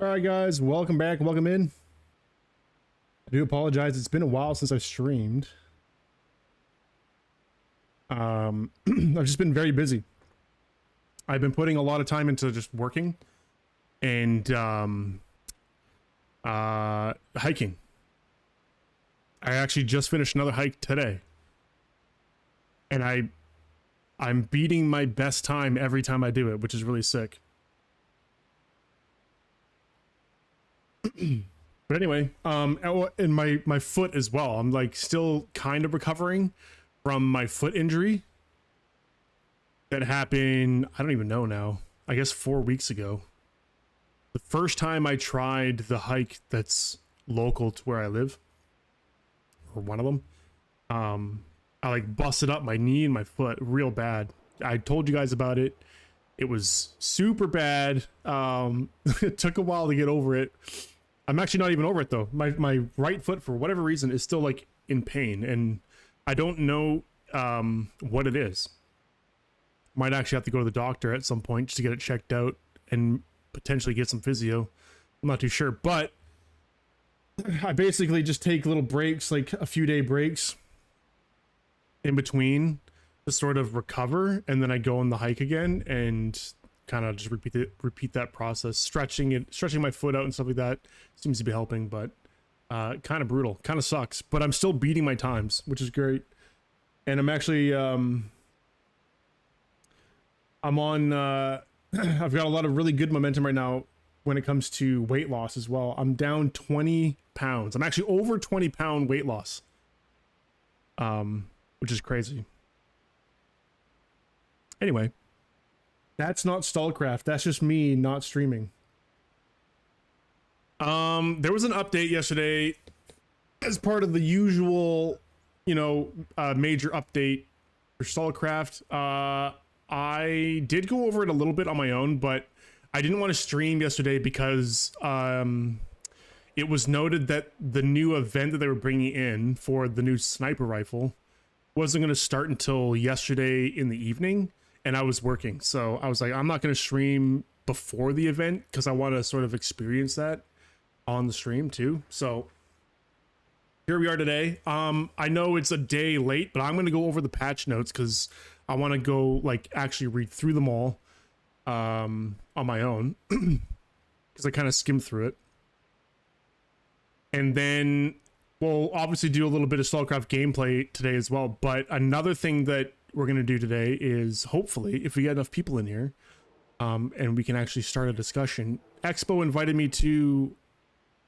All right, guys, welcome back. Welcome in. I do apologize. It's been a while since I streamed. I've just been very busy. I've been putting a lot of time into just working and hiking. I actually just finished another hike today, and I'm beating my best time every time I do it, which is really sick. But anyway, and my foot as well. I'm like still kind of recovering from my foot injury that happened, I don't even know now, I guess 4 weeks ago. The first time I tried the hike that's local to where I live, or one of them, I like busted up my knee and my foot real bad. I told you guys about it. It was super bad. It took a while to get over it. I'm actually not even over it though. My right foot, for whatever reason, is still like in pain, and I don't know what it is. Might actually have to go to the doctor at some point just to get it checked out and potentially get some physio. I'm not too sure, but I basically just take little breaks, like a few day breaks in between to sort of recover, and then I go on the hike again and kind of just repeat that process, stretching my foot out and stuff like that. Seems to be helping, but kind of brutal, kind of sucks, but I'm still beating my times, which is great. And I'm actually I'm on I've got a lot of really good momentum right now when it comes to weight loss as well. I'm down 20 pounds. I'm actually over 20-pound weight loss, which is crazy. Anyway, that's not STALCRAFT. That's just me not streaming. There was an update yesterday as part of the usual, major update for STALCRAFT. I did go over it a little bit on my own, but I didn't want to stream yesterday because it was noted that the new event that they were bringing in for the new sniper rifle wasn't going to start until yesterday in the evening, and I was working. So I was like, I'm not going to stream before the event because I want to sort of experience that on the stream too. So here we are today. I know it's a day late, but I'm going to go over the patch notes because I want to go like actually read through them all on my own because I kind of skimmed through it. And then we'll obviously do a little bit of STALCRAFT gameplay today as well. But another thing that we're going to do today is, hopefully, if we get enough people in here and we can actually start a discussion, EXBO invited me to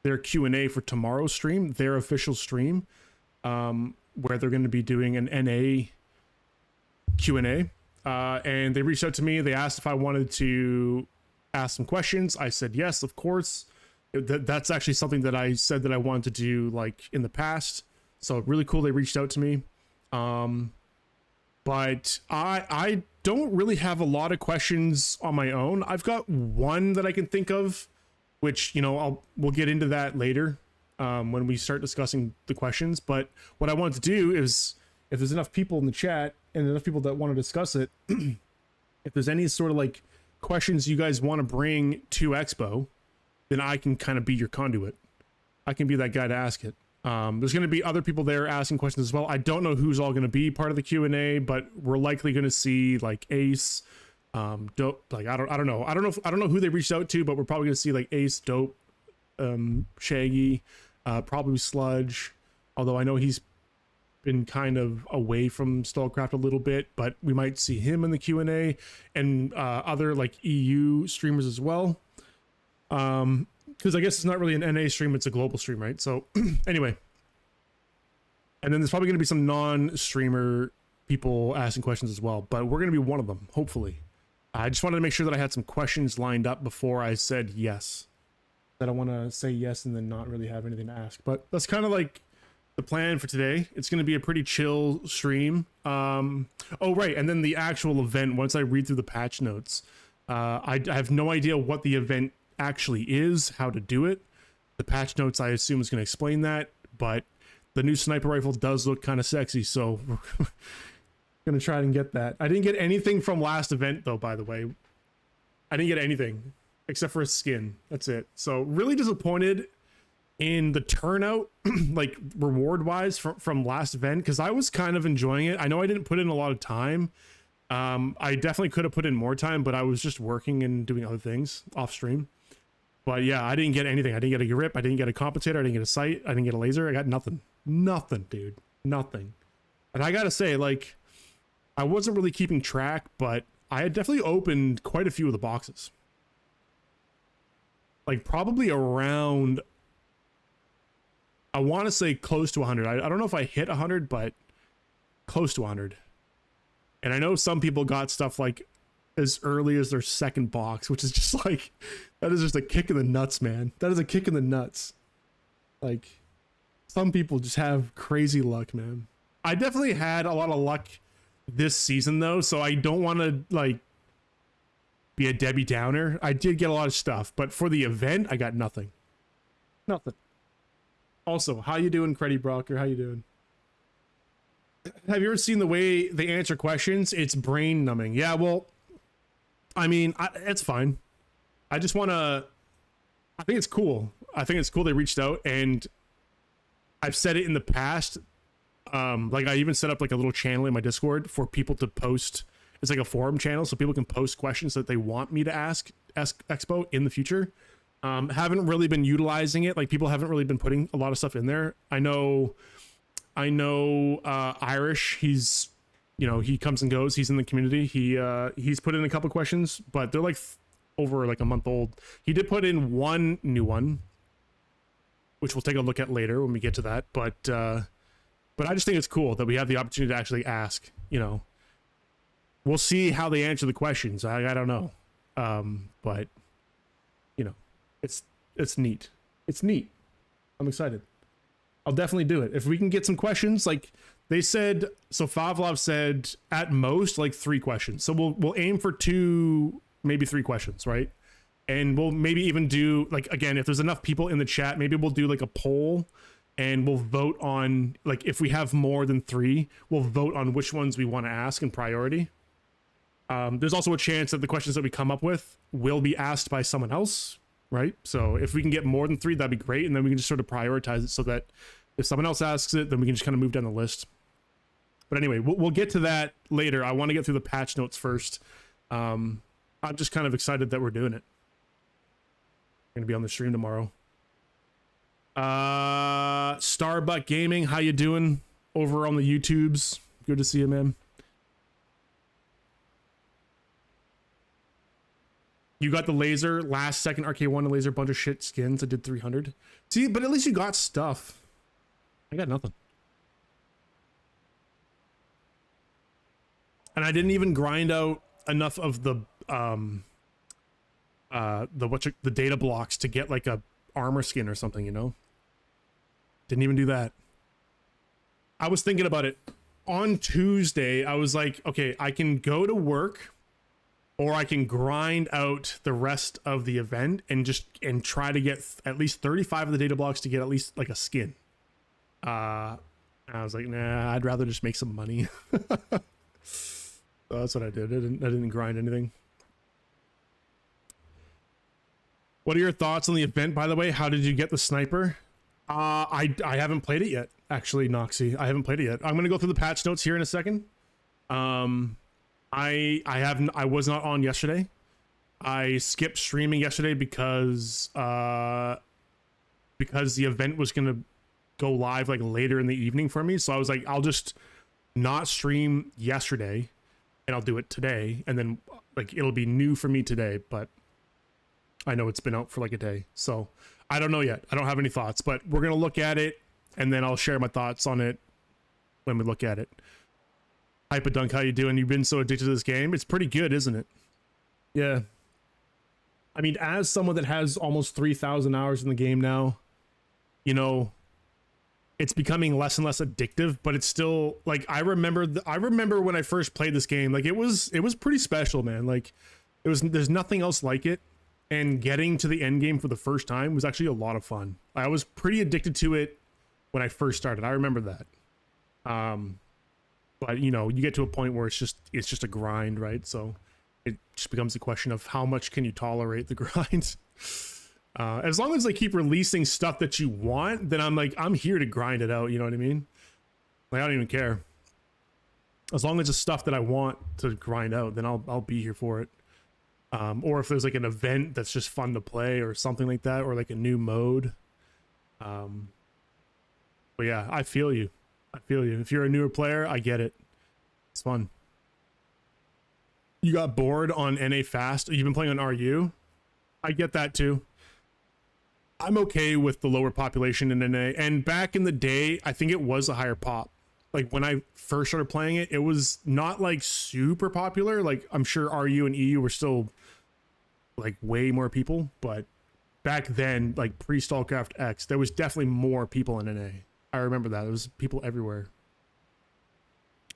their Q&A for tomorrow's stream, their official stream, where they're going to be doing an NA Q&A. And they reached out to me. They asked if I wanted to ask some questions. I said yes, of course. That's actually something that I said that I wanted to do like in the past. So really cool they reached out to me. But I don't really have a lot of questions on my own. I've got one that I can think of, which, we'll get into that later when we start discussing the questions. But what I want to do is, if there's enough people in the chat and enough people that want to discuss it, if there's any sort of like questions you guys want to bring to EXBO, then I can kind of be your conduit. I can be that guy to ask it. There's going to be other people there asking questions as well. I don't know who's all going to be part of the Q&A, but we're likely going to see like Ace, Dope. Like I don't know who they reached out to, but we're probably going to see like Ace, Dope, Shaggy, probably Sludge. Although I know he's been kind of away from STALCRAFT a little bit, but we might see him in the Q&A, and other like EU streamers as well. Because I guess it's not really an NA stream, it's a global stream, right? So anyway, and then there's probably going to be some non-streamer people asking questions as well, but we're going to be one of them, hopefully. I just wanted to make sure that I had some questions lined up before I said yes. I don't want to say yes and then not really have anything to ask, but that's kind of like the plan for today. It's going to be a pretty chill stream. Oh, right. And then the actual event, once I read through the patch notes, I have no idea what the event actually is, how to do it. The patch notes, I assume, is going to explain that, but the new sniper rifle does look kind of sexy, so we're going to try and get that. I didn't get anything from last event, though, by the way. I didn't get anything. except for a skin. That's it. So really disappointed in the turnout, like reward wise from last event, because I was kind of enjoying it. I know I didn't put in a lot of time. I definitely could have put in more time, but I was just working and doing other things off stream. But yeah, I didn't get anything. I didn't get a grip. I didn't get a compensator. I didn't get a sight. I didn't get a laser. I got nothing. Nothing, dude. Nothing. And I gotta say, like, I wasn't really keeping track, but I had definitely opened quite a few of the boxes. Like, probably around, I want to say close to 100. I don't know if I hit 100, but close to 100. And I know some people got stuff like as early as their second box, which is just like, that is just a kick in the nuts, man. That is a kick in the nuts. Like, some people just have crazy luck, man. I definitely had a lot of luck this season though, so I don't want to like be a Debbie Downer. I did get a lot of stuff, but for the event, I got nothing. Nothing. Also, how you doing, Creddy Brocker? How you doing? Have you ever seen the way they answer questions? It's brain numbing. Yeah, well, I mean, it's fine. I just want to, I think it's cool. I think it's cool they reached out, and I've said it in the past. Like I even set up like a little channel in my Discord for people to post. It's like a forum channel, so people can post questions that they want me to ask EXBO in the future. Haven't really been utilizing it. Like people haven't really been putting a lot of stuff in there. I know Irish, he's, you know, he comes and goes. He's in the community. He's put in a couple questions, but they're like over like a month old. He did put in one new one, which we'll take a look at later when we get to that. But I just think it's cool that we have the opportunity to actually ask, you know. We'll see how they answer the questions. I don't know. But you know, it's neat. It's neat. I'm excited. I'll definitely do it. If we can get some questions, like they said, so Favlov said at most like 3 questions. So we'll aim for 2, maybe 3 questions, right? And we'll maybe even do like, again, if there's enough people in the chat, maybe we'll do like a poll and we'll vote on, like, if we have more than 3, we'll vote on which ones we want to ask in priority. There's also a chance that the questions that we come up with will be asked by someone else, right? So if we can get more than 3, that'd be great. And then we can just sort of prioritize it so that if someone else asks it, then we can just kind of move down the list. But anyway, we'll get to that later. I want to get through the patch notes first. I'm just kind of excited that we're doing it. I'm going to be on the stream tomorrow. Starbuck Gaming, how you doing over on the YouTubes? Good to see you, man. You got the laser last second. RK1 laser, bunch of shit skins. I did 300. See, but at least you got stuff. I got nothing. And I didn't even grind out enough of the data blocks to get like a armor skin or something, you know? Didn't even do that. I was thinking about it on Tuesday. I was like, okay, I can go to work or I can grind out the rest of the event and try to get at least 35 of the data blocks to get at least like a skin. I was like, nah, I'd rather just make some money. So that's what I did. I didn't grind anything. What are your thoughts on the event, by the way? How did you get the sniper? I haven't played it yet, actually, Noxy. I haven't played it yet. I'm gonna go through the patch notes here in a second. I was not on yesterday. I skipped streaming yesterday because the event was gonna go live like later in the evening for me. So I was like, I'll just not stream yesterday and I'll do it today, and then like it'll be new for me today, but I know it's been out for like a day, so I don't know yet. I don't have any thoughts, but we're gonna look at it and then I'll share my thoughts on it when we look at it. Hyperdunk, how you doing? You've been so addicted to this game. It's pretty good, isn't it? Yeah. I mean, as someone that has almost 3,000 hours in the game now, you know, it's becoming less and less addictive, but it's still like, I remember when I first played this game, like it was pretty special, man. Like there's nothing else like it. And getting to the end game for the first time was actually a lot of fun. I was pretty addicted to it when I first started. I remember that. But you know, you get to a point where it's just a grind, right? So it just becomes a question of how much can you tolerate the grind. As long as they keep releasing stuff that you want, then I'm here to grind it out. You know what I mean? Like, I don't even care. As long as it's stuff that I want to grind out, then I'll be here for it. Or if there's like an event that's just fun to play or something like that, or like a new mode. But yeah, I feel you. I feel you. If you're a newer player, I get it. It's fun. You got bored on NA fast. You've been playing on RU. I get that too. I'm okay with the lower population in NA. And back in the day, I think it was a higher pop. Like when I first started playing it, it was not like super popular. Like I'm sure RU and EU were still like way more people, but back then, like pre-STALCRAFT X, there was definitely more people in NA. I remember that. There was people everywhere.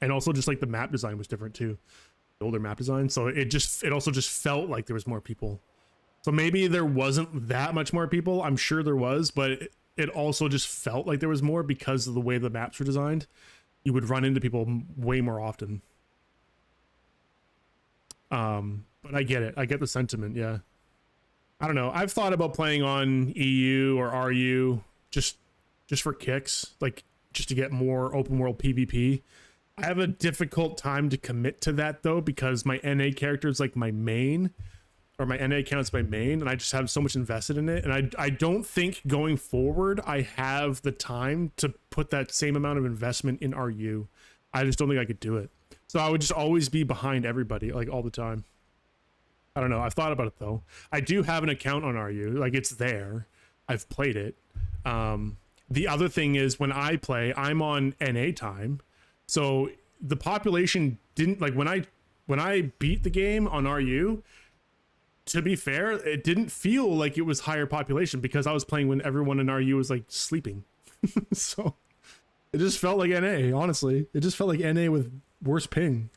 And also just like the map design was different too. The older map design. So it also just felt like there was more people. So maybe there wasn't that much more people. I'm sure there was, but it also just felt like there was more because of the way the maps were designed. You would run into people way more often. But I get it. I get the sentiment. Yeah. I don't know. I've thought about playing on EU or RU just for kicks, like just to get more open world PvP. I have a difficult time to commit to that though, because my NA character is like my main, or my NA account's my main, and I just have so much invested in it. And I don't think going forward I have the time to put that same amount of investment in RU. I just don't think I could do it. So I would just always be behind everybody, like all the time. I don't know. I've thought about it though. I do have an account on RU, like it's there. I've played it. The other thing is when I play, I'm on NA time. So the population didn't, like when I beat the game on RU, to be fair, it didn't feel like it was higher population because I was playing when everyone in RU was like sleeping. So it just felt like NA, honestly. It just felt like NA with worse ping.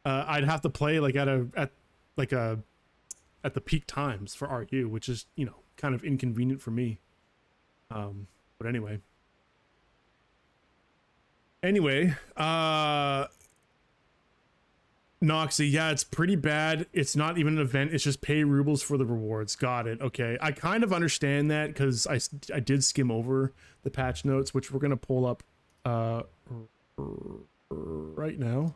I'd have to play like at the peak times for RU, which is, you know, kind of inconvenient for me. But anyway. Noxy, yeah, it's pretty bad. It's not even an event. It's just pay rubles for the rewards. Got it. Okay. I kind of understand that because I did skim over the patch notes, which we're going to pull up right now.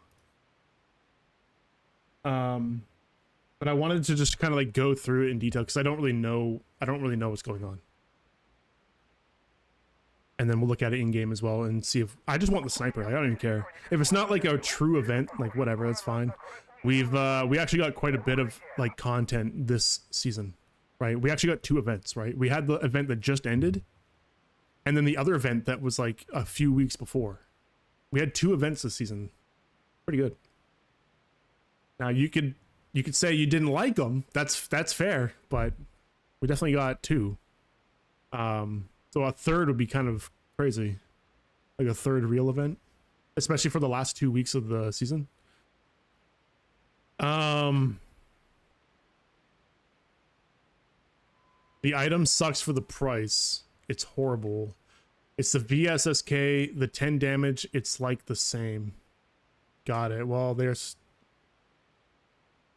But I wanted to just kind of like go through it in detail because I don't really know what's going on. And then we'll look at it in game as well and see if I just want the sniper. Like, I don't even care if it's not like a true event, like whatever, that's fine. We actually got quite a bit of like content this season, right? We actually got 2 events, right? We had the event that just ended and then the other event that was like a few weeks before. We had 2 events this season. Pretty good. Now you could say you didn't like them. That's fair, but we definitely got 2. So a third would be kind of crazy, like a third real event, especially for the last 2 weeks of the season. The item sucks for the price. It's horrible. It's the VSSK, the 10 damage. It's like the same. Got it. Well, there's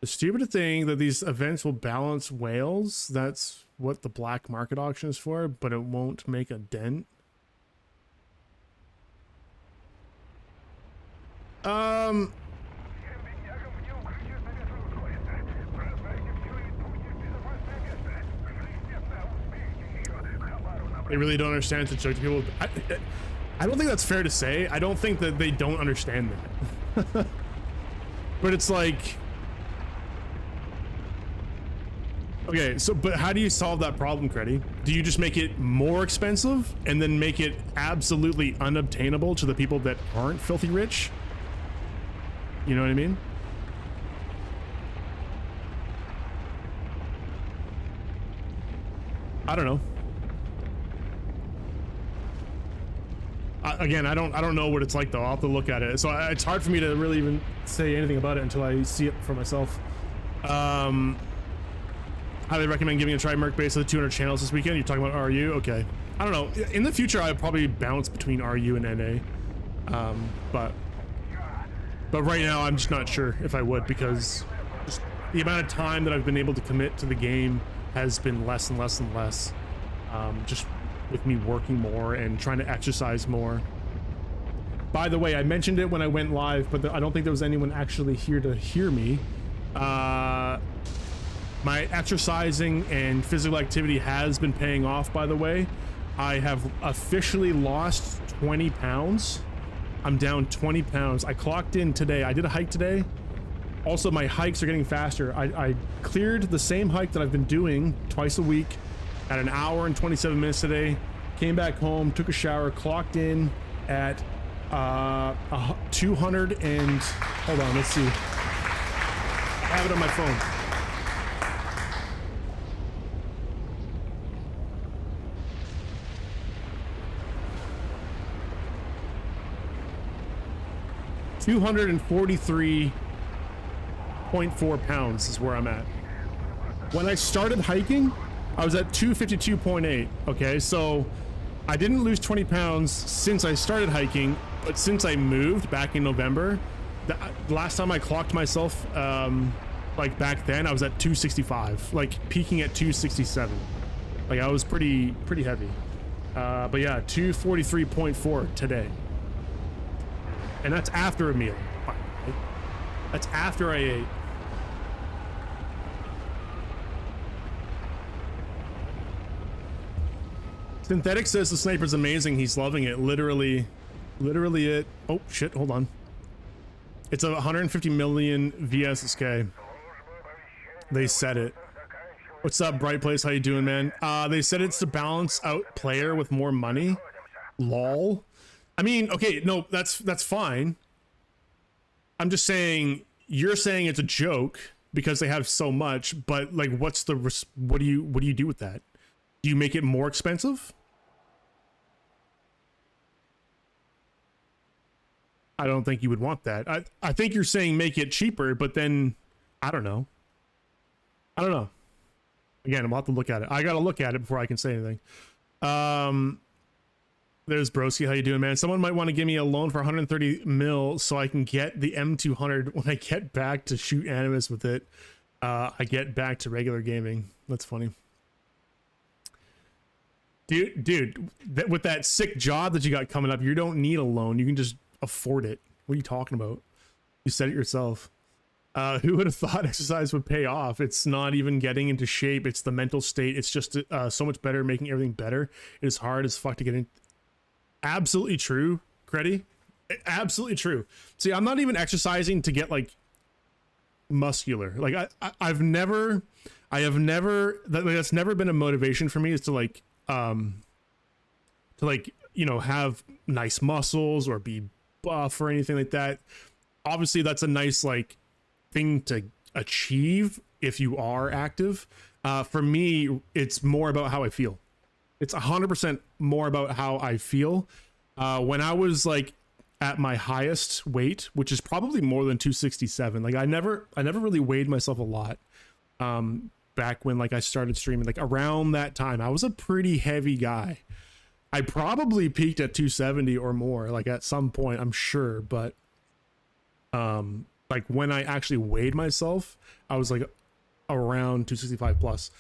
the stupid thing that these events will balance whales. That's what the black market auction is for, but it won't make a dent. They really don't understand to joke to people. I don't think that's fair to say. I don't think that they don't understand that. But it's like, okay, so, but how do you solve that problem, Creddy? Do you just make it more expensive and then make it absolutely unobtainable to the people that aren't filthy rich? You know what I mean? I don't know. Again, I don't know what it's like though. I'll have to look at it. So it's hard for me to really even say anything about it until I see it for myself. Highly recommend giving it a try. Merc base of the 200 channels this weekend. You're talking about RU? Okay. I don't know. In the future, I'll probably bounce between RU and NA. But right now, I'm just not sure if I would, because just the amount of time that I've been able to commit to the game has been less and less and less. Just with me working more and trying to exercise more. By the way, I mentioned it when I went live, but I don't think there was anyone actually here to hear me. My exercising and physical activity has been paying off, by the way. I have officially lost 20 pounds. I'm down 20 pounds. I clocked in today. I did a hike today. Also, my hikes are getting faster. I cleared the same hike that I've been doing twice a week at an hour and 27 minutes today. Came back home, took a shower, clocked in at 200 and... Hold on, let's see. I have it on my phone. .4 pounds is where I'm at. When I started hiking, I was at 252.8. Okay, so I didn't lose 20 pounds since I started hiking, but since I moved back in November, the last time I clocked myself, like back then, I was at 265, like peaking at 267. Like I was pretty heavy. But yeah, 243.4 today. And that's after a meal. That's after I ate. Synthetic says the sniper's amazing. He's loving it. Literally it. Oh shit, hold on. It's a 150 million VSSK. They said it. What's up, Bright Place? How you doing, man? They said it's to balance out player with more money. Lol. I mean, okay, no, that's fine. I'm just saying, you're saying it's a joke because they have so much, but like, what do you do with that? Do you make it more expensive? I don't think you would want that. I think you're saying make it cheaper, but then I don't know. Again, I'm about to look at it. I gotta look at it before I can say anything. There's Broski. How you doing, man? Someone might want to give me a loan for 130 mil so I can get the M200 when I get back to shoot Animus with it. I get back to regular gaming. That's funny. Dude, with that sick job that you got coming up, you don't need a loan. You can just afford it. What are you talking about? You said it yourself. Who would have thought exercise would pay off? It's not even getting into shape. It's the mental state. It's just so much better, making everything better. It is hard as fuck to get in. Absolutely true, Creddy. Absolutely true. See, I'm not even exercising to get like muscular. Like that's never been a motivation for me, is to like you know, have nice muscles or be buff or anything like that. Obviously that's a nice like thing to achieve if you are active. For me, it's more about how I feel. It's 100% more about how I feel. When I was like at my highest weight, which is probably more than 267, like I never really weighed myself a lot. Back when like I started streaming, like around that time, I was a pretty heavy guy. I probably peaked at 270 or more, like at some point, I'm sure. But like when I actually weighed myself, I was like around 265 plus.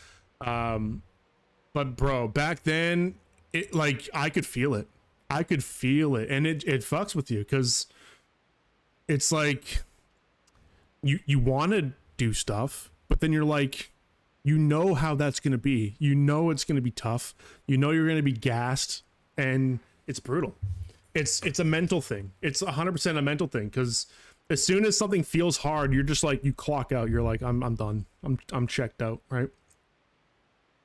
But bro, back then, it like I could feel it. And it fucks with you, because it's like you want to do stuff, but then you're like, you know how that's going to be. You know it's going to be tough. You know you're going to be gassed, and it's brutal. It's a mental thing. It's 100% a mental thing, because as soon as something feels hard, you're just like, you clock out. You're like, I'm done. I'm checked out, right?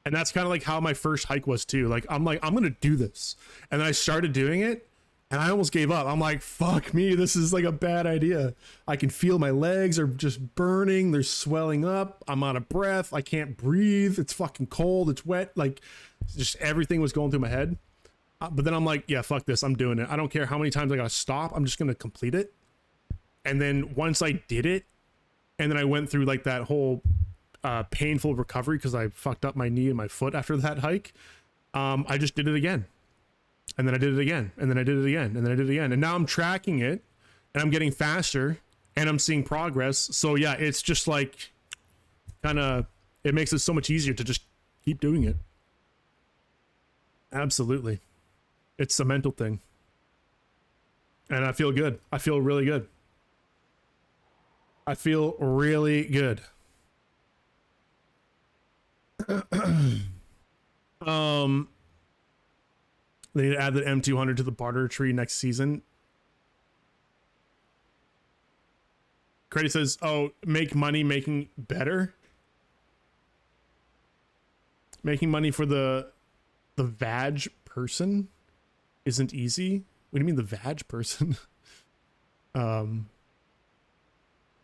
And that's kind of like how my first hike was too. Like, I'm gonna do this. And then I started doing it, and I almost gave up. I'm like, fuck me, this is like a bad idea. I can feel my legs are just burning. They're swelling up. I'm out of breath. I can't breathe. It's fucking cold. It's wet. Like, just everything was going through my head. But then I'm like, yeah, fuck this. I'm doing it. I don't care how many times I gotta stop. I'm just gonna complete it. And then once I did it, and then I went through like that whole painful recovery because I fucked up my knee and my foot after that hike. I just did it again, and then I did it again, and then I did it again, and then I did it again, and now I'm tracking it, and I'm getting faster, and I'm seeing progress. So yeah, it's just like, kind of, it makes it so much easier to just keep doing it. Absolutely. It's a mental thing. And I feel good. I feel really good. I feel really good. They need to add the M200 to the barter tree next season. Credit says, oh, make money making better. Making money for the vag person isn't easy. What do you mean the vag person? Oh,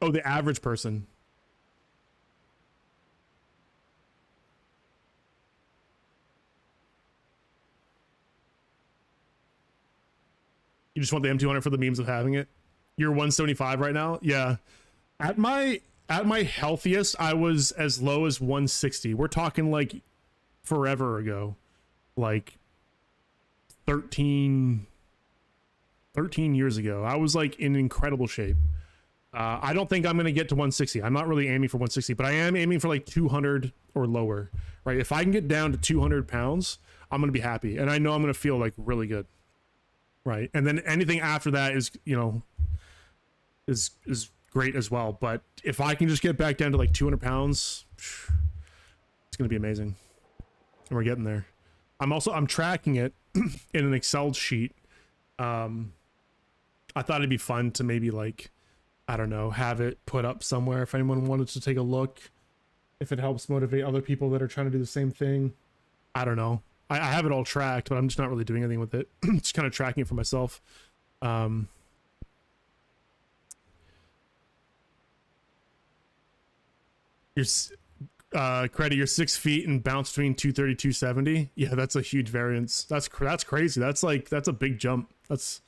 the average person. You just want the M200 for the memes of having it? You're 175 right now? Yeah. At my healthiest, I was as low as 160. We're talking like forever ago. Like 13 years ago. I was like in incredible shape. I don't think I'm going to get to 160. I'm not really aiming for 160, but I am aiming for like 200 or lower, right? If I can get down to 200 pounds, I'm going to be happy. And I know I'm going to feel like really good. Right. And then anything after that is, you know, is great as well. But if I can just get back down to like 200 pounds, it's going to be amazing. And we're getting there. I'm tracking it in an Excel sheet. I thought it'd be fun to maybe like, I don't know, have it put up somewhere if anyone wanted to take a look, if it helps motivate other people that are trying to do the same thing. I don't know. I have it all tracked, but I'm just not really doing anything with it. Just kind of tracking it for myself. Credit, you're 6 feet and bounce between 230, 270. Yeah, that's a huge variance. That's crazy. That's a big jump. That's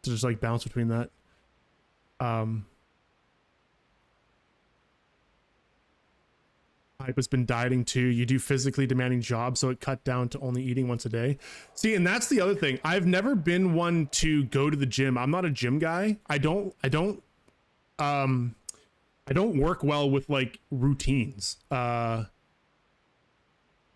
to just like bounce between that. Hype has been dieting too. You do physically demanding jobs, so it cut down to only eating once a day. See, and that's the other thing. I've never been one to go to the gym. I'm not a gym guy. I don't work well with like routines. I'm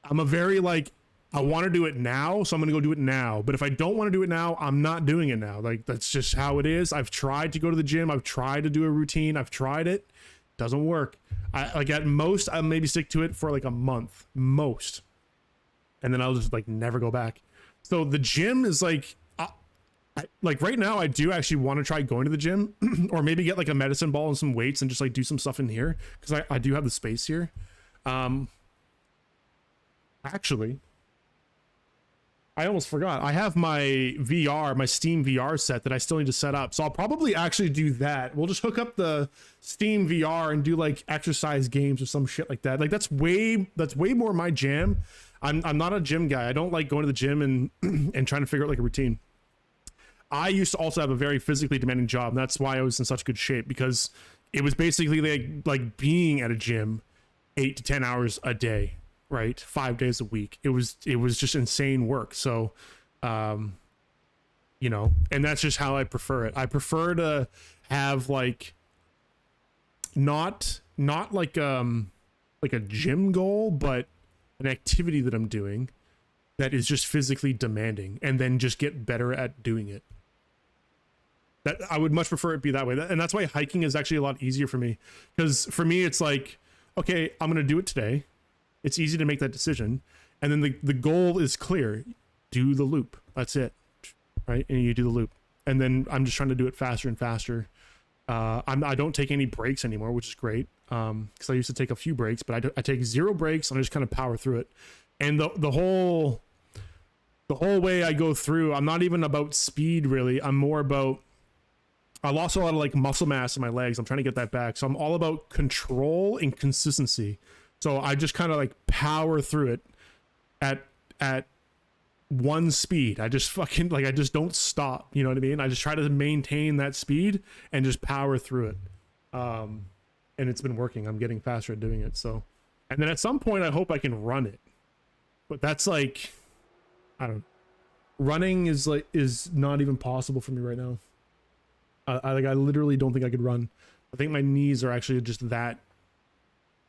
a very like, I want to do it now, so I'm gonna go do it now. But if I don't want to do it now, I'm not doing it now. Like that's just how it is. I've tried to go to the gym. I've tried to do a routine. I've tried it. Doesn't work. I like at most I'll maybe stick to it for like a month, most, and then I'll just like never go back. So the gym is like, like right now I do actually want to try going to the gym, or maybe get like a medicine ball and some weights and just like do some stuff in here because I do have the space here. Actually, I almost forgot. I have my VR, my Steam VR set that I still need to set up. So I'll probably actually do that. We'll just hook up the Steam VR and do like exercise games or some shit like that. Like that's way more my jam. I'm not a gym guy. I don't like going to the gym and and trying to figure out like a routine. I used to also have a very physically demanding job. And that's why I was in such good shape, because it was basically like being at a gym 8 to 10 hours a day. Right, 5 days a week. It was just insane work. So you know, and that's just how I prefer it. I prefer to have like not like a gym goal, but an activity that I'm doing that is just physically demanding, and then just get better at doing it. That I would much prefer it be that way. And that's why hiking is actually a lot easier for me, because for me it's like, okay, I'm gonna do it today. It's easy to make that decision. And then the goal is clear. Do the loop. That's it. Right? And you do the loop. And then I'm just trying to do it faster and faster. I don't take any breaks anymore, which is great. Because I used to take a few breaks, but I take 0 breaks and I just kind of power through it. And the whole way I go through, I'm not even about speed really. I'm more about, I lost a lot of like muscle mass in my legs. I'm trying to get that back. So I'm all about control and consistency. So I just kind of like power through it at one speed. I just fucking like, I just don't stop. You know what I mean? I just try to maintain that speed and just power through it. And it's been working. I'm getting faster at doing it. So, and then at some point I hope I can run it, but that's like, I don't know. Running is not even possible for me right now. I literally don't think I could run. I think my knees are actually just that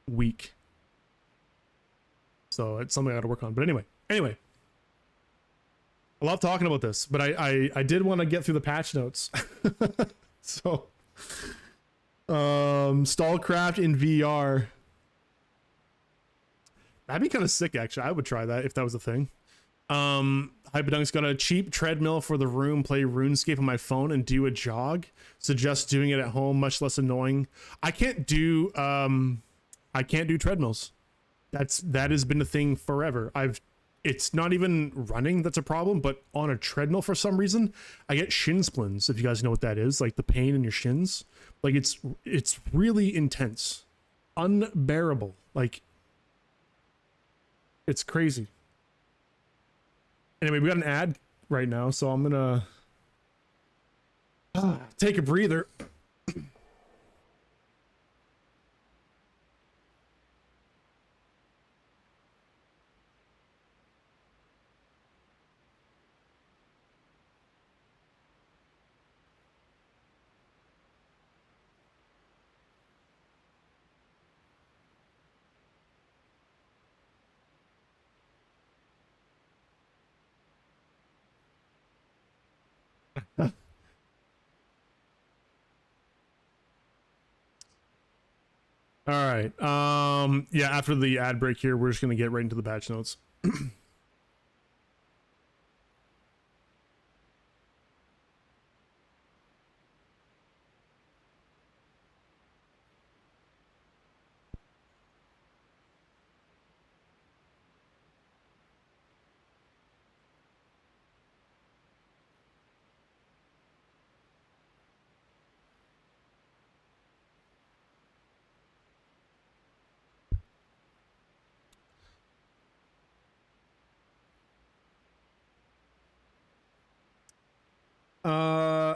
weak. So it's something I gotta work on. But anyway, I love talking about this, but I did want to get through the patch notes. So STALCRAFT in VR. That'd be kind of sick, actually. I would try that if that was a thing. Hyperdunk's got a cheap treadmill for the room, play RuneScape on my phone and do a jog. Suggest doing it at home, much less annoying. I can't do treadmills. That has been a thing forever. It's not even running that's a problem, but on a treadmill for some reason, I get shin splints, if you guys know what that is, like the pain in your shins. Like it's really intense. Unbearable. Like it's crazy. Anyway, we got an ad right now, so I'm gonna take a breather. All right. Yeah, after the ad break here, we're just gonna get right into the patch notes.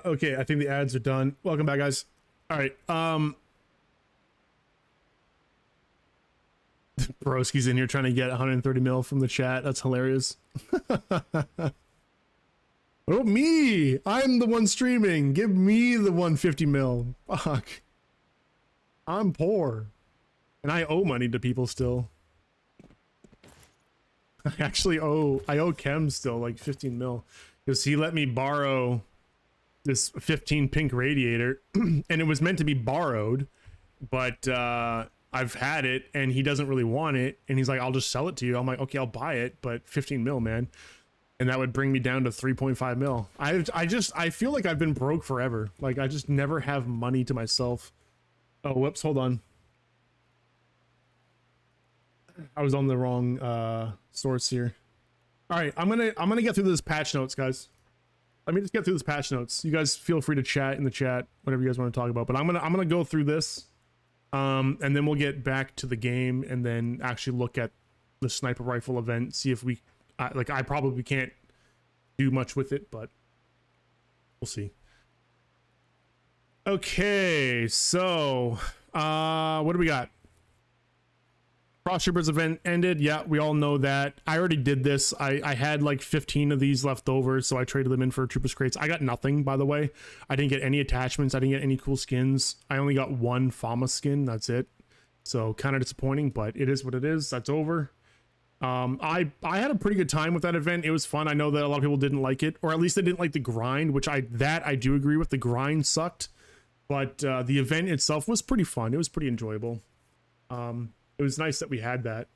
Okay, I think the ads are done. Welcome back, guys. All right. Broski's in here trying to get 130 mil from the chat. That's hilarious. Oh, me! I'm the one streaming. Give me the 150 mil. Fuck. I'm poor. And I owe money to people still. I actually owe Kem still like 15 mil. Because he let me borrow this 15 pink radiator. And it was meant to be borrowed. But I've had it and he doesn't really want it. And he's like, I'll just sell it to you. I'm like, okay, I'll buy it. But 15 mil, man. And that would bring me down to 3.5 mil. I feel like I've been broke forever. Like I just never have money to myself. Oh, whoops, hold on. I was on the wrong source here. All right, I'm gonna get through this patch notes, guys. Let me just get through this patch notes. You guys feel free to chat in the chat, whatever you guys want to talk about. But I'm gonna go through this, and then we'll get back to the game, and then actually look at the sniper rifle event. See if we, I probably can't do much with it, but we'll see. Okay, so what do we got? Cross Troopers event ended. Yeah, we all know that. I already did this. I had like 15 of these left over, so I traded them in for Troopers crates. I got nothing, by the way. I didn't get any attachments. I didn't get any cool skins. I only got one Fama skin. That's it. So kind of disappointing, but it is what it is. That's over. I had a pretty good time with that event. It was fun. I know that a lot of people didn't like it, or at least they didn't like the grind, which I do agree with. The grind sucked, but the event itself was pretty fun. It was pretty enjoyable. It was nice that we had that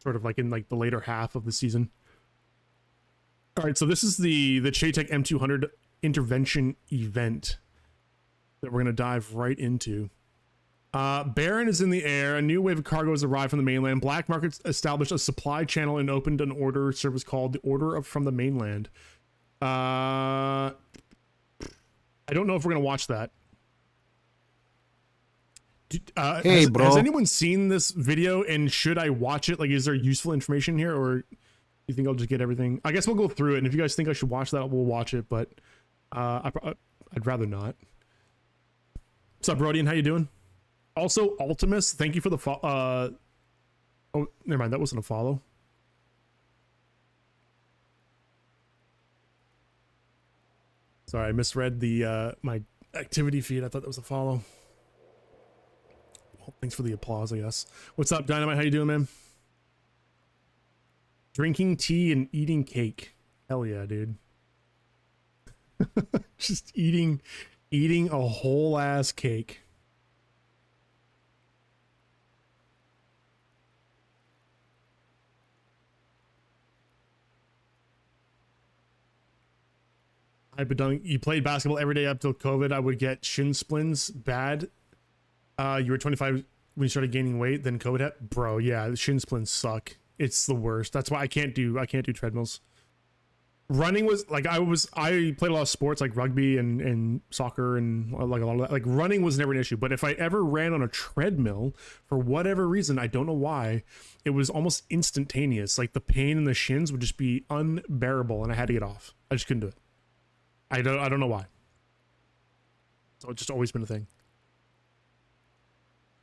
sort of like in like the later half of the season. All right, so this is the Chaytek M200 intervention event that we're gonna dive right into. Baron is in the air. A new wave of cargo has arrived from the mainland. Black markets established a supply channel and opened an order service called the Order from the Mainland. I don't know if we're gonna watch that. Hey, bro. Has anyone seen this video, and should I watch it? Like, is there useful information here, or you think I'll just get everything? I guess we'll go through it, and if you guys think I should watch that, we'll watch it, but I'd rather not. What's up, Brodian? How you doing? Also, Ultimus, thank you for the oh, never mind, that wasn't a follow. Sorry, I misread the my activity feed. I thought that was a follow. thanks for the applause, I guess. What's up, Dynamite? How you doing, man? Drinking tea and eating cake. Hell yeah, dude. Just eating a whole ass cake. You played basketball every day up till COVID. I would get shin splints bad. You were 25 when you started gaining weight, then COVID hit. Bro, yeah, the shin splints suck. It's the worst. That's why I can't do treadmills. Running was like I played a lot of sports like rugby and soccer and like a lot of that. Like running was never an issue, but if I ever ran on a treadmill for whatever reason, I don't know why, it was almost instantaneous. Like the pain in the shins would just be unbearable and I had to get off. I just couldn't do it. I don't know why. So it's just always been a thing.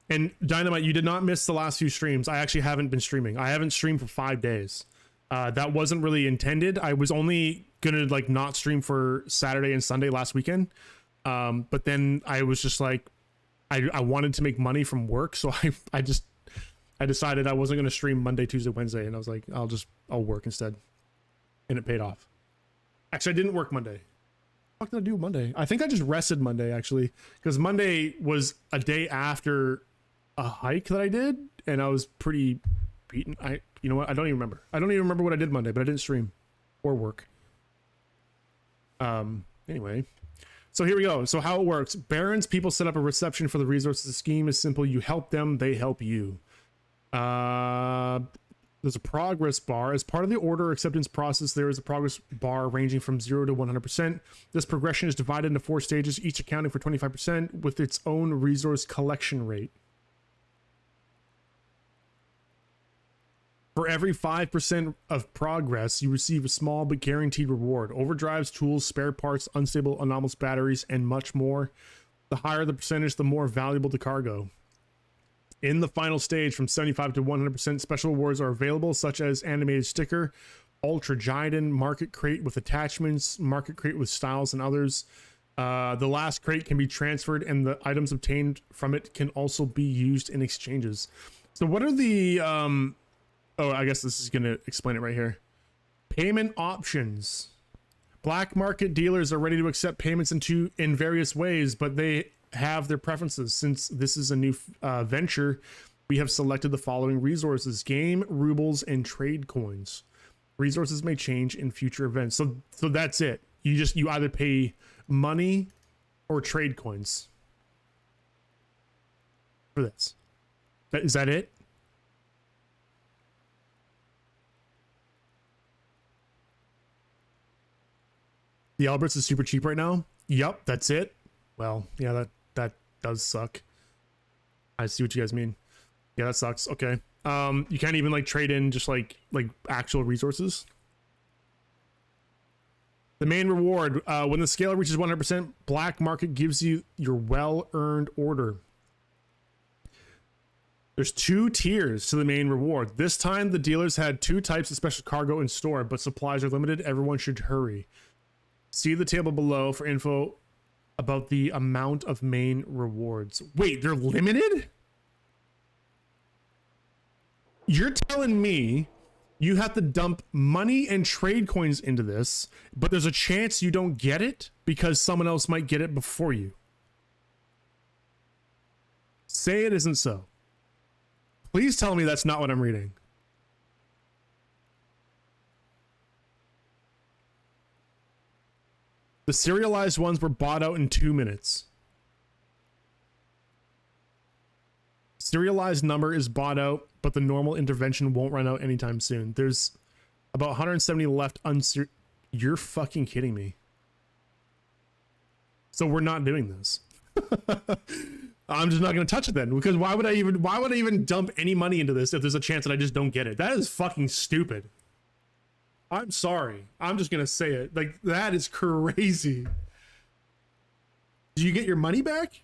And Dynamite, you did not miss the last few streams. I actually haven't been streaming. I haven't streamed for 5 days. That wasn't really intended. I was only gonna like not stream for Saturday and Sunday last weekend. But then I was just like, I wanted to make money from work, so I decided I wasn't gonna stream Monday, Tuesday, Wednesday, and I was like, I'll work instead, and it paid off. Actually, I didn't work Monday. What did I do Monday? I think I just rested Monday actually, because Monday was a day after a hike that I did, and I was pretty beaten. You know what? I don't even remember. I don't even remember what I did Monday, but I didn't stream or work. Anyway, so here we go. So how it works: Barons people set up a reception for the resources. The scheme is simple. You help them, they help you. There's a progress bar. As part of the order acceptance process, there is a progress bar ranging from 0 to 100%. This progression is divided into 4 stages, each accounting for 25% with its own resource collection rate. For every 5% of progress, you receive a small but guaranteed reward. Overdrives, tools, spare parts, unstable anomalous batteries, and much more. The higher the percentage, the more valuable the cargo. In the final stage, from 75 to 100%, special rewards are available, such as animated sticker, ultra Giant, market crate with attachments, market crate with styles, and others. The last crate can be transferred, and the items obtained from it can also be used in exchanges. So what are the... oh, I guess this is going to explain it right here. Payment options. Black market dealers are ready to accept payments in various ways, but they have their preferences. Since this is a new venture, we have selected the following resources: game, rubles, and trade coins. Resources may change in future events. So that's it. You either pay money or trade coins for this. Is that it? The Alberts is super cheap right now. Yep, that's it. Well, yeah, that does suck. I see what you guys mean. Yeah, that sucks. Okay. You can't even like trade in just like actual resources. The main reward, when the scale reaches 100%, black market gives you your well-earned order. There's 2 tiers to the main reward. This time, the dealers had 2 types of special cargo in store, but supplies are limited. Everyone should hurry. See the table below for info about the amount of main rewards. Wait, they're limited? You're telling me you have to dump money and trade coins into this, but there's a chance you don't get it because someone else might get it before you. Say it isn't so. Please tell me that's not what I'm reading. The serialized ones were bought out in 2 minutes. Serialized number is bought out, but the normal intervention won't run out anytime soon. There's about 170 left You're fucking kidding me. So we're not doing this. I'm just not going to touch it then, because why would I even dump any money into this if there's a chance that I just don't get it? That is fucking stupid. I'm sorry. I'm just gonna say it. Like, that is crazy. Do you get your money back?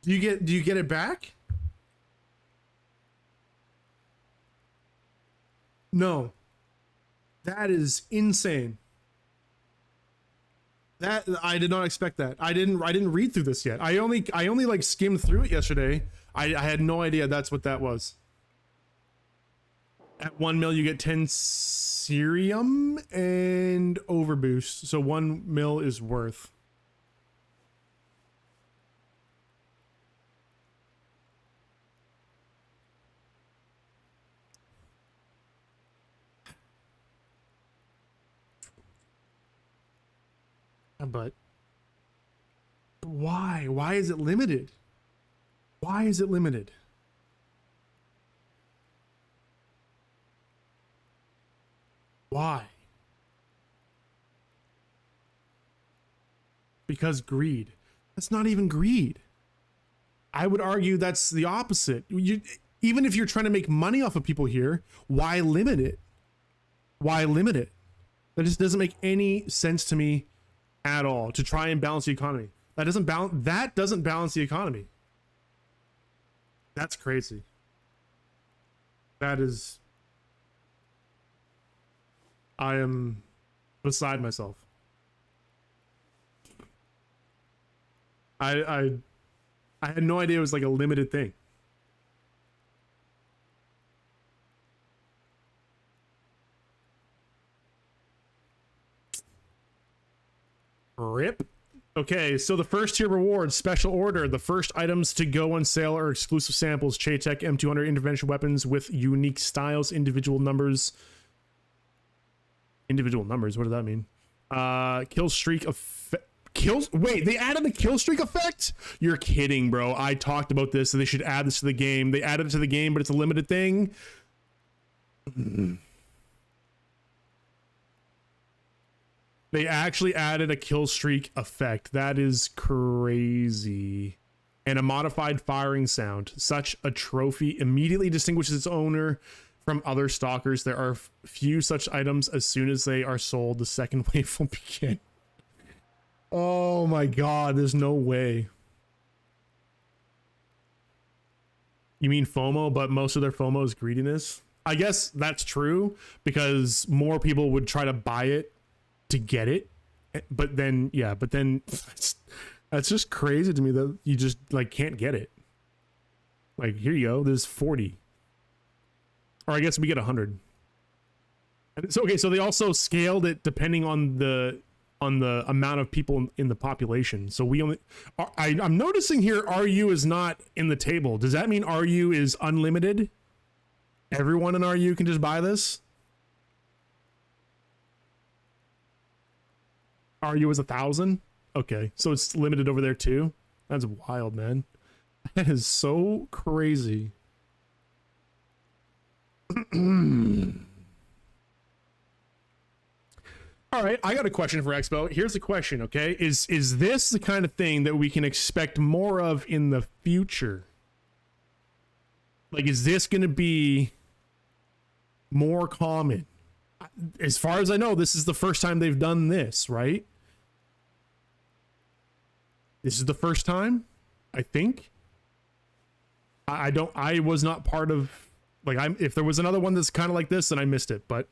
Do you get it back? No. That is insane. That I did not expect that. I didn't read through this yet. I only like skimmed through it yesterday. I had no idea that's what that was. At 1 mil you get 10 serum and overboost. So 1 mil is worth. But why? Why is it limited? Why is it limited? Why? Because greed. That's not even greed. I would argue that's the opposite. Even if you're trying to make money off of people here, why limit it? Why limit it? That just doesn't make any sense to me at all, to try and balance the economy. That doesn't balance the economy. That's crazy. That is, I am beside myself. I had no idea it was like a limited thing. Rip. Okay, so the first tier rewards, special order. The first items to go on sale are exclusive samples, Chaytek M200 intervention weapons with unique styles, individual numbers. Individual numbers, what does that mean? Kill streak effect. Wait, they added the kill streak effect? You're kidding, bro. I talked about this, so they should add this to the game. They added it to the game, but it's a limited thing. They actually added a kill streak effect. That is crazy. And a modified firing sound. Such a trophy immediately distinguishes its owner from other stalkers. There are few such items. As soon as they are sold, the second wave will begin. Oh my god, there's no way. You mean FOMO, but most of their FOMO is greediness? I guess that's true, because more people would try to buy it to get it, but then that's just crazy to me that you just like can't get it. Like, here you go, there's 40, or I guess we get 100. So okay, so they also scaled it depending on the amount of people in the population. So we only I'm noticing here RU is not in the table. Does that mean RU is unlimited? Everyone in RU can just buy this? RU is 1,000? Okay, so it's limited over there too? That's wild, man. That is so crazy. All right, I got a question for Expo. Here's the question, okay? Is this the kind of thing that we can expect more of in the future? Like, is this going to be more common? As far as I know, this is the first time they've done this, right? This is the first time, I think. I was not part of, like, if there was another one that's kind of like this, then I missed it, but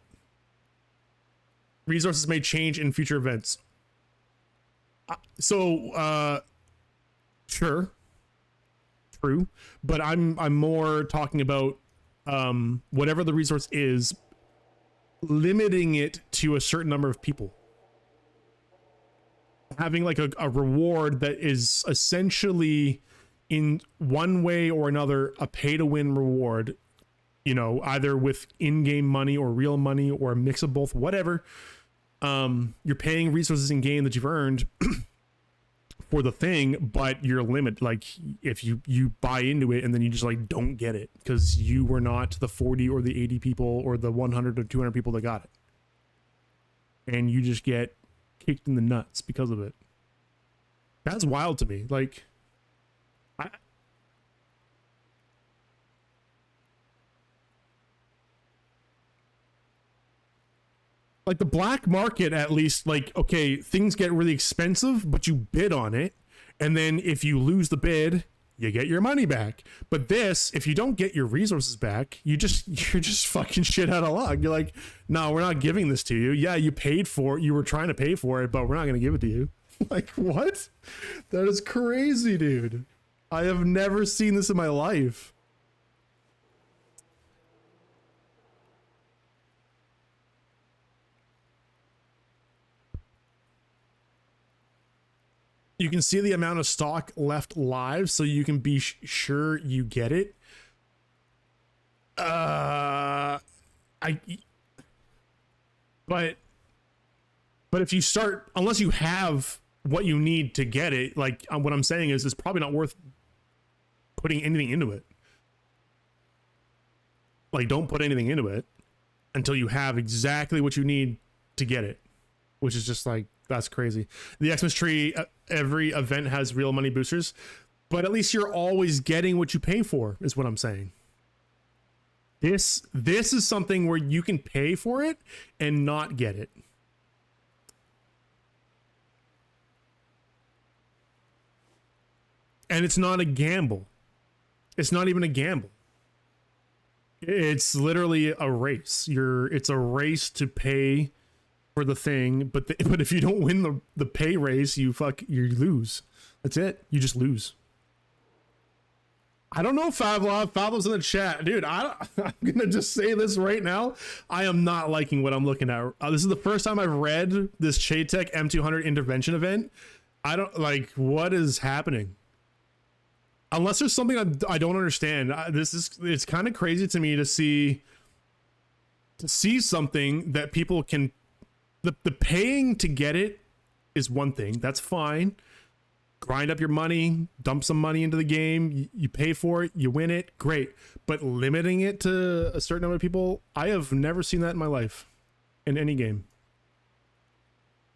resources may change in future events. Sure. True. But I'm more talking about whatever the resource is, limiting it to a certain number of people. Having like a reward that is essentially, in one way or another, a pay-to-win reward, you know, either with in-game money or real money or a mix of both, whatever. You're paying resources in game that you've earned for the thing, but you're limited. Like, if you buy into it and then you just like don't get it because you were not the 40 or the 80 people or the 100 or 200 people that got it, and you just get kicked in the nuts because of it. That's wild to me. Like, like the black market, at least, like, okay, things get really expensive, but you bid on it, and then if you lose the bid, you get your money back. But this, if you don't get your resources back, you're just fucking shit out of luck. You're like, no, we're not giving this to you. Yeah, you paid for it. You were trying to pay for it, but we're not going to give it to you. Like, what? That is crazy, dude. I have never seen this in my life. You can see the amount of stock left live, so you can be sure you get it. But if you start, unless you have what you need to get it, like what I'm saying is, it's probably not worth putting anything into it. Like, don't put anything into it until you have exactly what you need to get it, which is just like, that's crazy. The Xmas tree, every event has real money boosters, but at least you're always getting what you pay for, is what I'm saying. This is something where you can pay for it and not get it. And it's not a gamble. It's not even a gamble. It's literally a race. It's a race to pay for the thing, but if you don't win the pay race, you lose. That's it. You just lose. I don't know, Favlov's in the chat, dude. I'm gonna just say this right now. I am not liking what I'm looking at. This is the first time I've read this Chaytech M200 intervention event. I don't like what is happening. Unless there's something I don't understand. It's kind of crazy to me to see something that people can. The paying to get it is one thing. That's fine. Grind up your money, dump some money into the game. You pay for it, you win it, great. But limiting it to a certain number of people, I have never seen that in my life, in any game.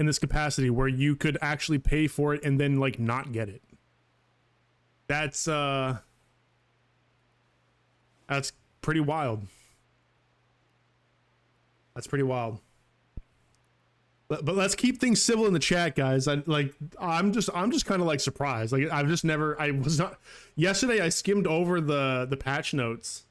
In this capacity, where you could actually pay for it and then like not get it. That's pretty wild. That's pretty wild. But let's keep things civil in the chat, guys. I'm just kind of like surprised. Like I was not yesterday. I skimmed over the patch notes.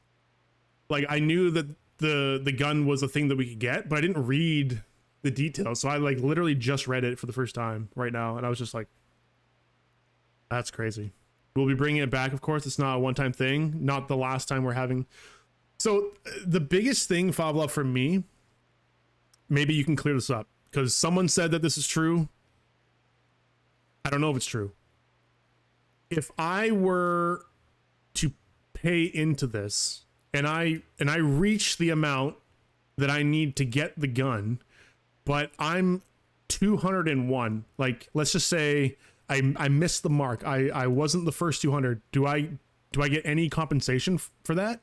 Like I knew that the gun was a thing that we could get, but I didn't read the details. So I like literally just read it for the first time right now, and I was just like, that's crazy. We'll be bringing it back, of course. It's not a one-time thing. Not the last time we're having. So the biggest thing, Favlov, for me, maybe you can clear this up. Because someone said that this is true. I don't know if it's true. If I were to pay into this and I reach the amount that I need to get the gun, but I'm 201, like let's just say I missed the mark. I wasn't the first 200. Do I get any compensation for that?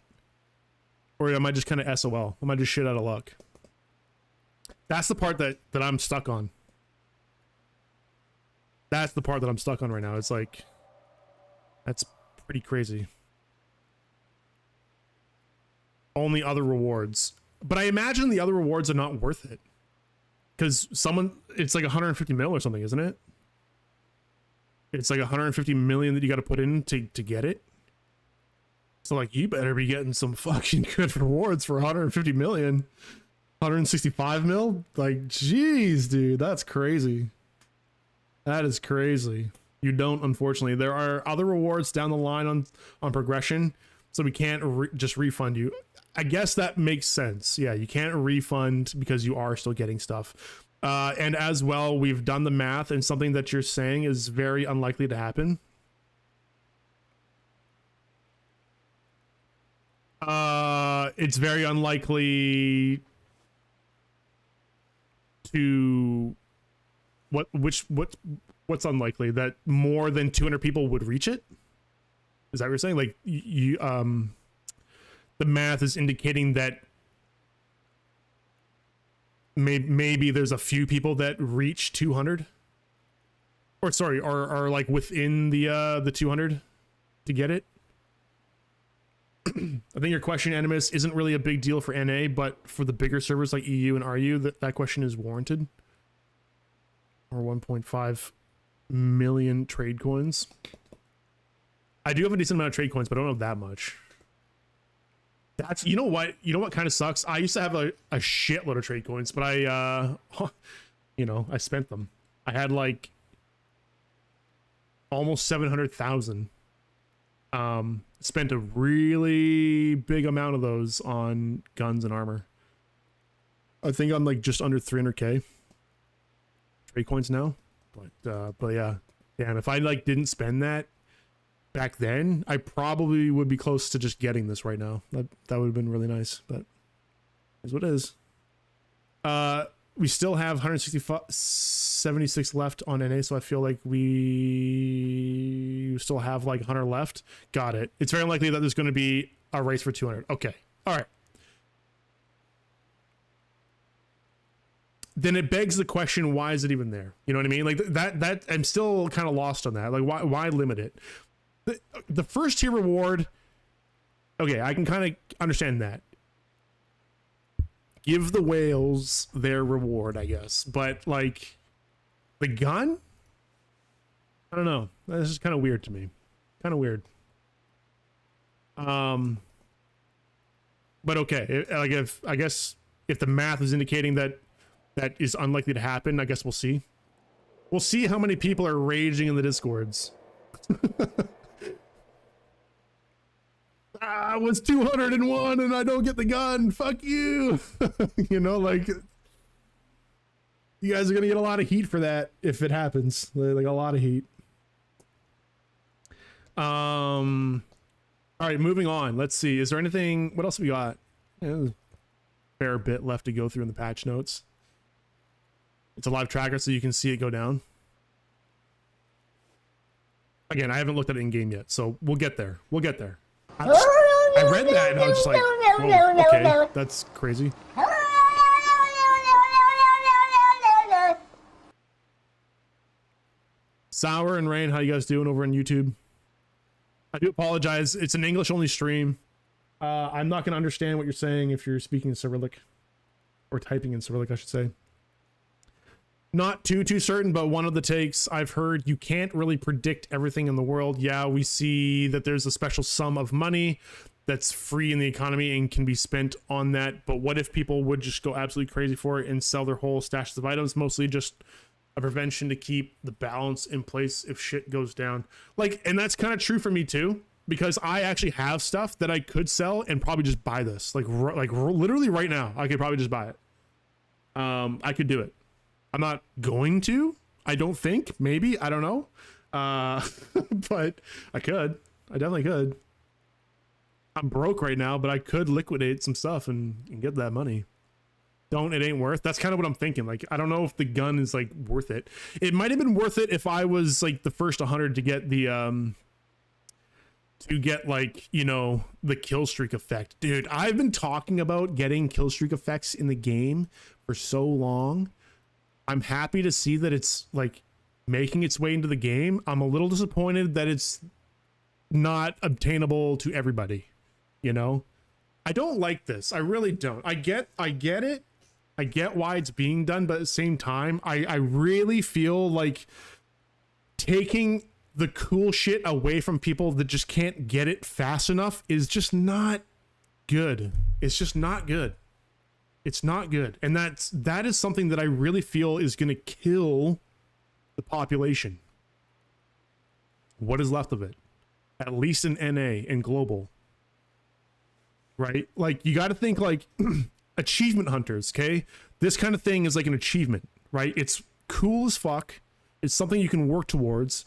Or am I just kind of SOL? Am I just shit out of luck? That's the part that I'm stuck on. That's the part that I'm stuck on right now. It's like, that's pretty crazy. Only other rewards. But I imagine the other rewards are not worth it. Because it's like 150 mil or something, isn't it? It's like 150 million that you got to put in to get it. So like, you better be getting some fucking good rewards for 150 million. 165 mil? Like, jeez, dude, that's crazy. That is crazy. You don't, unfortunately. There are other rewards down the line on progression, so we can't just refund you. I guess that makes sense. Yeah, you can't refund because you are still getting stuff. And as well, we've done the math, and something that you're saying is very unlikely to happen. It's very unlikely to what's unlikely, that more than 200 people would reach it? Is that what you're saying? Like you the math is indicating that maybe there's a few people that reach 200, or sorry, are like within the 200 to get it. I think your question, Animus, isn't really a big deal for NA, but for the bigger servers like EU and RU, that question is warranted. Or 1.5 million trade coins. I do have a decent amount of trade coins, but I don't have that much. That's, you know what kind of sucks? I used to have a shitload of trade coins, but I I spent them. I had like almost 700,000. Spent a really big amount of those on guns and armor. I think I'm like just under 300k trade coins now, but yeah, damn, if I like didn't spend that back then, I probably would be close to just getting this right now. That would have been really nice, but is what it is. We still have 76 left on NA, so I feel like we still have like 100 left. Got it. It's very unlikely that there's going to be a race for 200. Okay. All right. Then it begs the question, why is it even there? You know what I mean? Like that I'm still kind of lost on that. Like why limit it? The first tier reward, okay, I can kind of understand that. Give the whales their reward, I guess. But like the gun, I don't know. This is kind of weird to me. Kind of weird. But okay, I guess if the math is indicating that is unlikely to happen, I guess we'll see. We'll see how many people are raging in the discords. I was 201 and I don't get the gun. Fuck you. You know, like, you guys are gonna get a lot of heat for that if it happens. Like a lot of heat. All right, moving on. Let's see. Is there anything? What else have we got? Yeah, fair bit left to go through in the patch notes. It's a live tracker, so you can see it go down. Again, I haven't looked at it in game yet, so we'll get there. We'll get there. I read that and I was just like, whoa, okay, that's crazy. Sour and Rain, how you guys doing over on YouTube? I do apologize. It's an English only stream. I'm not going to understand what you're saying if you're speaking in Cyrillic, or typing in Cyrillic, I should say. Not too certain, but one of the takes I've heard, you can't really predict everything in the world. Yeah, we see that there's a special sum of money that's free in the economy and can be spent on that. But what if people would just go absolutely crazy for it and sell their whole stashes of items? Mostly just a prevention to keep the balance in place if shit goes down. Like, and that's kind of true for me too, because I actually have stuff that I could sell and probably just buy this. Like literally right now, I could probably just buy it. I could do it. I'm not going to, I don't think, maybe, I don't know. But I could, I definitely could. I'm broke right now, but I could liquidate some stuff and get that money. It ain't worth. That's kind of what I'm thinking. Like, I don't know if the gun is like worth it. It might've been worth it if I was like the first 100 to get the, like, you know, the kill streak effect. Dude, I've been talking about getting kill streak effects in the game for so long. I'm happy to see that it's like making its way into the game. I'm a little disappointed that it's not obtainable to everybody, you know? I don't like this. I really don't. I get it. I get why it's being done, but at the same time, I really feel like taking the cool shit away from people that just can't get it fast enough is just not good. It's just not good. It's not good. And that is something that I really feel is going to kill the population. What is left of it? At least in NA and global. Right? Like, you got to think like achievement hunters, okay? This kind of thing is like an achievement, right? It's cool as fuck. It's something you can work towards.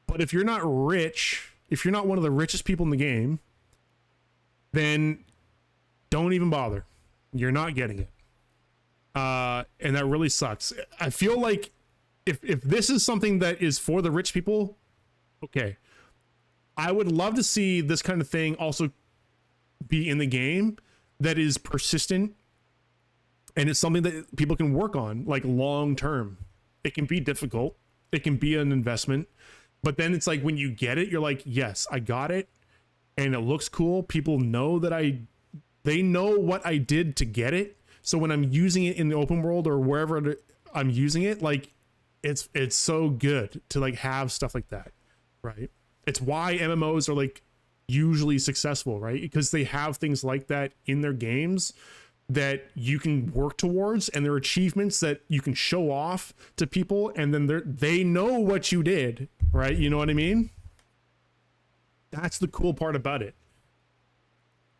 But if you're not rich, if you're not one of the richest people in the game, then don't even bother. You're not getting it. And that really sucks. I feel like if this is something that is for the rich people, okay. I would love to see this kind of thing also be in the game that is persistent and it's something that people can work on like long term. It can be difficult. It can be an investment, but then it's like when you get it, you're like, yes, I got it. And it looks cool. People know that they know what I did to get it. So when I'm using it in the open world or wherever I'm using it, like it's so good to like have stuff like that. Right. It's why MMOs are like usually successful, right? Because they have things like that in their games that you can work towards, and they're achievements that you can show off to people, and then they know what you did, right? You know what I mean? That's the cool part about it.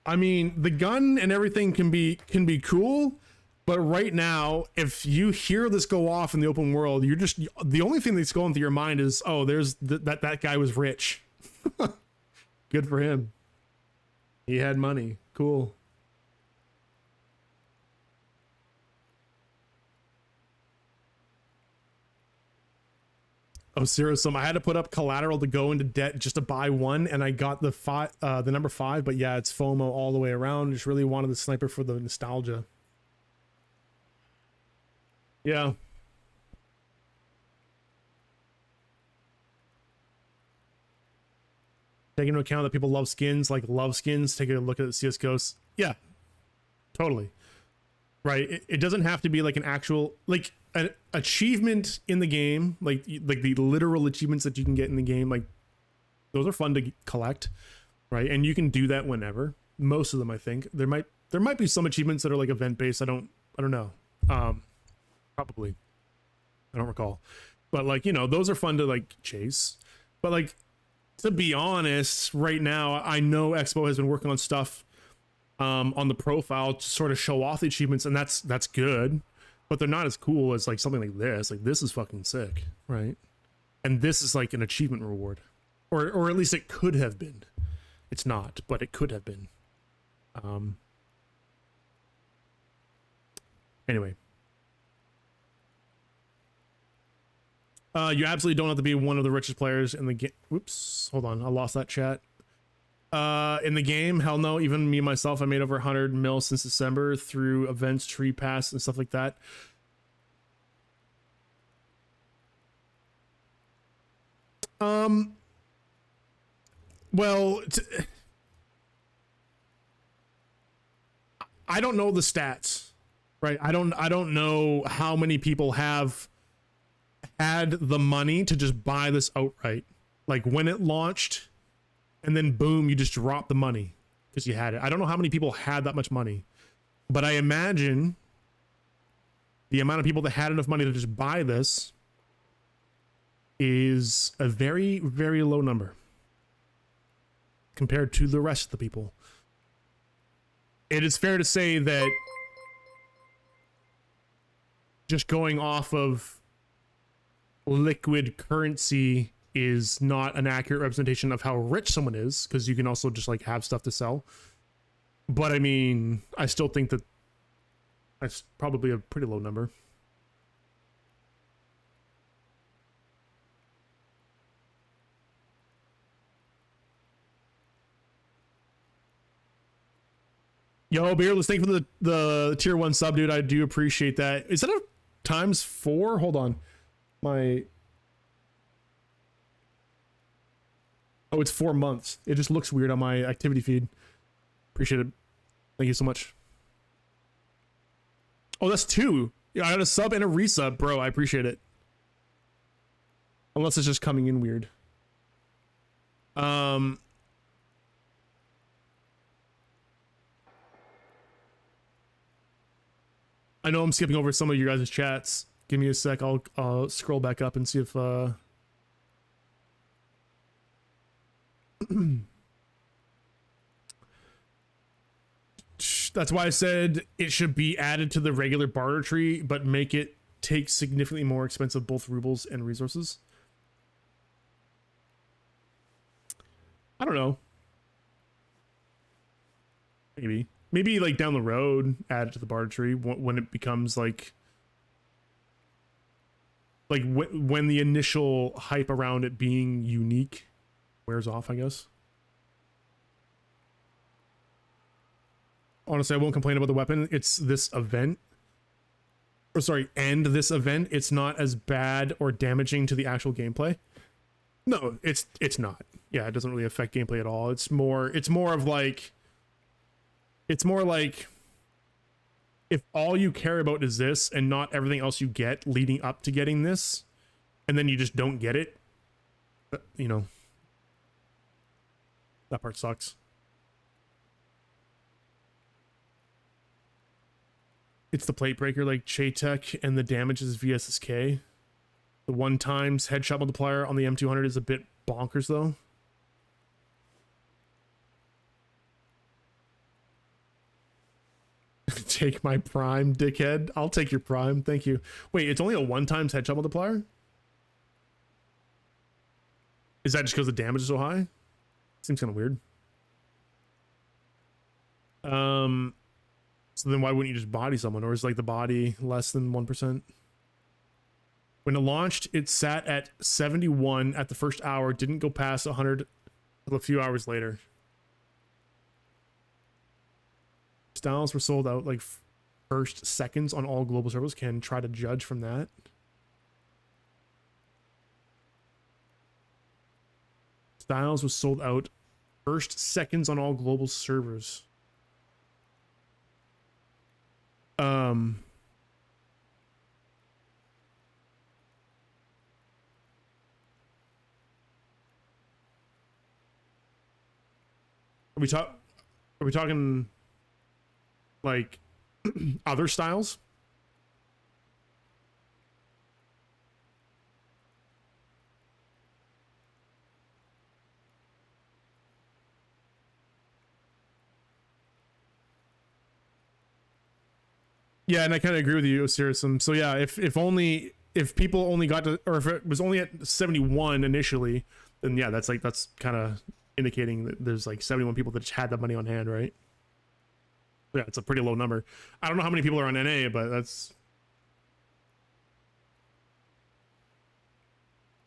I mean, the gun and everything can be cool, but right now, if you hear this go off in the open world, you're just, the only thing that's going through your mind is, oh, there's that guy was rich. Good for him. He had money. Cool. Oh, serious. I had to put up collateral to go into debt just to buy one, and I got the number 5. But yeah, it's FOMO all the way around. Just really wanted the sniper for the nostalgia. Yeah. Taking into account that people love skins, take a look at the CSGOs. Yeah, totally. Right. It doesn't have to be like an actual, like an achievement in the game, like the literal achievements that you can get in the game. Like those are fun to collect, right? And you can do that whenever. Most of them, I think. There might be some achievements that are like event based. I don't know. Probably. I don't recall. But like, you know, those are fun to like chase. But like, to be honest, right now, I know EXBO has been working on stuff on the profile to sort of show off the achievements, and that's good, but they're not as cool as like something like this. Like this is fucking sick, right? And this is like an achievement reward, or at least it could have been. It's not, but it could have been. Anyway. You absolutely don't have to be one of the richest players in the game. Whoops, hold on, I lost that chat. In the game, hell no. Even me myself, I made over 100 mil since December through events, tree pass, and stuff like that. Well, I don't know the stats, right? I don't know how many people have had the money to just buy this outright, like when it launched, and then boom, you just drop the money because you had it. I don't know how many people had that much money, but I imagine the amount of people that had enough money to just buy this is a very, very low number compared to the rest of the people. It is fair to say that just going off of liquid currency is not an accurate representation of how rich someone is, because you can also just like have stuff to sell. But I mean, I still think that that's probably a pretty low number. Yo, Beerless, thank you for the tier 1 sub, dude. I do appreciate that. Is that a ×4? Hold on. Oh, it's 4 months. It just looks weird on my activity feed. Appreciate it. Thank you so much. Oh, that's 2. Yeah, I got a sub and a resub, bro. I appreciate it. Unless it's just coming in weird. I know I'm skipping over some of you guys' chats. Give me a sec. I'll scroll back up and see if that's why I said it should be added to the regular barter tree, but make it take significantly more expensive both rubles and resources. I don't know. Maybe like down the road, add it to the barter tree when it becomes like when the initial hype around it being unique wears off, I guess. Honestly, I won't complain about the weapon. It's this event. Or sorry, and this event, it's not as bad or damaging to the actual gameplay. No, it's not. Yeah, it doesn't really affect gameplay at all. It's more like if all you care about is this and not everything else you get leading up to getting this, and then you just don't get it, you know, That part sucks. It's the plate breaker like Chaytek, and the damage is VSSK. The 1 times headshot multiplier on the M200 is a bit bonkers though. Take my prime, dickhead. I'll take your prime, thank you. Wait, it's only a 1 times headshot multiplier? Is that just because the damage is so high? Seems kind of weird. So then why wouldn't you just body someone? Or is like the body less than 1%? When it launched, it sat at 71 at the first hour, didn't go past 100 until a few hours later. Styles were sold out like first seconds on all global servers. Can try to judge from that. Styles was sold out first seconds on all global servers. Are we talking like other styles? Yeah, and I kind of agree with you, Osirisum. So yeah, if people only got to, or if it was only at 71 initially, then yeah, that's kind of indicating that there's like 71 people that just had that money on hand, right? Yeah, it's a pretty low number. I don't know how many people are on NA, but that's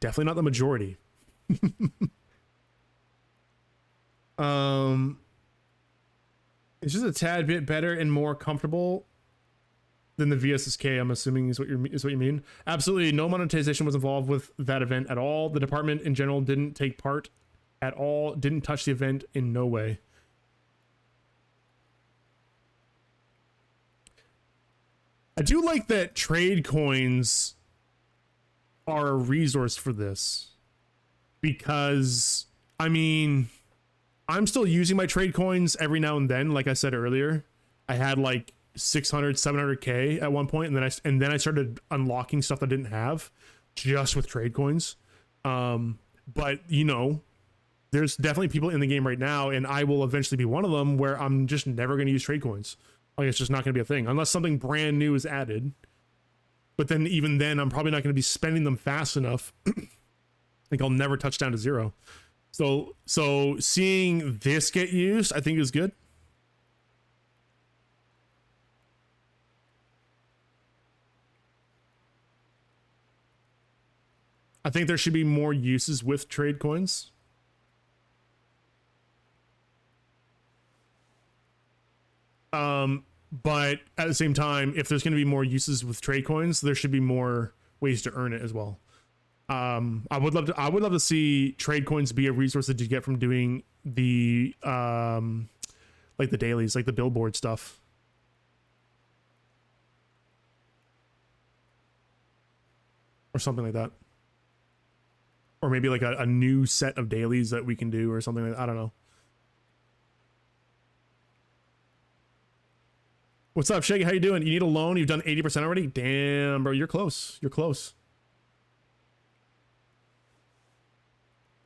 definitely not the majority. It's just a tad bit better and more comfortable than the VSSK, I'm assuming is what you mean. Absolutely no monetization was involved with that event at all. The department in general didn't take part at all, didn't touch the event in no way. I do like that trade coins are a resource for this, because I mean, I'm still using my trade coins every now and then. Like I said earlier, I had like 600, 700k at one point, and then I started unlocking stuff that I didn't have just with trade coins. But you know, there's definitely people in the game right now, and I will eventually be one of them, where I'm just never going to use trade coins. Like, it's just not going to be a thing unless something brand new is added. But then even then, I'm probably not going to be spending them fast enough. I think I'll never touch down to 0. So seeing this get used, I think is good. I think there should be more uses with trade coins. But at the same time, if there's going to be more uses with trade coins, there should be more ways to earn it as well. I would love to see trade coins be a resource that you get from doing the like the dailies, like the billboard stuff. Or something like that. Or maybe like a new set of dailies that we can do or something like that. I don't know. What's up, Shaggy? How you doing? You need a loan? You've done 80% already? Damn, bro, you're close. You're close.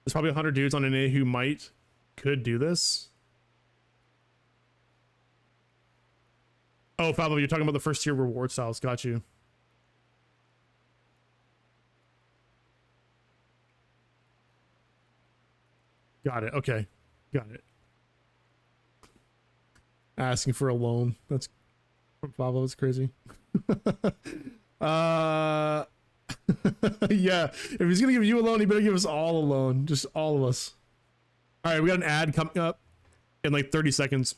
There's probably 100 dudes on NA who could do this. Oh, Pablo, you're talking about the first tier reward styles. Got you. Got it. Okay. Got it. Asking for a loan. That's Pablo. It's crazy. Yeah. If he's gonna give you a loan, he better give us all a loan. Just all of us. All right. We got an ad coming up in like 30 seconds.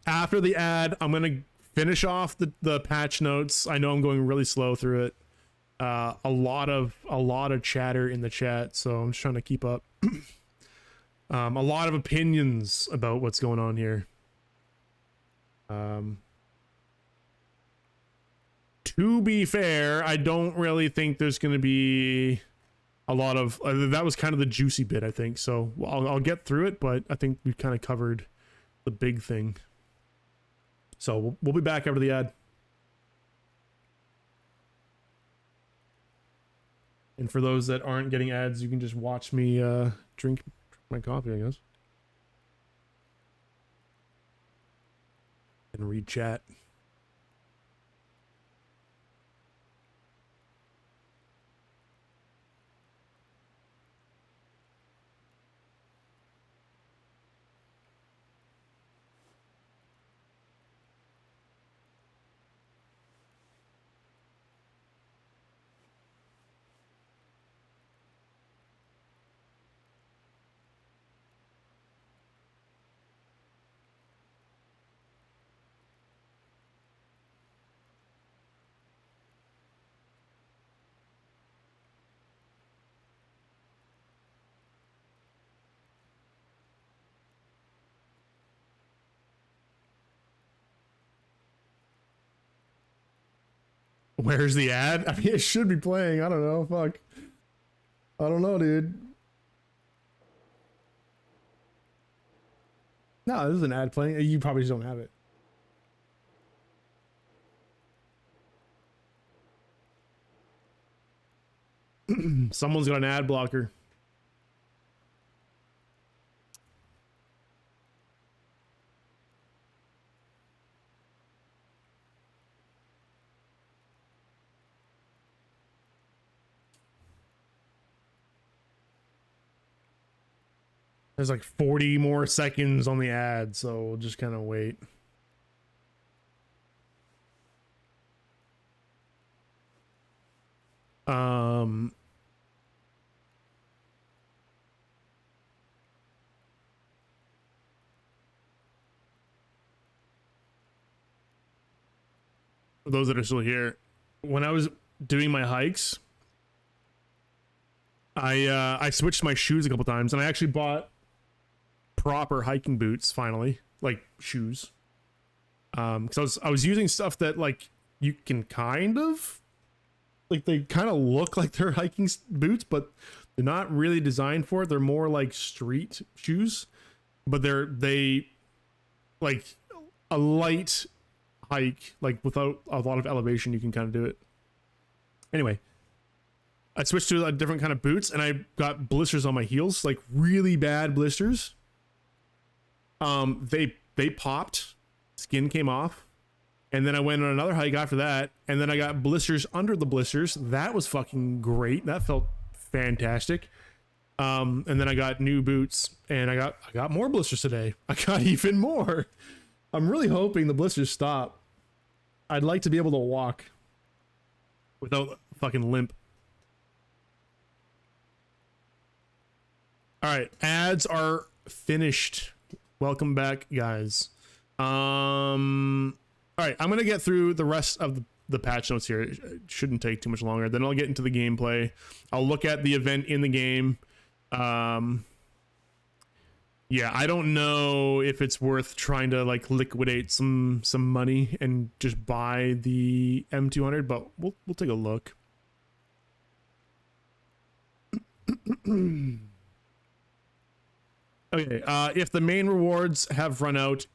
After the ad, I'm gonna finish off the patch notes. I know I'm going really slow through it. A lot of chatter in the chat, so I'm just trying to keep up. A lot of opinions about what's going on here. To be fair, I don't really think there's going to be a lot of that was kind of the juicy bit, I think. So I'll get through it, but I think we kind of covered the big thing. So we'll be back after the ad. And for those that aren't getting ads, you can just watch me drink my coffee, I guess. And read chat. Where's the ad? I mean, it should be playing. I don't know. Fuck. I don't know, dude. No, this is an ad playing. You probably just don't have it. Someone's got an ad blocker. There's like 40 more seconds on the ad, so we'll just kind of wait. For those that are still here, when I was doing my hikes, I switched my shoes a couple times, and I actually bought proper hiking boots finally, like shoes. Because I was using stuff that like you can kind of like, they kind of look like they're hiking boots, but they're not really designed for it. They're more like street shoes, but they like a light hike, like without a lot of elevation, you can kind of do it. Anyway, I switched to a different kind of boots, and I got blisters on my heels, like really bad blisters. They popped, skin came off, and then I went on another hike after that, and then I got blisters under the blisters. That was fucking great. That felt fantastic. And then I got new boots, and I got more blisters today. I got even more. I'm really hoping the blisters stop. I'd like to be able to walk without fucking limp. All right, ads are finished. Welcome back, guys. All right, I'm gonna get through the rest of the patch notes here. It shouldn't take too much longer. Then I'll get into the gameplay. I'll look at the event in the game. Yeah, I don't know if it's worth trying to like liquidate some money and just buy the M200, but we'll take a look. Okay, if the main rewards have run out,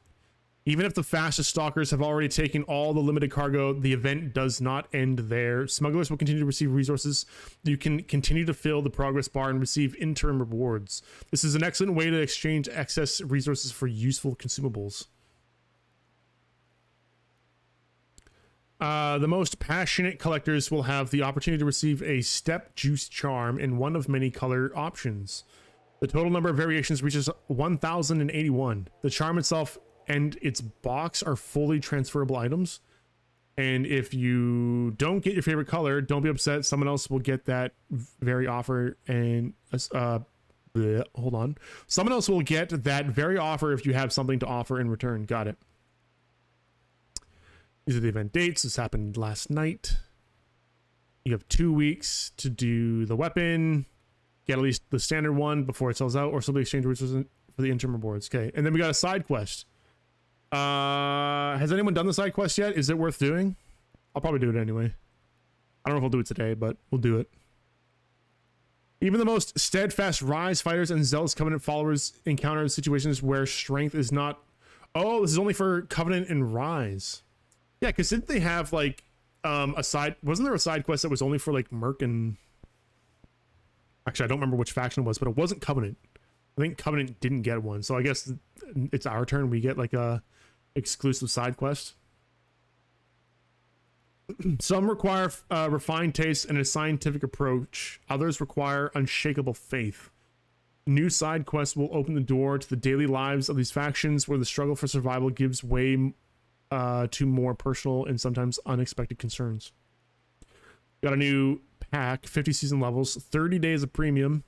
even if the fastest stalkers have already taken all the limited cargo, the event does not end there. Smugglers will continue to receive resources. You can continue to fill the progress bar and receive interim rewards. This is an excellent way to exchange excess resources for useful consumables. The most passionate collectors will have the opportunity to receive a step juice charm in one of many color options. The total number of variations reaches 1,081. The charm itself and its box are fully transferable items. And if you don't get your favorite color, don't be upset. Someone else will get that very offer. And hold on. Someone else will get that very offer if you have something to offer in return. Got it. These are the event dates. This happened last night. You have 2 weeks to do the weapon. Get at least the standard one before it sells out, or simply exchange resources for the interim rewards. Okay, and then we got a side quest. Has anyone done the side quest yet? Is it worth doing? I'll probably do it anyway. I don't know if I'll do it today, but we'll do it. Even the most steadfast Rise fighters and zealous Covenant followers encounter situations where strength is not. Oh, this is only for Covenant and Rise. Yeah, because didn't they have like a side? Wasn't there a side quest that was only for like Merc and? Actually, I don't remember which faction it was, but it wasn't Covenant. I think Covenant didn't get one, so I guess it's our turn. We get like a exclusive side quest. Some require refined taste and a scientific approach. Others require unshakable faith. New side quests will open the door to the daily lives of these factions, where the struggle for survival gives way to more personal and sometimes unexpected concerns. Got a new pack, 50 season levels, 30 days of premium,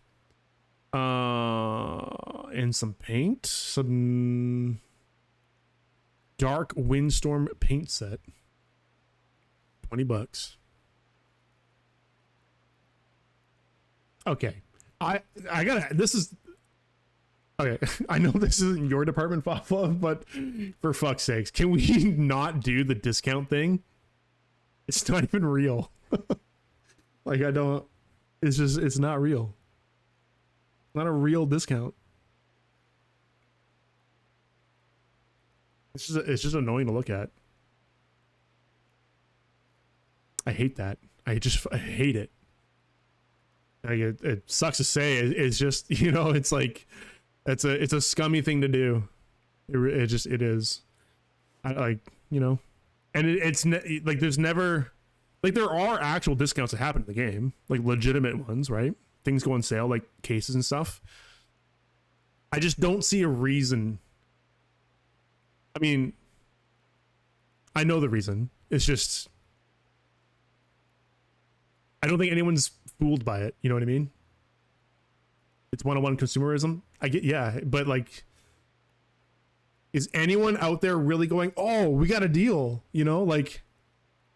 and some paint, some dark windstorm paint set. $20. Okay. I gotta, this is, okay. I know this isn't your department, Fafa, but for fuck's sakes, can we not do the discount thing? It's not even real. Like, I don't, it's just, it's not real. Not a real discount. It's just annoying to look at. I hate that. I hate it. Like it sucks to say. It's just, you know, it's like, it's a scummy thing to do. It is. I like, you know, and like there's never, like there are actual discounts that happen in the game, like legitimate ones, right? Things go on sale, like cases and stuff. I just don't see a reason. I mean, I know the reason. It's just, I don't think anyone's fooled by it. You know what I mean? It's one-on-one consumerism. I get, yeah, but like, is anyone out there really going, oh, we got a deal? You know, like,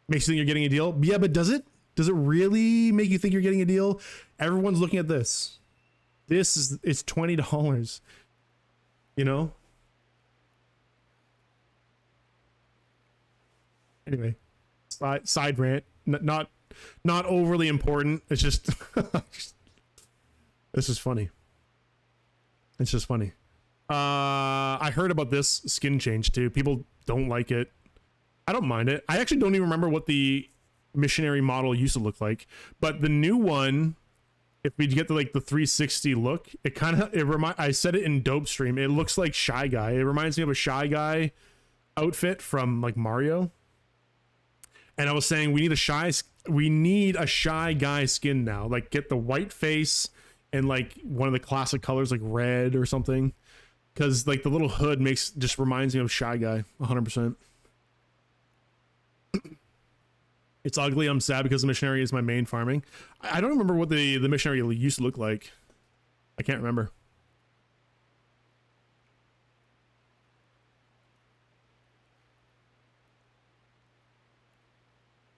makes you think you're getting a deal. Yeah, but does it? Does it really make you think you're getting a deal? Everyone's looking at this. It's $20. You know? Anyway, side rant. Not overly important. It's just this is funny. It's just funny. I heard about this skin change too. People don't like it. I don't mind it. I actually don't even remember what the missionary model used to look like, but the new one, if we get the like the 360 look, I said it in Dope Stream. It looks like Shy Guy. It reminds me of a Shy Guy outfit from like Mario. And I was saying we need a Shy Guy skin now. Like get the white face and like one of the classic colors like red or something. Cause like the little hood just reminds me of Shy Guy 100%. It's ugly. I'm sad because the missionary is my main farming. I don't remember what the missionary used to look like. I can't remember.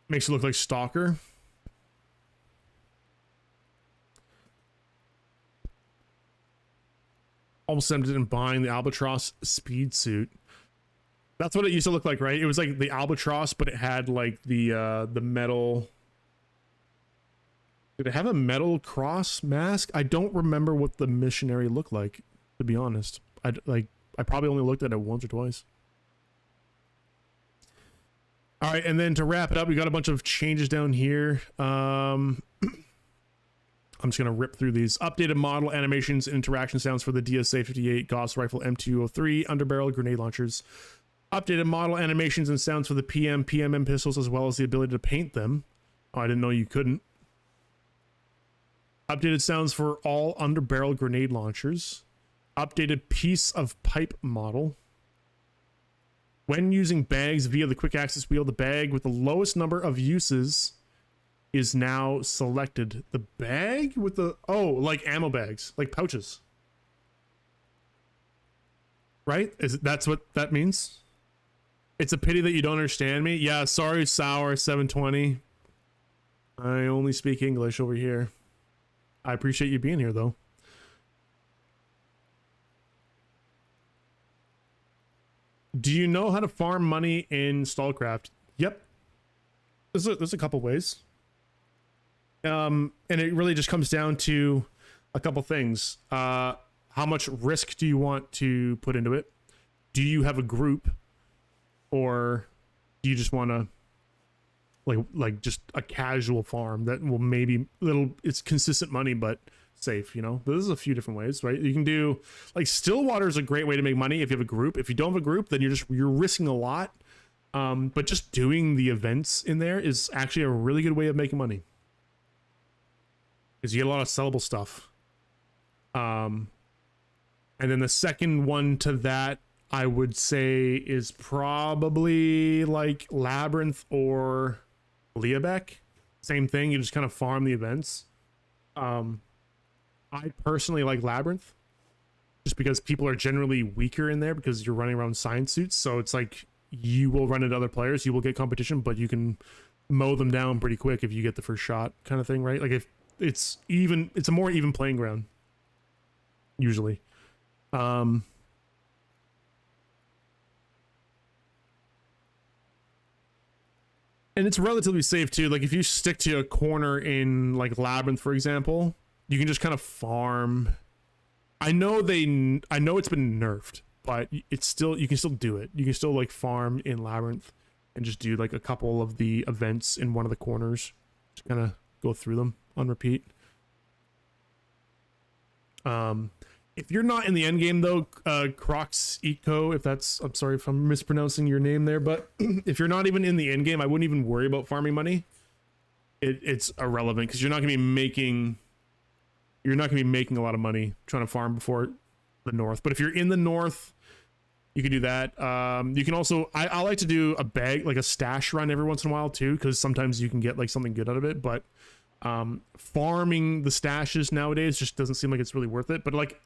Makes it look like Stalker. Almost tempted in buying the Albatross speed suit. That's what it used to look like, right? It was like the Albatross, but it had like the metal. Did it have a metal cross mask? I don't remember what the missionary looked like, to be honest. I probably only looked at it once or twice. All right, and then to wrap it up, we got a bunch of changes down here. I'm just gonna rip through these. Updated model animations and interaction sounds for the DSA 58 Gauss Rifle M203 underbarrel grenade launchers. Updated model animations and sounds for the PMM pistols, as well as the ability to paint them. Oh, I didn't know you couldn't. Updated sounds for all underbarrel grenade launchers. Updated piece of pipe model. When using bags via the quick access wheel, the bag with the lowest number of uses is now selected. The bag with the, oh, like ammo bags, like pouches. Right? That's what that means? It's a pity that you don't understand me. Yeah, sorry, Sour 720. I only speak English over here. I appreciate you being here, though. Do you know how to farm money in STALCRAFT? Yep. There's a couple ways. And it really just comes down to a couple things. How much risk do you want to put into it? Do you have a group, or do you just want to like just a casual farm that will maybe it's consistent money but safe, you know? There's a few different ways, right? You can do like Stillwater is a great way to make money if you have a group. If you don't have a group, then you're risking a lot. But just doing the events in there is actually a really good way of making money, because you get a lot of sellable stuff. And then the second one to that, I would say, is probably like Labyrinth or Leabeck. Same thing, you just kind of farm the events. I personally like Labyrinth just because people are generally weaker in there because you're running around science suits. So it's like you will run into other players, you will get competition, but you can mow them down pretty quick if you get the first shot, kind of thing, right? Like if it's a more even playing ground usually. And it's relatively safe too. Like if you stick to a corner in like Labyrinth, for example, you can just kind of farm. I know it's been nerfed, but it's still, you can still do it. You can still like farm in Labyrinth and just do like a couple of the events in one of the corners. Just kind of go through them on repeat. If you're not in the end game though, Crocs Eco, I'm sorry if I'm mispronouncing your name there, but if you're not even in the end game, I wouldn't even worry about farming money. It's irrelevant because you're not gonna be making a lot of money trying to farm before the north. But if you're in the north, you can do that. You can also, I like to do a bag, like a stash run every once in a while too, because sometimes you can get like something good out of it. But farming the stashes nowadays just doesn't seem like it's really worth it. But like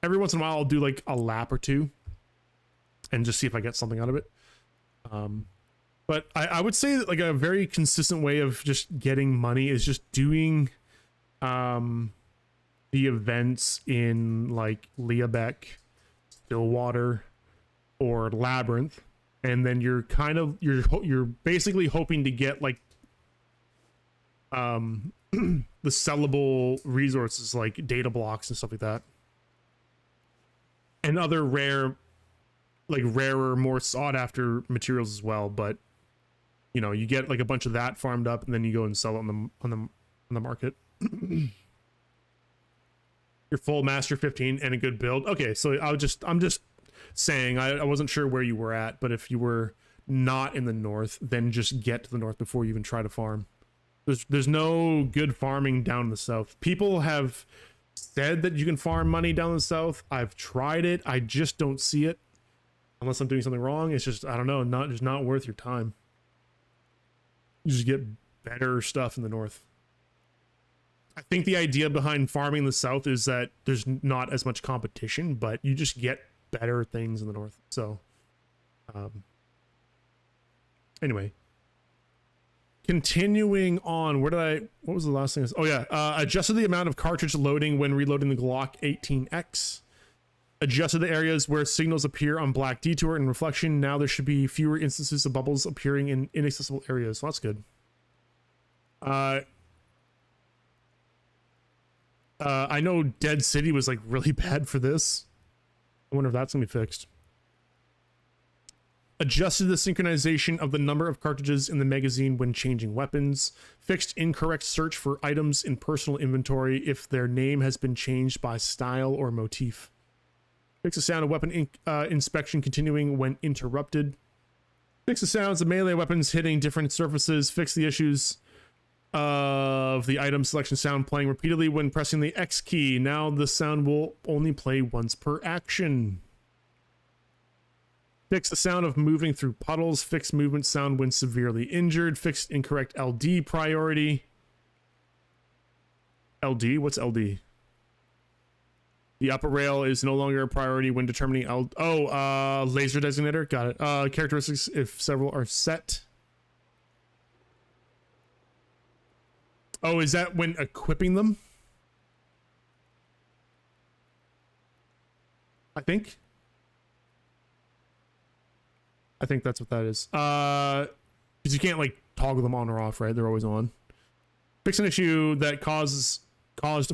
every once in a while, I'll do like a lap or two and just see if I get something out of it. But I would say that like a very consistent way of just getting money is just doing the events in like Leabeck, Stillwater, or Labyrinth, and then you're basically hoping to get like the sellable resources like data blocks and stuff like that, and other rarer, more sought after materials as well. But you know, you get like a bunch of that farmed up, and then you go and sell it on the market. Your full master 15 and a good build. Okay, so I'm just saying, I wasn't sure where you were at, but if you were not in the north, then just get to the north before you even try to farm. There's no good farming down in the south. People have said that you can farm money down in the south. I've tried it. I just don't see it. Unless I'm doing something wrong. It's just, I don't know, just not worth your time. You just get better stuff in the north. I think the idea behind farming in the south is that there's not as much competition, but you just get better things in the north. So, anyway, continuing on, what was the last thing? Oh yeah, adjusted the amount of cartridge loading when reloading the Glock 18X. Adjusted the areas where signals appear on black detour and reflection. Now there should be fewer instances of bubbles appearing in inaccessible areas. So that's good. I know Dead City was like really bad for this. I wonder if that's gonna be fixed. Adjusted the synchronization of the number of cartridges in the magazine when changing weapons. Fixed incorrect search for items in personal inventory if their name has been changed by style or motif. Fix the sound of weapon inspection continuing when interrupted. Fix the sounds of melee weapons hitting different surfaces. Fix the issues of the item selection sound playing repeatedly when pressing the X key. Now the sound will only play once per action. Fix the sound of moving through puddles. Fix movement sound when severely injured. Fixed incorrect LD priority. LD? What's LD? The upper rail is no longer a priority when determining laser designator. Got it. Characteristics if several are set. Oh, is that when equipping them? I think that's what that is. Because you can't like toggle them on or off, right? They're always on. Fix an issue that caused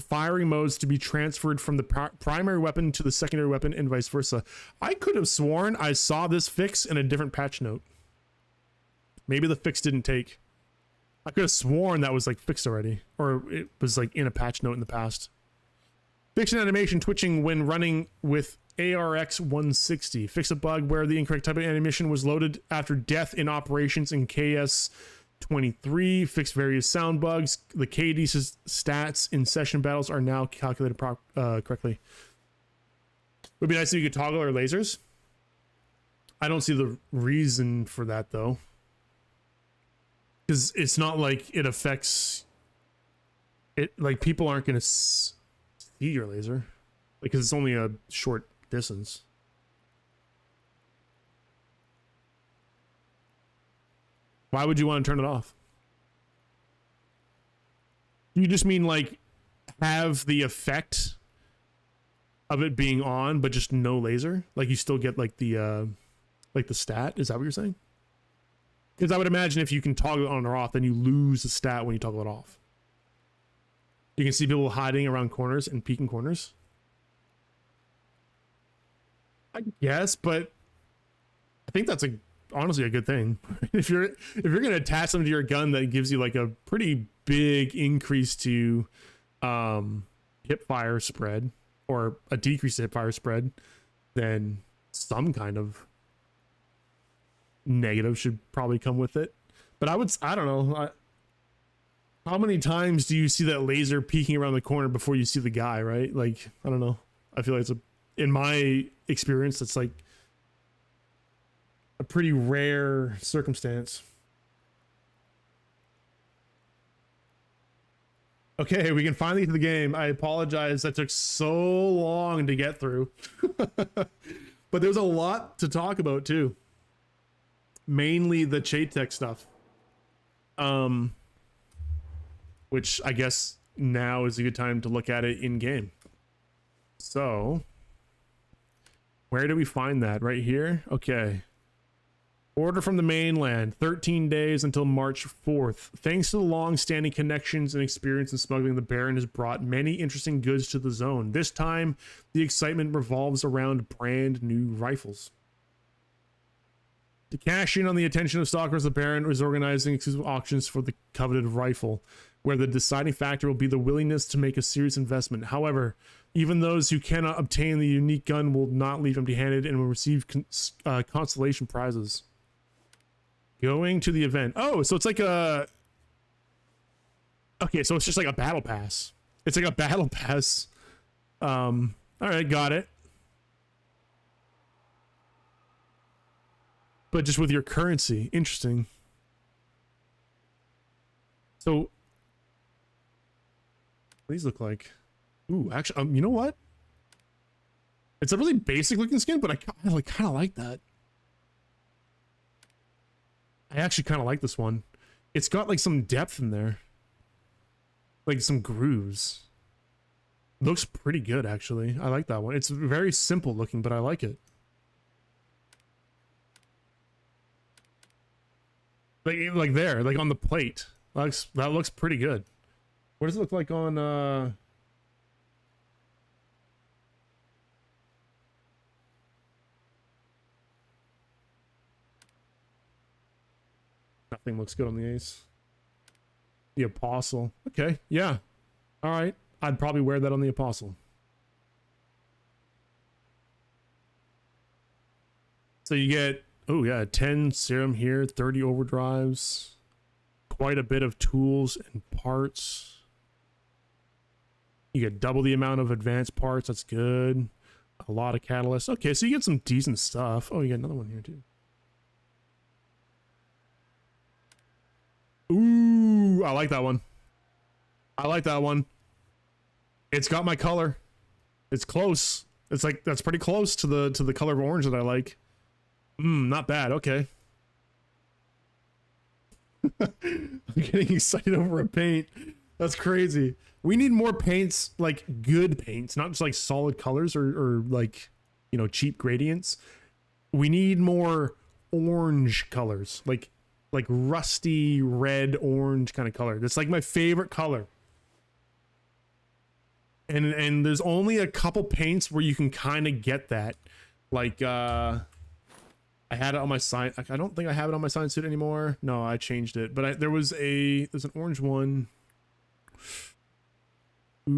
firing modes to be transferred from the primary weapon to the secondary weapon and vice versa. I could have sworn I saw this fix in a different patch note. Maybe the fix didn't take. I could have sworn that was like fixed already, or it was like in a patch note in the past. Fix an animation twitching when running with ARX 160. Fix a bug where the incorrect type of animation was loaded after death in operations in KS 23. Fix various sound bugs. The KD stats in session battles are now calculated correctly. Would be nice if you could toggle our lasers. I don't see the reason for that though, because it's not like it affects it. Like people aren't going to see your laser because it's only a short distance. Why would you want to turn it off? You just mean like have the effect of it being on, but just no laser? Like you still get like the stat? Is that what you're saying? Because I would imagine if you can toggle it on or off, then you lose the stat when you toggle it off. You can see people hiding around corners and peeking corners. I guess, but I think that's honestly a good thing. if you're gonna attach something to your gun that gives you like a pretty big increase to hip fire spread or a decrease to hip fire spread, then some kind of negative should probably come with it. But I don't know. How many times do you see that laser peeking around the corner before you see the guy, right? Like, I don't know. I feel like in my experience, it's like a pretty rare circumstance. Okay, we can finally get to the game. I apologize that took so long to get through. But there's a lot to talk about too. Mainly the Chaytech stuff. Which I guess now is a good time to look at it in game. So, where do we find that? Right here? Okay. Order from the mainland, 13 days until March 4th. Thanks to the long-standing connections and experience in smuggling, the Baron has brought many interesting goods to the zone. This time, the excitement revolves around brand new rifles. To cash in on the attention of stalkers, the Baron is organizing exclusive auctions for the coveted rifle, where the deciding factor will be the willingness to make a serious investment. However, even those who cannot obtain the unique gun will not leave empty-handed and will receive consolation prizes. Going to the event. Oh, so it's like a... Okay, so it's just like a battle pass. It's like a battle pass. All right, got it. But just with your currency. Interesting. So... What these look like? Ooh, actually, you know what? It's a really basic looking skin, but I kind of like that. I actually kind of like this one. It's got like some depth in there. Like some grooves. Looks pretty good, actually. I like that one. It's very simple looking, but I like it. Like there, like on the plate. That looks pretty good. What does it look like on Nothing looks good on the Ace. The Apostle. Okay, yeah. All right. I'd probably wear that on the Apostle. So you get, oh yeah, 10 serum here, 30 overdrives, quite a bit of tools and parts. You get double the amount of advanced parts. That's good. A lot of catalysts. Okay, so you get some decent stuff. Oh, you got another one here too. Ooh, I like that one. I like that one. It's got my color. It's close. It's like, that's pretty close to the color of orange that I like. Not bad. Okay. I'm getting excited over a paint. That's crazy. We need more paints, like good paints, not just like solid colors or like, cheap gradients. We need more orange colors, like like rusty red orange kind of color. That's like my favorite color. And there's only a couple paints where you can kind of get that. Like I had it on my sign. I don't think I have it on my sign suit anymore. No, I changed it. But there's an orange one. Ooh,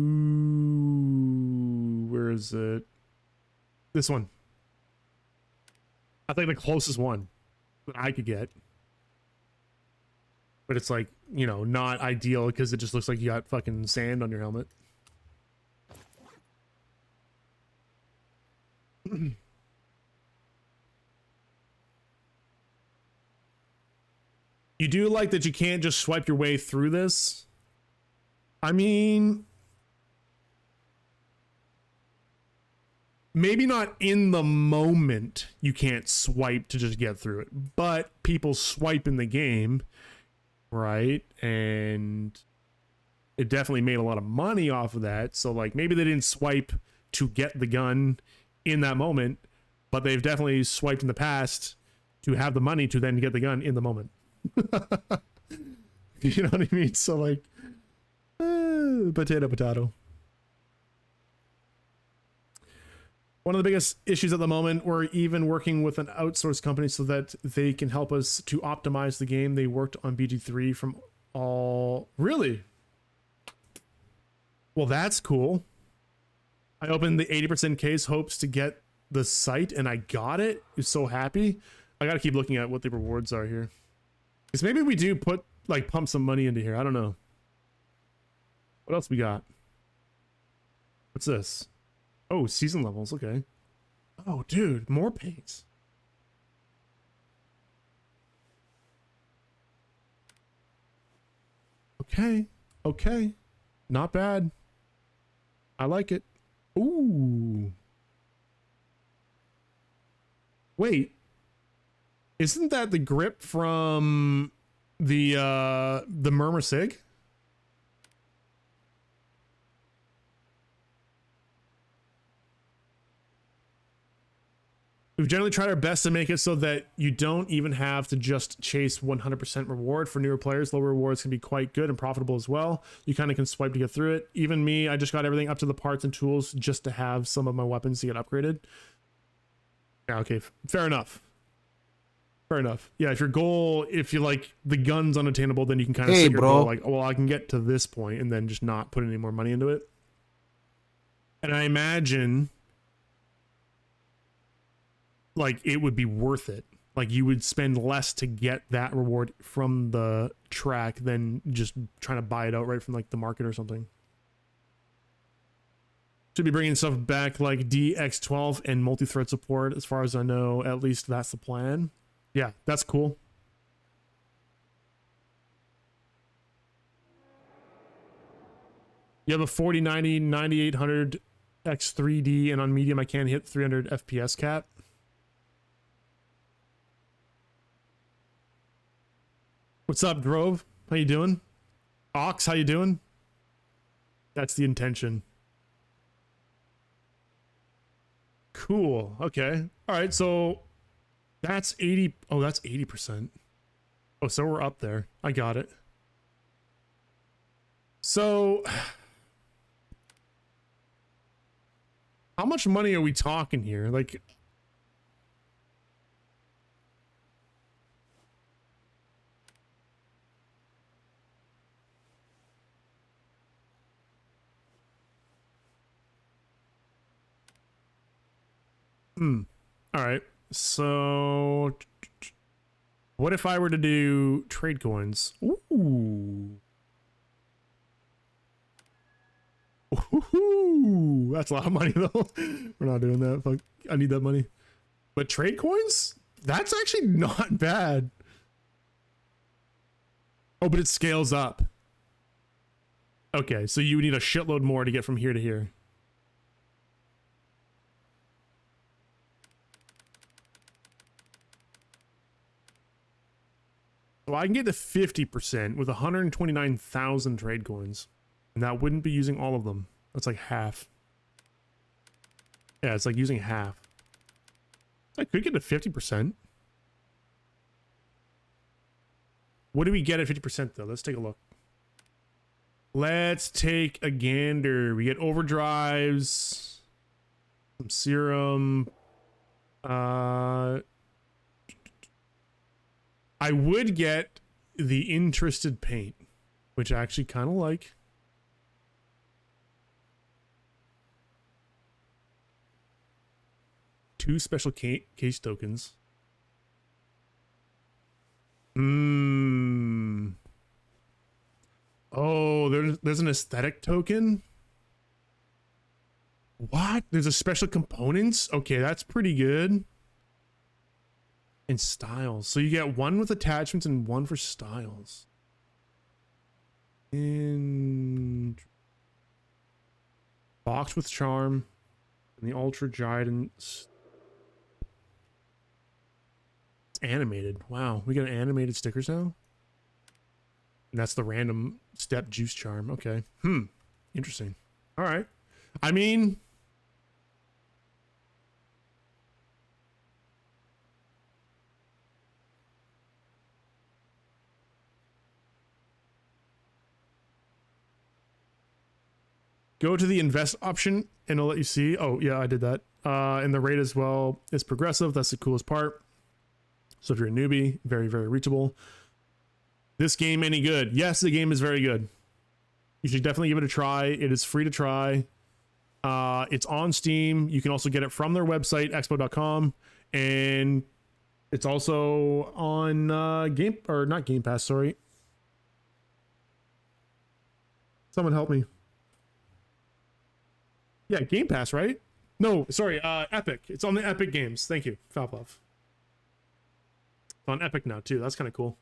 where is it? This one. I think the closest one that I could get. But it's like, you know, not ideal because it just looks like you got fucking sand on your helmet. You do like that you can't just swipe your way through this? I mean, maybe not in the moment you can't swipe to just get through it, but people swipe in the game, right? And it definitely made a lot of money off of that. So like maybe they didn't swipe to get the gun in that moment, but they've definitely swiped in the past to have the money to then get the gun in the moment. You know what I mean? So like potato. One of the biggest issues at the moment, we're even working with an outsourced company so that they can help us to optimize the game. They worked on BG3 from all... Really? Well, that's cool. I opened the 80% case, hopes to get the site, and I got it. I'm so happy. I gotta keep looking at what the rewards are here. Because maybe we do put, like, pump some money into here. I don't know. What else we got? What's this? Oh, season levels. Okay. Oh, dude, more paints. Okay. Okay. Not bad. I like it. Ooh. Wait. Isn't that the grip from the Murmur Sig? We've generally tried our best to make it so that you don't even have to just chase 100% reward. For newer players, lower rewards can be quite good and profitable as well. You kind of can swipe to get through it. Even me, I just got everything up to the parts and tools just to have some of my weapons to get upgraded. Yeah, okay, fair enough. Fair enough. Yeah, if your goal, if you like the gun's unattainable, then you can kind of set your goal like, oh, well, I can get to this point and then just not put any more money into it. And I imagine like it would be worth it. Like you would spend less to get that reward from the track than just trying to buy it outright from like the market or something. Should be bringing stuff back like DX12 and multi-thread support as far as I know. At least that's the plan. Yeah, that's cool. You have a 4090 9800 X3D, and on medium I can't hit 300 FPS cap. What's up, Grove? How you doing? Ox, how you doing? That's the intention. Cool. Okay. All right, so that's 80. Oh, that's 80%. Oh, so we're up there. I got it. So how much money are we talking here? Like, all right. So what if I were to do trade coins? Ooh. Ooh, that's a lot of money though. We're not doing that. Fuck, I need that money. But trade coins? That's actually not bad. Oh, but it scales up. Okay, so you need a shitload more to get from here to here. So I can get to 50% with 129,000 trade coins. And that wouldn't be using all of them. That's like half. Yeah, it's like using half. I could get to 50%. What do we get at 50% though? Let's take a look. Let's take a gander. We get overdrives, some serum. I would get the interested paint, which I actually kind of like. Two special case tokens. Oh, there's an aesthetic token. What? There's a special components? Okay, that's pretty good. And styles. So you get one with attachments and one for styles. And box with charm. And the ultra guidance. It's animated. Wow, we got animated stickers now? And that's the random step juice charm. Okay. Interesting. All right. I mean, go to the invest option and it'll let you see. Oh, yeah, I did that. And the rate as well is progressive. That's the coolest part. So if you're a newbie, very, very reachable. This game any good? Yes, the game is very good. You should definitely give it a try. It is free to try. It's on Steam. You can also get it from their website, expo.com, and it's also on not Game Pass, sorry. Someone help me. Yeah, Game Pass, right? No, sorry, Epic. It's on the Epic Games. Thank you, Falpov. It's on Epic now too. That's kind of cool.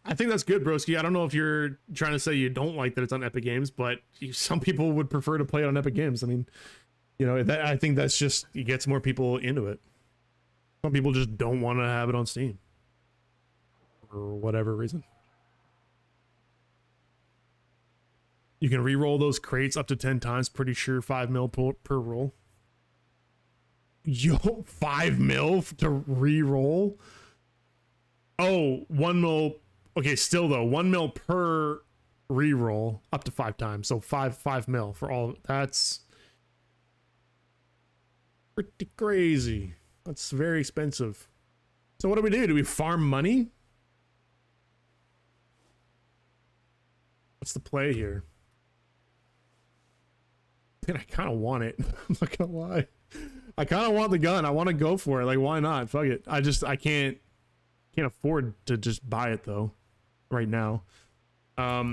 I think that's good, broski. I don't know if you're trying to say you don't like that it's on Epic Games, but some people would prefer to play it on Epic Games. I mean, you know, I think that's just, it gets more people into it. Some people just don't want to have it on Steam for whatever reason. You can re-roll those crates up to 10 times. Pretty sure 5 mil per roll. Yo, 5 mil to re-roll? Oh, 1 mil. Okay, still though, 1 mil per re-roll up to 5 times. So 5 mil for all. That's pretty crazy. That's very expensive. So what do we do? Do we farm money? What's the play here? Man, I kind of want it. I'm not gonna lie. I kind of want the gun. I want to go for it. Like, why not? Fuck it. I can't afford to just buy it though right now. There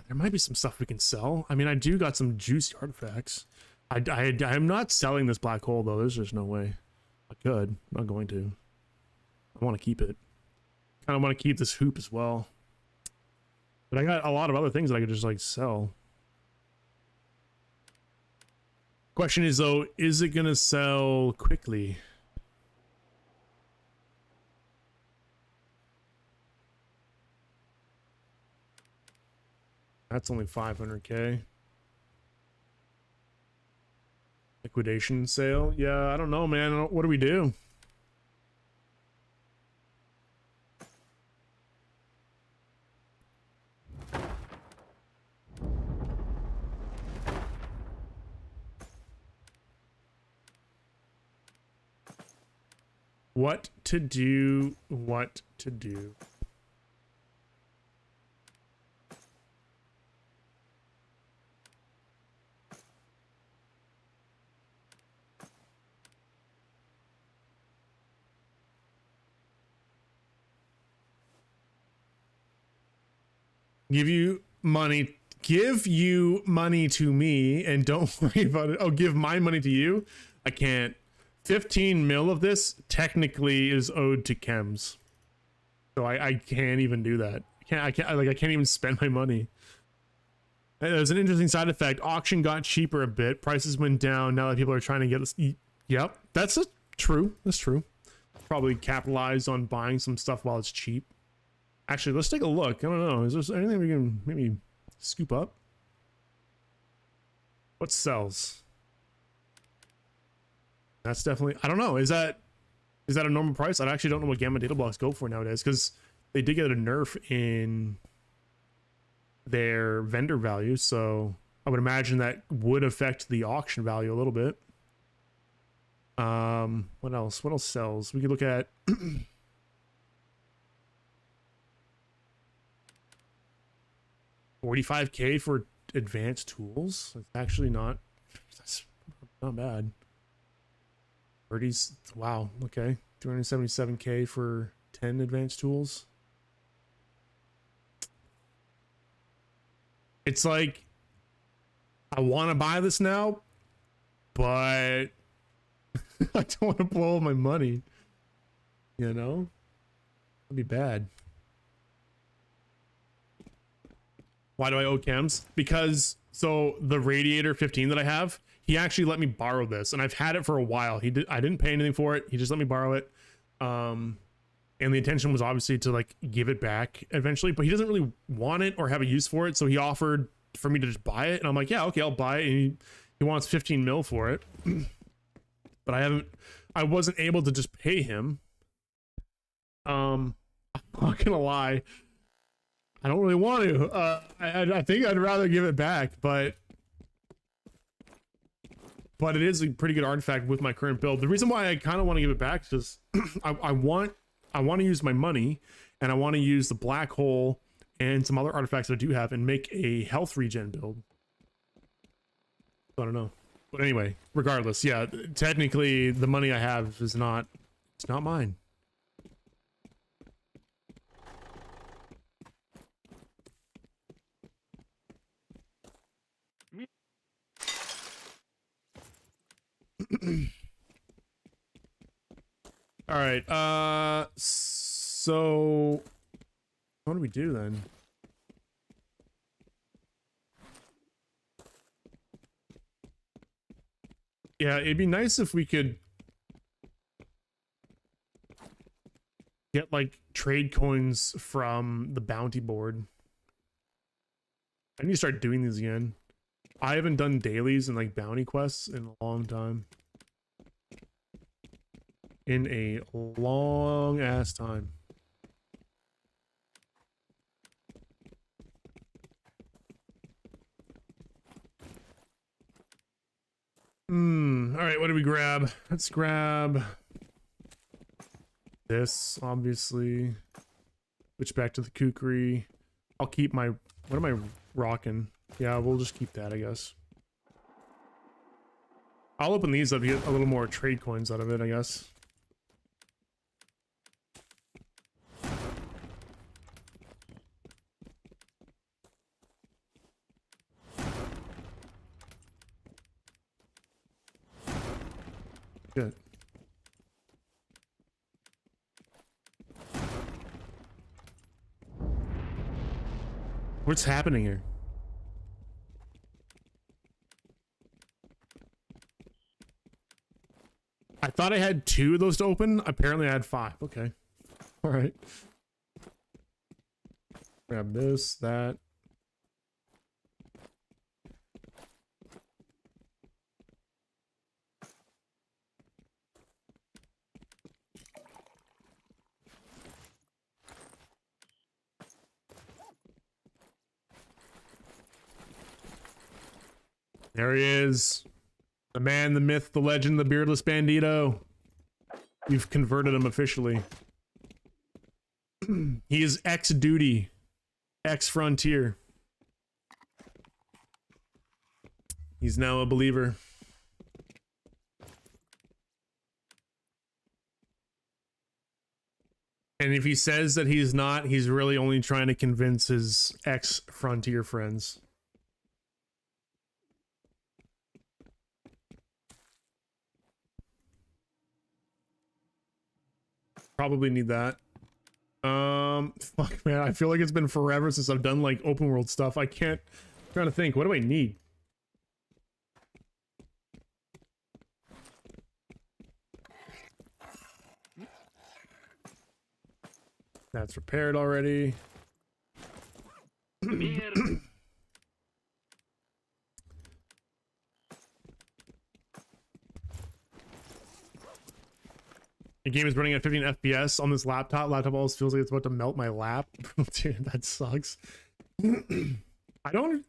might be some stuff we can sell. I mean, I do got some juicy artifacts. I'm not selling this black hole though. There's just no way. I could. I'm not going to. I want to keep it. Kind of want to keep this hoop as well. But I got a lot of other things that I could just like sell. Question is though, is it gonna sell quickly? That's only 500k. Liquidation sale? Yeah, I don't know, man. What do we do? What to do? What to do? Give you money to me and don't worry about it. Oh, give my money to you? I can't. 15 mil of this technically is owed to chems, so I can't even do that. I can't even spend my money. There's an interesting side effect. Auction got cheaper a bit. Prices went down now that people are trying to get this. Yep, that's true. That's true. Probably capitalize on buying some stuff while it's cheap. Actually, let's take a look. I don't know. Is there anything we can maybe scoop up? What sells? That's definitely, I don't know. Is that Is that a normal price? I actually don't know what gamma data blocks go for nowadays, because they did get a nerf in their vendor value, so I would imagine that would affect the auction value a little bit. What else? What else sells? We could look at $45K for advanced tools. That's actually that's not bad. 30s. Wow. Okay. 277K for 10 advanced tools. It's like, I want to buy this now, but I don't want to blow all my money. You know? That'd be bad. Why do I owe Chems? Because, so the Radiator 15 that I have, he actually let me borrow this, and I've had it for a while. I didn't pay anything for it. He just let me borrow it. And the intention was obviously to like give it back eventually, but he doesn't really want it or have a use for it. So he offered for me to just buy it, and I'm like, yeah, okay, I'll buy it. And he wants 15 mil for it, but I wasn't able to just pay him. I'm not gonna lie, I don't really want to. I think I'd rather give it back, but it is a pretty good artifact with my current build. The reason why I kind of want to give it back is I want to use my money, and I want to use the black hole and some other artifacts that I do have and make a health regen build. I don't know, but anyway, regardless, yeah, technically the money I have is not, it's not mine. All right, so what do we do then? Yeah, it'd be nice if we could get like trade coins from the bounty board. I need to start doing these again. I haven't done dailies and like bounty quests in a long time. In a long ass time. All right, what do we grab? Let's grab this, obviously. Switch back to the kukri. I'll keep my, what am I rocking? Yeah, we'll just keep that, I guess. I'll open these up to get a little more trade coins out of it, I guess. Good. What's happening here? I thought I had 2 of those to open. Apparently I had 5. Okay. All right. Grab this, that. There he is. The man, the myth, the legend, the beardless bandito. We've converted him officially. He is ex-duty. Ex-frontier. He's now a believer. And if he says that he's not, he's really only trying to convince his ex-frontier friends. Probably need that. Fuck, man, I feel like it's been forever since I've done like open world stuff. I can't, I'm trying to think, what do I need? That's repaired already. game is running at 15 FPS on this laptop. Laptop always feels like it's about to melt my lap. Dude, that sucks. I don't.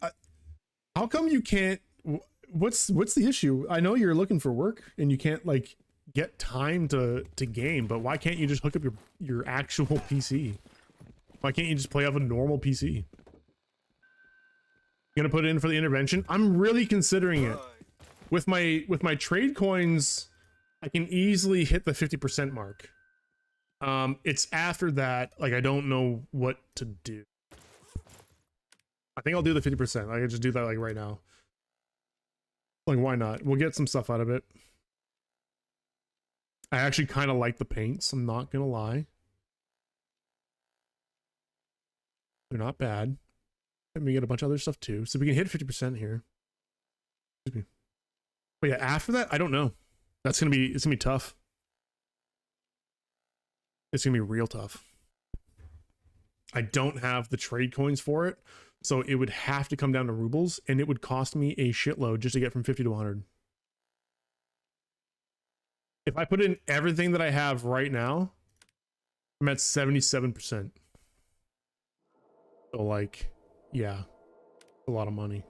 How come you can't? What's the issue? I know you're looking for work and you can't like get time to game, but why can't you just hook up your actual PC? Why can't you just play off a normal PC? Gonna put it in for the intervention. I'm really considering it. With my trade coins, I can easily hit the 50% mark. It's after that, like I don't know what to do. I think I'll do the 50%. I can just do that like right now. Like why not? We'll get some stuff out of it. I actually kind of like the paints, I'm not gonna lie. They're not bad. And we get a bunch of other stuff too. So we can hit 50% here. Excuse me. But yeah, after that, I don't know. It's gonna be tough. It's gonna be real tough. I don't have the trade coins for it, so it would have to come down to rubles, and it would cost me a shitload just to get from 50 to 100. If I put in everything that I have right now, I'm at 77%. So like, yeah, a lot of money.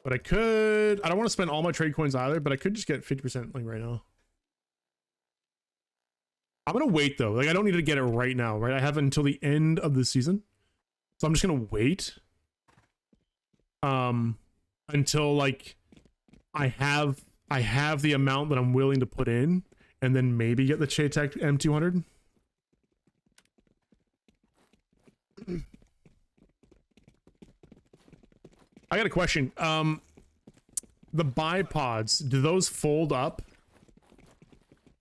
But I don't want to spend all my trade coins either, but I could just get 50% like right now. I'm going to wait though. Like I don't need to get it right now, right? I have until the end of the season. So I'm just going to wait. Until like I have the amount that I'm willing to put in and then maybe get the Chaytech M200. I got a question. The bipods, do those fold up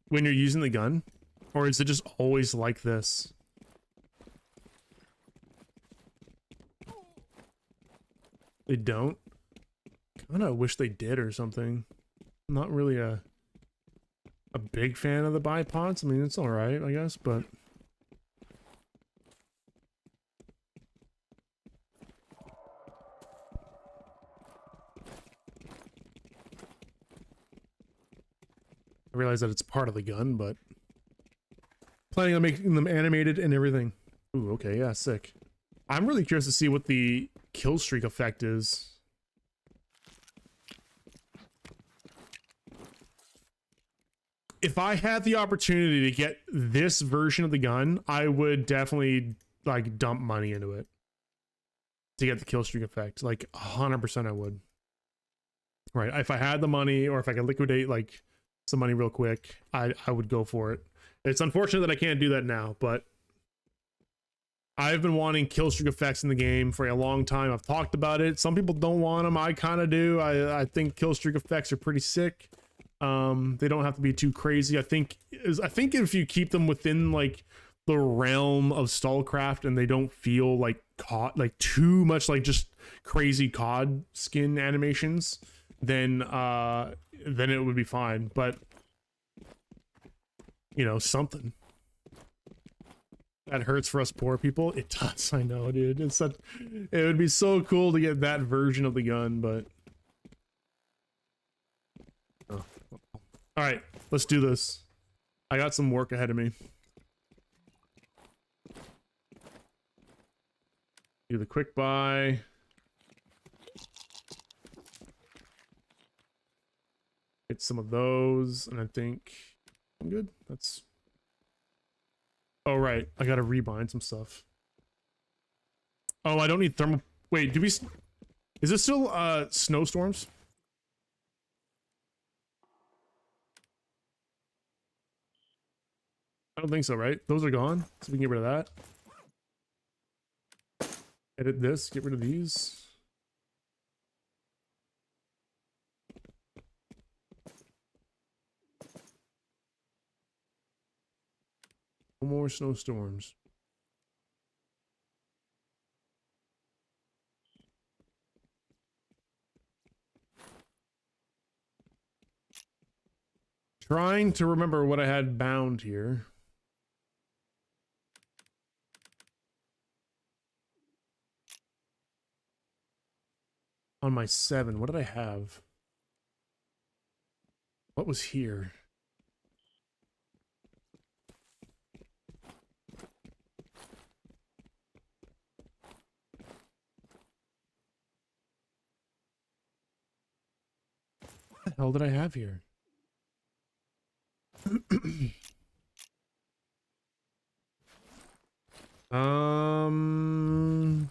when you're using the gun? Or is it just always like this? They don't? Kinda wish they did or something. I'm not really a big fan of the bipods. I mean, it's alright, I guess, but... I realize that it's part of the gun, but planning on making them animated and everything. Ooh, okay, yeah, sick. I'm really curious to see what the kill streak effect is. If I had the opportunity to get this version of the gun, I would definitely like dump money into it to get the kill streak effect. Like 100% I would. Right, if I had the money or if I could liquidate like some money real quick, I would go for it. It's unfortunate that I can't do that now, but I've been wanting kill streak effects in the game for a long time. I've talked about it. Some people don't want them. I kind of do. I think kill streak effects are pretty sick. They don't have to be too crazy. I think if you keep them within like the realm of STALCRAFT and they don't feel like caught like too much like just crazy COD skin animations, then it would be fine. But you know, something that hurts for us poor people. It does. I know, dude. It would be so cool to get that version of the gun, but oh. All right, let's do this. I got some work ahead of me. Do the quick buy. Get some of those, and I think I'm good. That's... Oh, right. I gotta rebind some stuff. Oh, I don't need thermal... Wait, do we... Is this still, snowstorms? I don't think so, right? Those are gone, so we can get rid of that. Edit this, get rid of these. No more snowstorms. Trying to remember what I had bound here. On my 7, what did I have? What was here? hell did I have here? um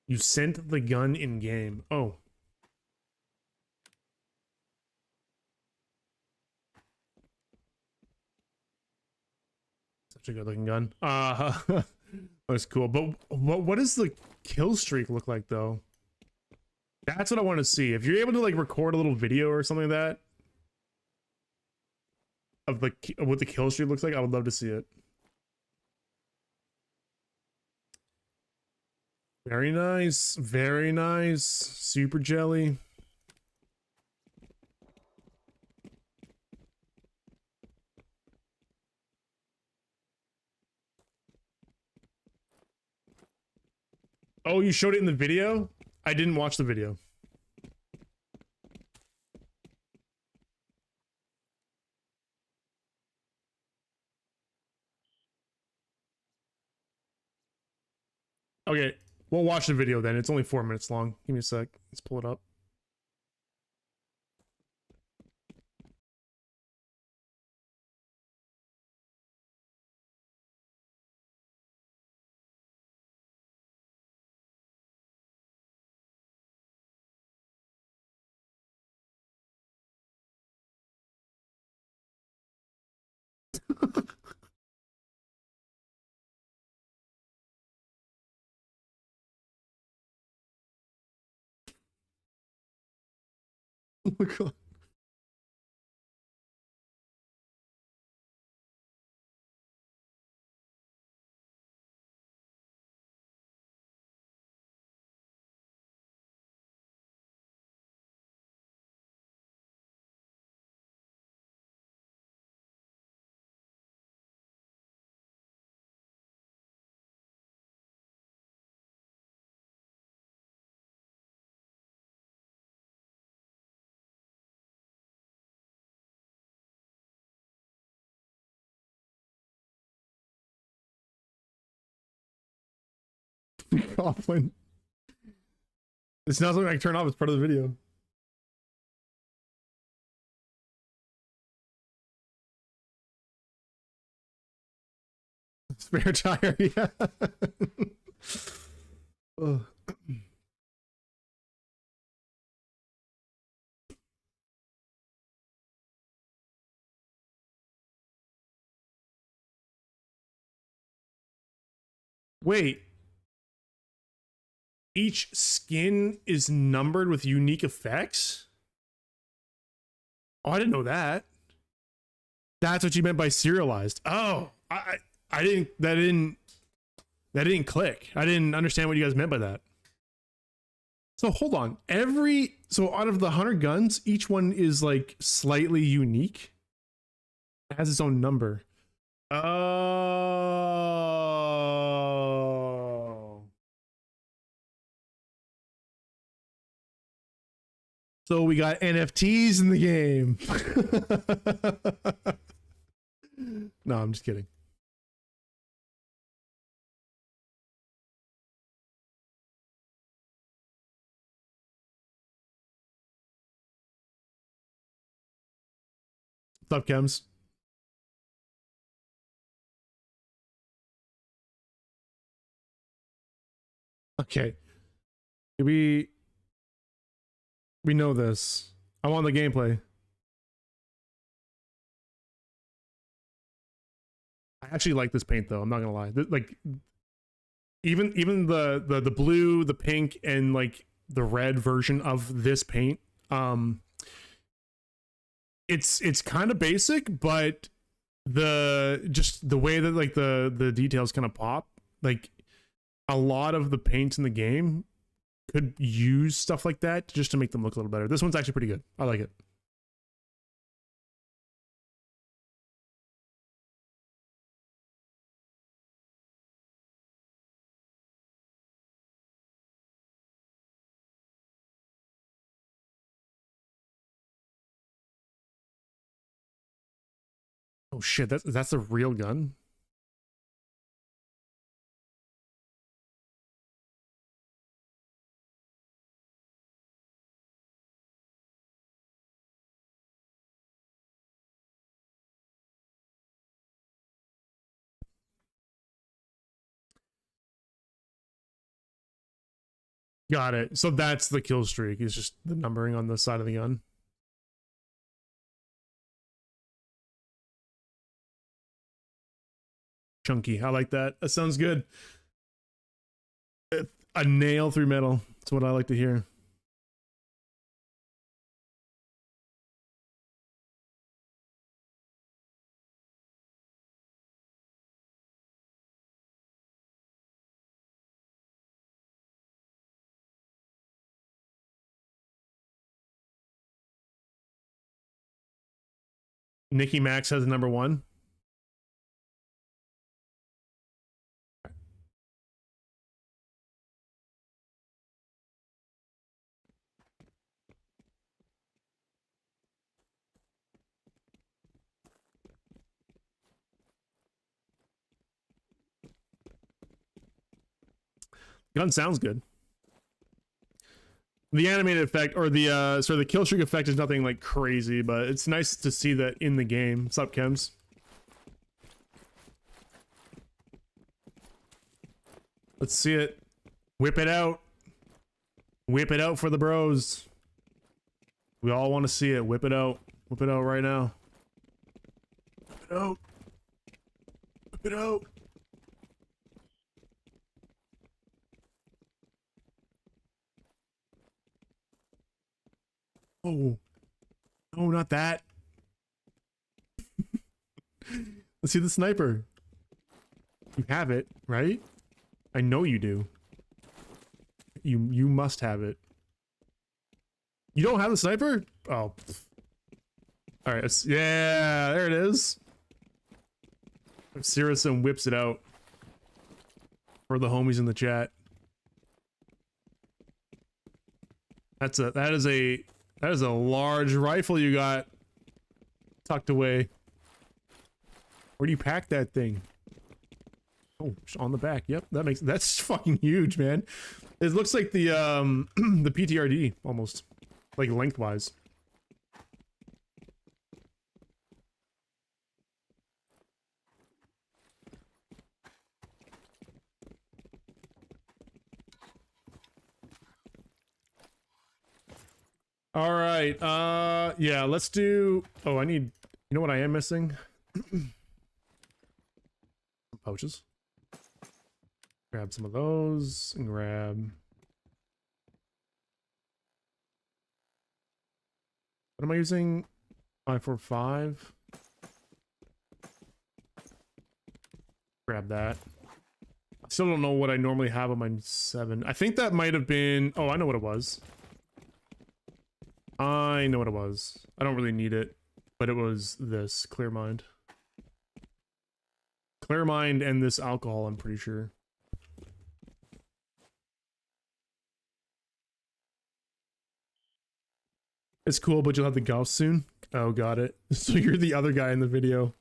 You sent the gun in game. Oh. Such a good looking gun. That's cool. But what does the kill streak look like though? That's what I want to see. If you're able to like record a little video or something like that of the what the kill streak looks like, I would love to see it. Very nice. Very nice. Super jelly. Oh, you showed it in the video? I didn't watch the video. Okay, we'll watch the video then. It's only 4 minutes long. Give me a sec. Let's pull it up. Oh my god. Coughlin. It's not something I can turn off as part of the video. Spare tire, yeah. Ugh. Wait. Each skin is numbered with unique effects? Oh, I didn't know that. That's what you meant by serialized. Oh, I didn't that didn't click. I didn't understand what you guys meant by that. So hold on. So out of the 100 guns, each one is like slightly unique. It has its own number. Oh. So we got NFTs in the game. No, I'm just kidding. What's up, Chems? Okay. We know this. I want the gameplay. I actually like this paint though, I'm not gonna lie. Like even the blue, the pink, and like the red version of this paint, it's kind of basic, but the way that like the details kind of pop, like a lot of the paints in the game could use stuff like that just to make them look a little better. This one's actually pretty good. I like it. Oh, shit, that's a real gun. Got it. So that's the kill streak. It's just the numbering on the side of the gun. Chunky. I like that. That sounds good. A nail through metal. That's what I like to hear. Nikki Max has number 1. Gun sounds good. The animated effect, or the sort of the kill streak effect, is nothing like crazy, but it's nice to see that in the game. What's up, Chems? Let's see it. Whip it out. Whip it out for the bros. We all want to see it. Whip it out. Whip it out right now. Whip it out. Whip it out. Oh, no, not that. Let's see the sniper. You have it, right? I know you do. You must have it. You don't have the sniper? Oh. All right. Yeah, there it is. Sirison whips it out for the homies in the chat. That is a large rifle you got tucked away. Where do you pack that thing? Oh, on the back. Yep, that's fucking huge, man. It looks like the the PTRD almost, like lengthwise. All right. Yeah, let's do. Oh, I need. You know what I am missing? Pouches. Grab some of those and grab. What am I using? 545. Grab that. I still don't know what I normally have on my 7. I think that might have been. Oh, I know what it was. I know what it was. I don't really need it, but it was this Clear Mind. Clear Mind and this alcohol, I'm pretty sure. It's cool, but you'll have the Gauss soon. Oh, got it. So you're the other guy in the video.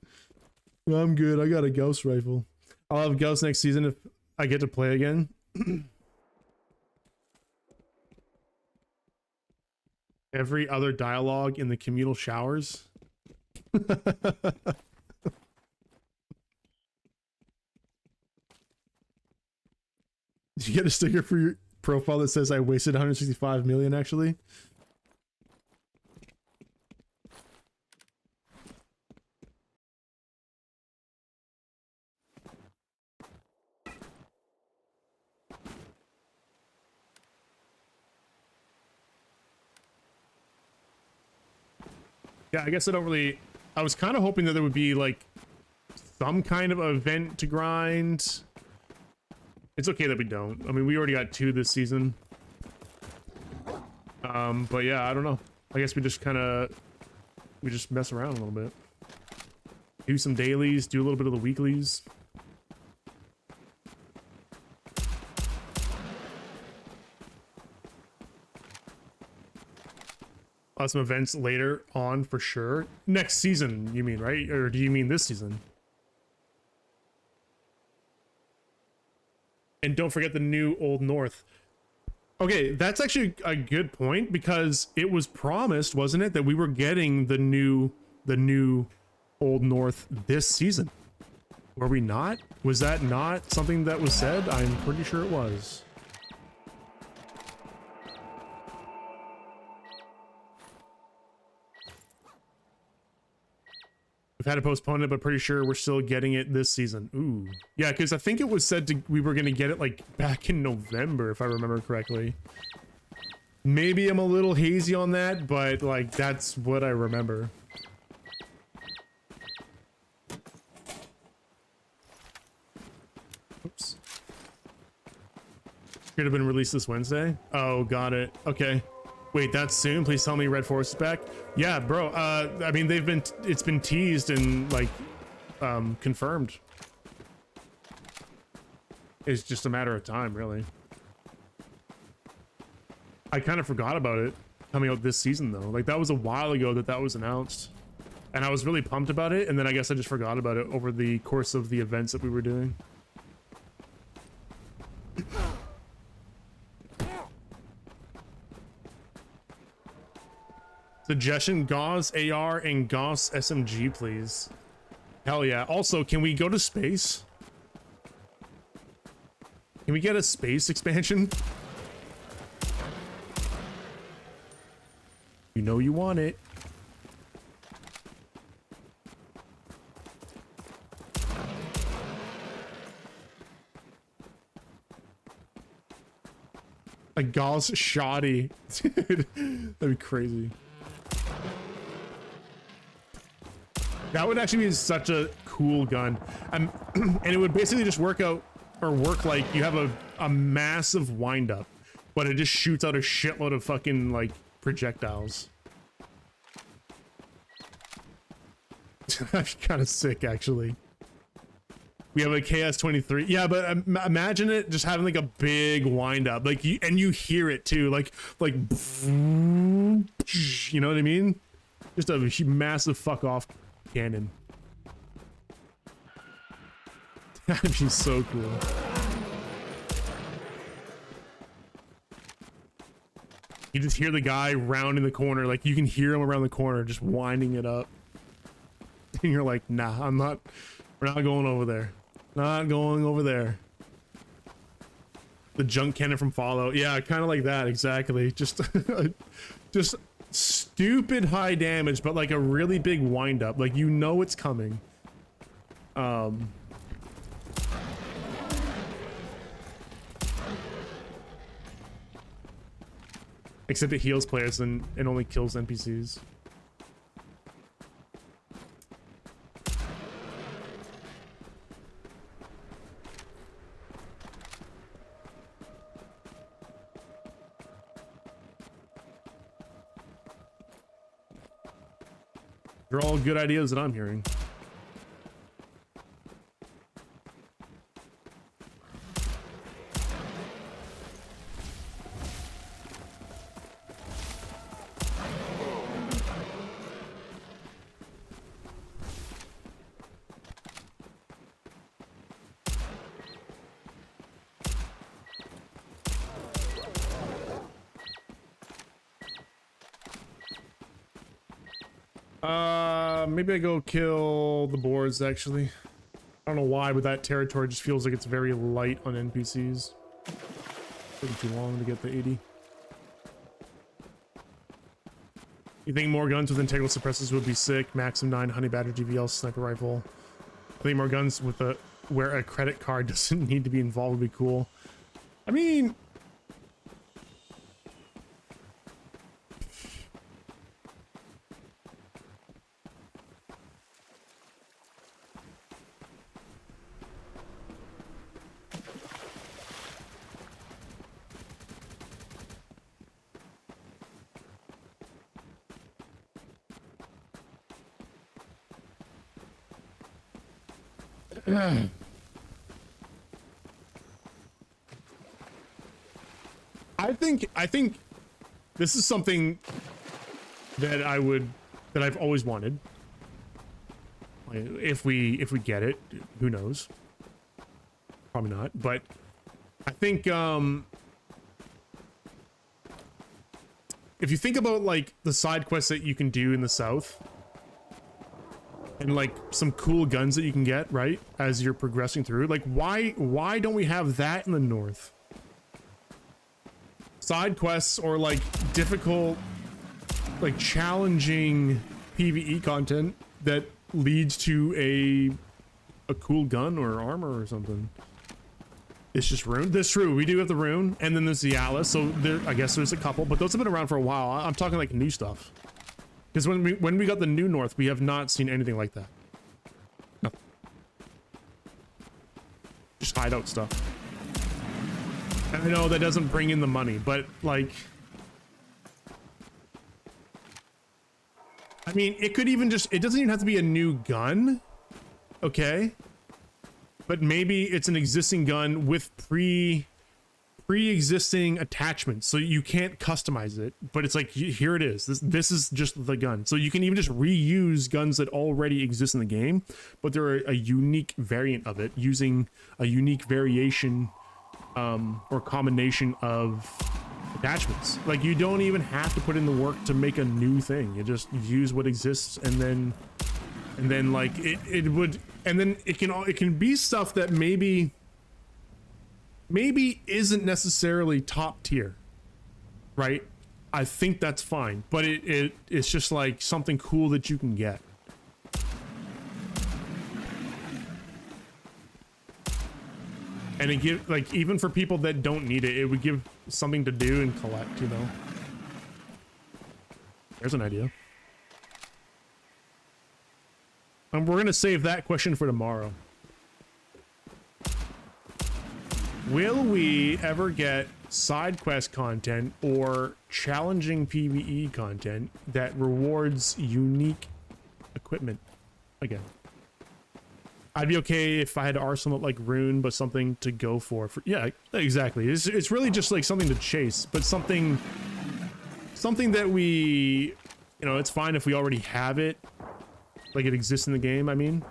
I'm good. I got a Gauss rifle. I'll have Gauss next season if I get to play again. Every other dialogue in the communal showers. Did you get a sticker for your profile that says I wasted 165 million actually? Yeah, I guess I don't really. I was kind of hoping that there would be like some kind of event to grind. It's okay that we don't. I mean, we already got 2 this season. But yeah, I don't know. I guess we just mess around a little bit. Do some dailies, do a little bit of the weeklies. some events later on for sure. Next season, you mean, right? Or do you mean this season? And don't forget the new Old North. Okay, that's actually a good point because it was promised, wasn't it, that we were getting the new Old North this season. Were we not? Was that not something that was said? I'm pretty sure it was. We've had to postpone it, but pretty sure we're still getting it this season. Ooh. Yeah, because I think it was said we were going to get it like back in November, if I remember correctly. Maybe I'm a little hazy on that, but like that's what I remember. Oops. Should have been released this Wednesday. Oh, got it. Okay. Wait, that's soon? Please tell me Red Forest is back. Yeah, bro. I mean, it's been teased and like confirmed. It's just a matter of time, really. I kind of forgot about it coming out this season though. Like that was a while ago that was announced. And I was really pumped about it, and then I guess I just forgot about it over the course of the events that we were doing. Suggestion, Gauss AR and Gauss SMG, please. Hell yeah. Also, can we go to space? Can we get a space expansion? You know you want it. A Gauss shoddy. Dude, that'd be crazy. That would actually be such a cool gun. And it would basically just work like you have a massive windup, but it just shoots out a shitload of fucking like projectiles. That's kind of sick, actually. We have a KS-23. Yeah, but imagine it just having like a big windup, like you hear it too, like you know what I mean? Just a massive fuck off cannon. That'd be so cool. You just hear the guy rounding the corner, like you can hear him around the corner just winding it up. And you're like, nah, we're not going over there. Not going over there. The junk cannon from Fallout. Yeah, kind of like that, exactly. Just just stupid high damage, but like a really big wind up. Like you know it's coming. Except it heals players and it only kills NPCs. They're all good ideas that I'm hearing. Maybe I go kill the boards, actually. I don't know why, but that territory just feels like it's very light on NPCs. Taking too long to get the 80. You think more guns with integral suppressors would be sick? Maxim 9, Honey Badger GVL, sniper rifle. I think more guns with where a credit card doesn't need to be involved would be cool. I mean... I think this is something that I've always wanted. If we get it, who knows? Probably not, but I think if you think about like the side quests that you can do in the south and like some cool guns that you can get, right, as you're progressing through, like why don't we have that in the north? Side quests or like difficult, like challenging PvE content that leads to a cool gun or armor or something. It's just rune. That's true. We do have the rune, and then there's the Atlas. So there, I guess there's a couple, but those have been around for a while. I'm talking like new stuff. Because when we got the new north, we have not seen anything like that. No. Just hideout stuff. And I know that doesn't bring in the money, but like, I mean, it could even just, it doesn't even have to be a new gun. Okay. But maybe it's an existing gun with pre-existing attachments, so you can't customize it, but it's like, here it is. This is just the gun. So you can even just reuse guns that already exist in the game, but they're a unique variant of it using a unique variation or combination of attachments. Like, you don't even have to put in the work to make a new thing. You just use what exists, and then like it would, and then it can be stuff that maybe isn't necessarily top tier, right? I think that's fine, but it's just like something cool that you can get. And it give, like, even for people that don't need it, it would give something to do and collect, you know? There's an idea. And we're gonna save that question for tomorrow. Will we ever get side quest content or challenging PvE content that rewards unique equipment again? I'd be okay if I had to arsenal like rune, but something to go for yeah, exactly. It's really just like something to chase, but something that we, you know, it's fine if we already have it. Like, it exists in the game, I mean,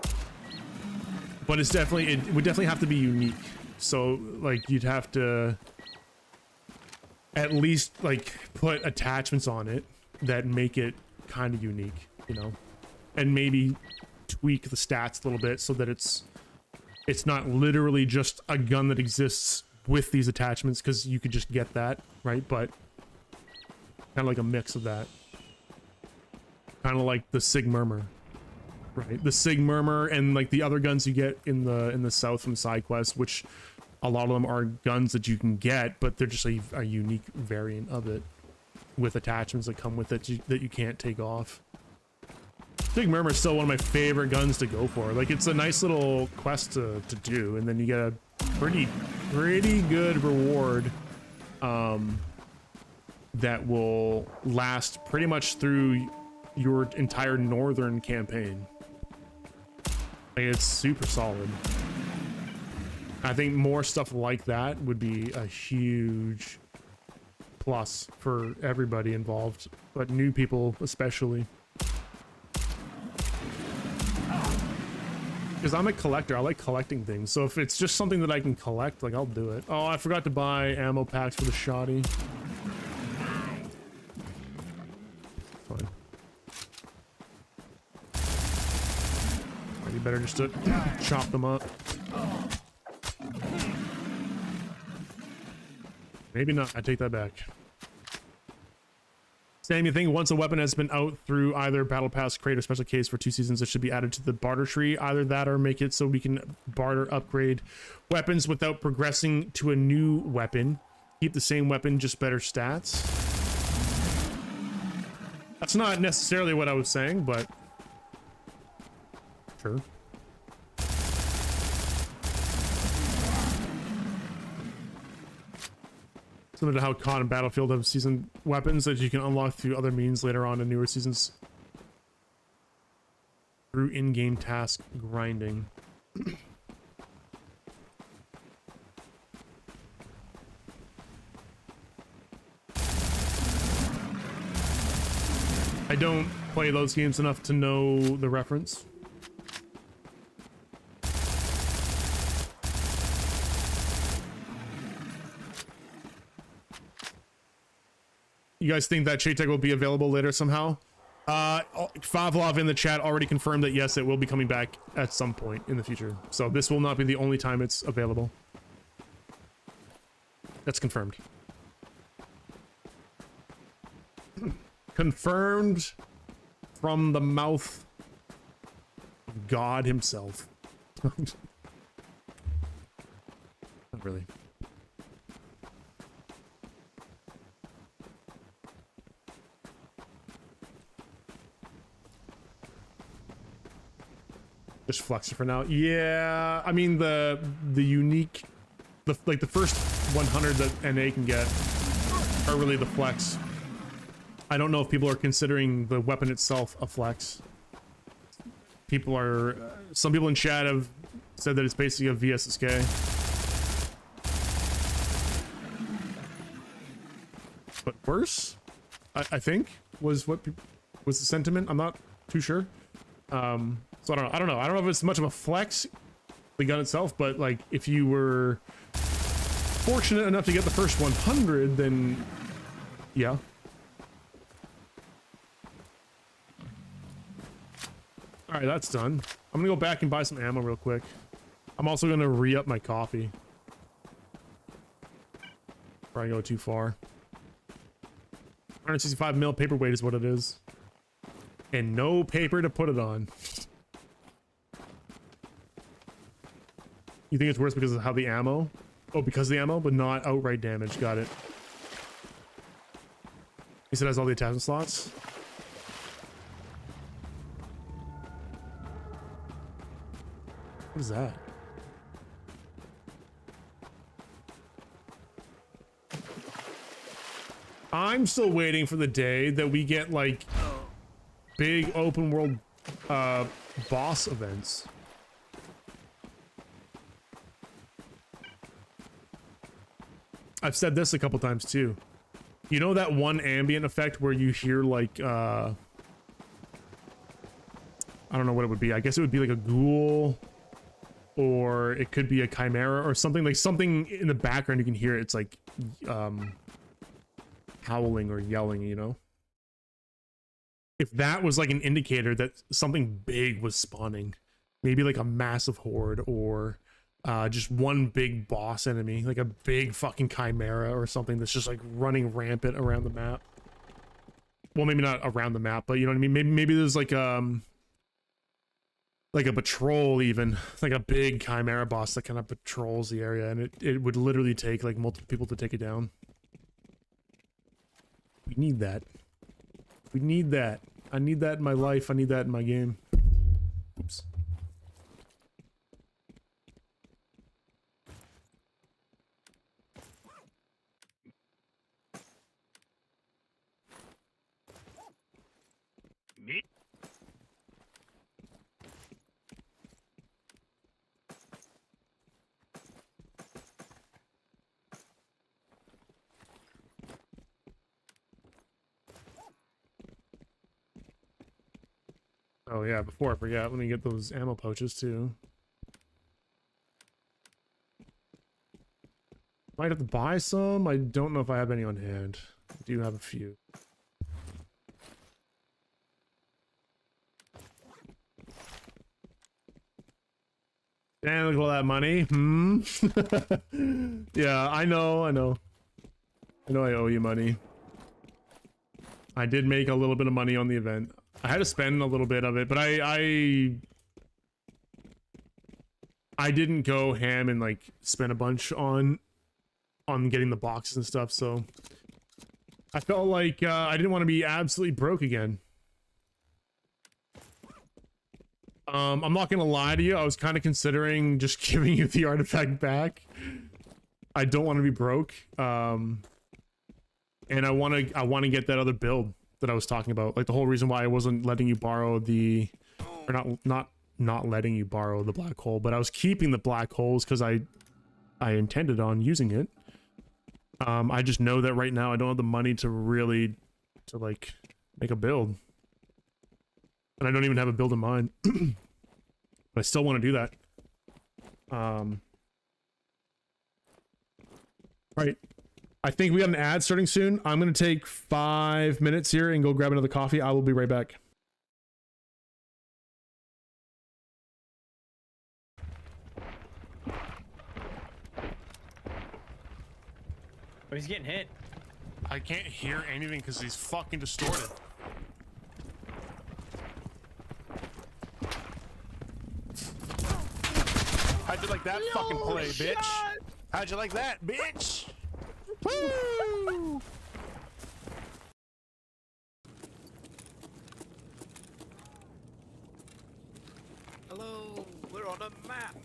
but it would definitely have to be unique. So like, you'd have to at least like put attachments on it that make it kind of unique, you know, and maybe tweak the stats a little bit so that it's not literally just a gun that exists with these attachments, because you could just get that, right? But kind of like a mix of that, kind of like the Sig Murmur. Right, the Sig Murmur and like the other guns you get in the south from side quests, which a lot of them are guns that you can get, but they're just a unique variant of it with attachments that come with it that you can't take off. Sig Murmur is still one of my favorite guns to go for. Like, it's a nice little quest to do, and then you get a pretty good reward that will last pretty much through your entire northern campaign. It's super solid. I think more stuff like that would be a huge plus for everybody involved, but new people especially. Because I'm a collector, I like collecting things. So if it's just something that I can collect, like, I'll do it. Oh, I forgot to buy ammo packs for the shoddy. Fine. You better just to chop them up. Maybe not. I take that back. Sam, you think once a weapon has been out through either Battle Pass, crate, or special case for 2 seasons, it should be added to the barter tree? Either that or make it so we can barter upgrade weapons without progressing to a new weapon. Keep the same weapon, just better stats. That's not necessarily what I was saying, but sure. Similar to how COD and Battlefield have season weapons that you can unlock through other means later on in newer seasons through in-game task grinding. I don't play those games enough to know the reference. You guys think that Chaytech will be available later somehow? Favlov in the chat already confirmed that yes, it will be coming back at some point in the future. So this will not be the only time it's available. That's confirmed. Confirmed from the mouth of God himself. Not really. Just flex it for now. Yeah, I mean the unique, like the first 100 that NA can get are really the flex. I don't know if people are considering the weapon itself a flex. People are, some people in chat have said that it's basically a VSSK. But worse, I think was what was the sentiment. I'm not too sure. So I don't know. I don't know if it's much of a flex, the gun itself, but like if you were fortunate enough to get the first 100, then yeah. All right, that's done. I'm gonna go back and buy some ammo real quick. I'm also gonna re-up my coffee before I go too far. 165 mil paperweight is what it is. And no paper to put it on. You think it's worse because of how the ammo? Oh, because of the ammo, but not outright damage. Got it. He said it has all the attachment slots. What is that? I'm still waiting for the day that we get like big open world boss events. I've said this a couple times too. You know that one ambient effect where you hear like I don't know what it would be. I guess it would be like a ghoul, or it could be a chimera or something, like something in the background you can hear. It's like howling or yelling, you know? If that was like an indicator that something big was spawning, maybe like a massive horde or just one big boss enemy, like a big fucking chimera or something that's just like running rampant around the map. Well, maybe not around the map, but you know what I mean? Maybe there's like a patrol, even like a big chimera boss that kind of patrols the area, and it would literally take like multiple people to take it down. We need that. We need that. I need that in my life. I need that in my game. Oops. Oh yeah, before I forget, let me get those ammo pouches too. Might have to buy some. I don't know if I have any on hand. I do have a few. Damn, look at all that money. Yeah, I know. I know I owe you money. I did make a little bit of money on the event. I had to spend a little bit of it, but I didn't go ham and like spend a bunch on getting the boxes and stuff, so I felt like I didn't want to be absolutely broke again. I'm not gonna lie to you, I was kind of considering just giving you the artifact back. I don't want to be broke, and I want to get that other build that I was talking about. Like the whole reason why I wasn't letting you borrow the, or not letting you borrow the black hole, but I was keeping the black holes because I intended on using it. I just know that right now I don't have the money to really like make a build. And I don't even have a build in mind. But I still want to do that. Right. I think we got an ad starting soon. I'm going to take 5 minutes here and go grab another coffee. I will be right back. Oh, he's getting hit. I can't hear anything because he's fucking distorted. How'd you like that fucking play, bitch? How'd you like that, bitch? Woo! Hello, we're on a map.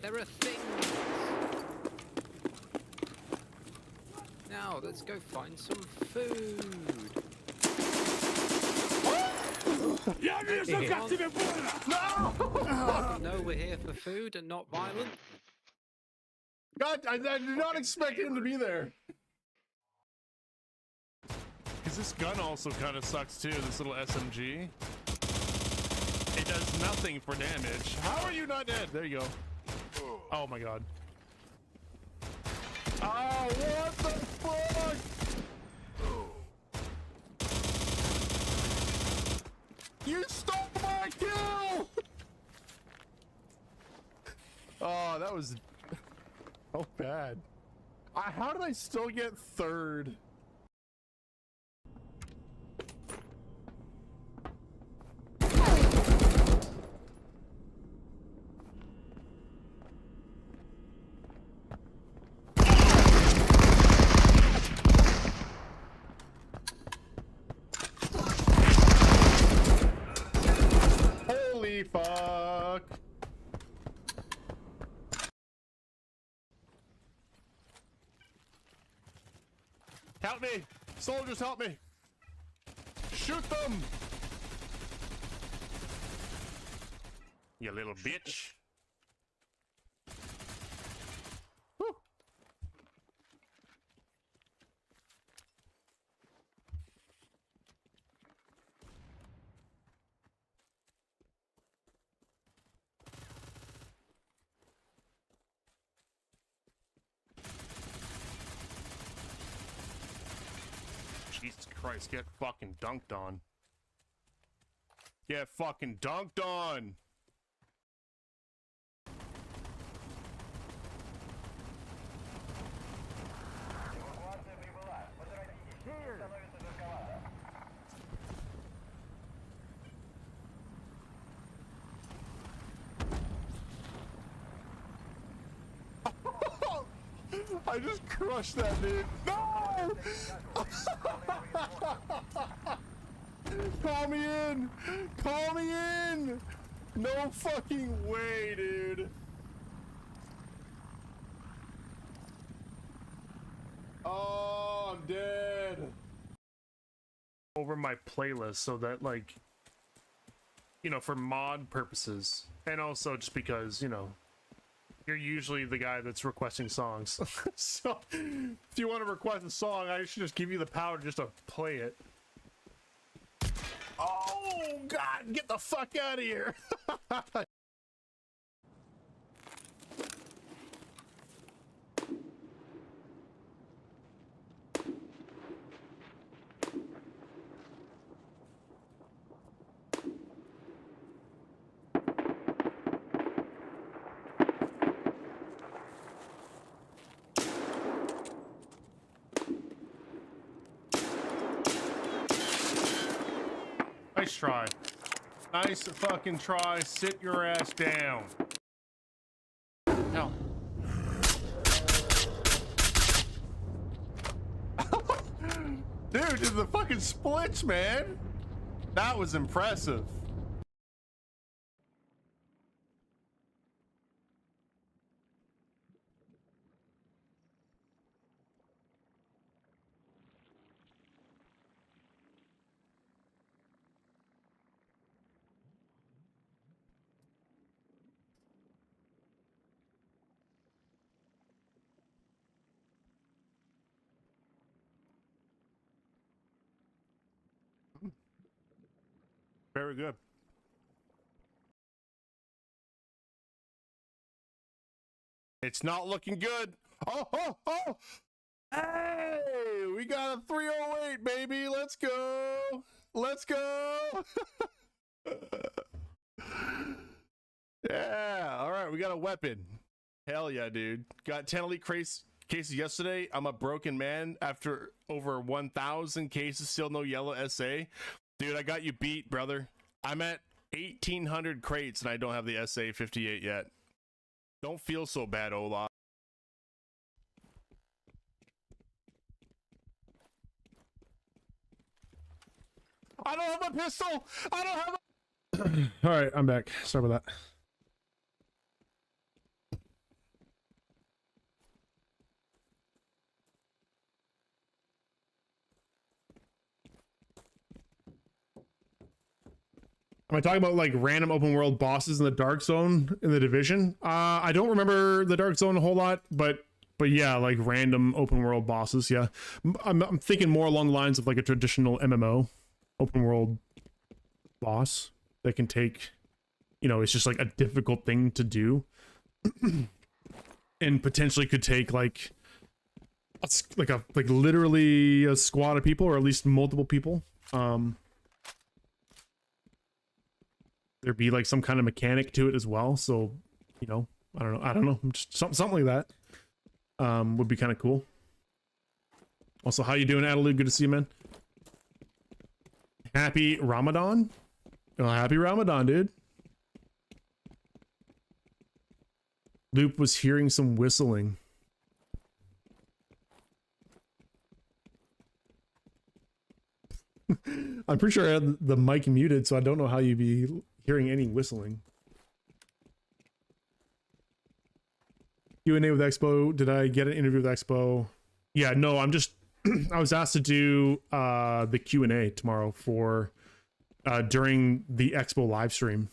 There are things. Now, let's go find some food. No, we're here for food and not violent. God, I did not expect him to be there. Because this gun also kind of sucks too, this little SMG. It does nothing for damage. How are you not dead? There you go. Oh my god. Oh, what the fuck? You stole my kill! Oh, that was so bad. How did I still get third? Holy fuck. Help me! Soldiers, help me! Shoot them! You little bitch. Whew. Jesus Christ, get fucking dunked on. Get fucking dunked on! I just crushed that dude. No! Call me in! Call me in! No fucking way, dude. Oh, I'm dead. Over my playlist so that, like, you know, for mod purposes. And also just because, you know, you're usually the guy that's requesting songs. So, if you want to request a song, I should just give you the power just to play it. Oh, God, get the fuck out of here. Nice try. Nice fucking try. Sit your ass down. Hell. Dude, the fucking splits, man. That was impressive. Very good. It's not looking good. Oh, oh, oh. Hey, we got a 308, baby. Let's go. Let's go. Yeah. All right. We got a weapon. Hell yeah, dude. Got 10 elite cases yesterday. I'm a broken man after over 1,000 cases. Still no yellow SA. Dude, I got you beat, brother. I'm at 1,800 crates and I don't have the SA 58 yet. Don't feel so bad, Olaf. I don't have a pistol. I don't have a... All right, I'm back. Sorry about that. Am I talking about like random open world bosses in the Dark Zone in the Division? I don't remember the Dark Zone a whole lot, but yeah, like random open world bosses. Yeah, I'm thinking more along the lines of like a traditional MMO open world boss that can take, you know, it's just like a difficult thing to do, and potentially could take like literally a squad of people or at least multiple people. There'd be like some kind of mechanic to it as well, so you know, I don't know, just something like that would be kind of cool. Also, how you doing, Adelaide? Good to see you, man. Happy Ramadan. Oh, happy Ramadan, dude. Loop was hearing some whistling. I'm pretty sure I had the mic muted, so I don't know how you'd be hearing any whistling. Q&A with Expo. Did I get an interview with Expo? Yeah, no, I'm just I was asked to do the Q&A tomorrow for during the Expo live stream.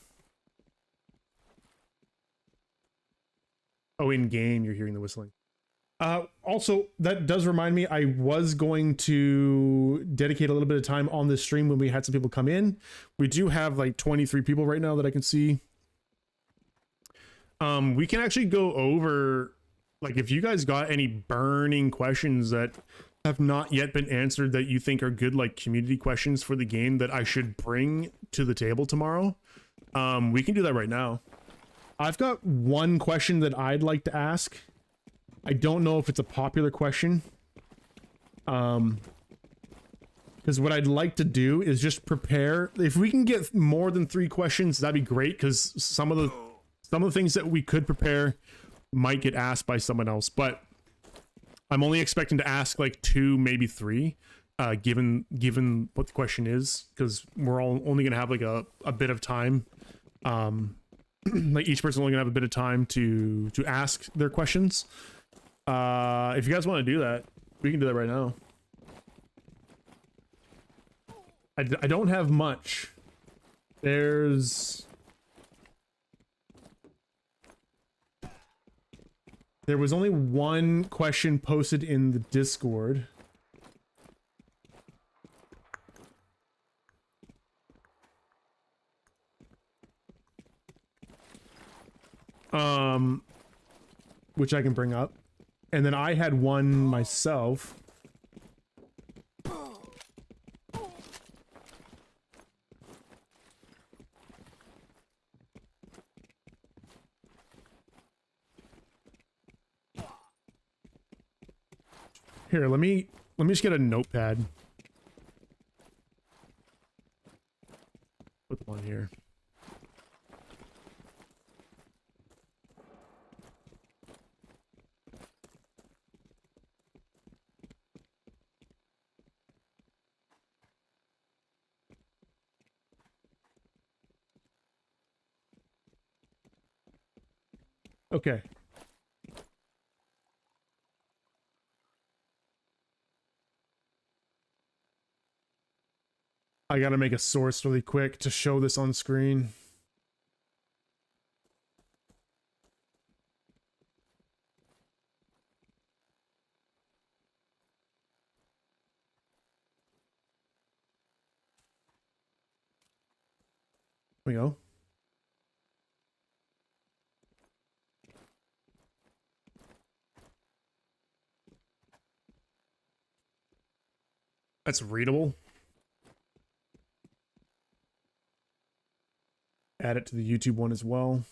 Oh, in game you're hearing the whistling. Also, that does remind me, I was going to dedicate a little bit of time on this stream when we had some people come in. We do have like 23 people right now that I can see. We can actually go over, like, if you guys got any burning questions that have not yet been answered that you think are good, like community questions for the game that I should bring to the table tomorrow. We can do that right now. I've got one question that I'd like to ask. I don't know if it's a popular question. Because what I'd like to do is just prepare. If we can get more than 3 questions, that'd be great, because some of the things that we could prepare might get asked by someone else. But I'm only expecting to ask like 2, maybe 3, given what the question is, because we're all only gonna have like a bit of time. Like each person only gonna have a bit of time to ask their questions. If you guys want to do that, we can do that right now. I don't have much. There was only one question posted in the Discord. Which I can bring up. And then I had one myself. Here, let me just get a notepad. Put one here. Okay. I gotta make a source really quick to show this on screen. we go. That's readable. Add it to the YouTube one as well.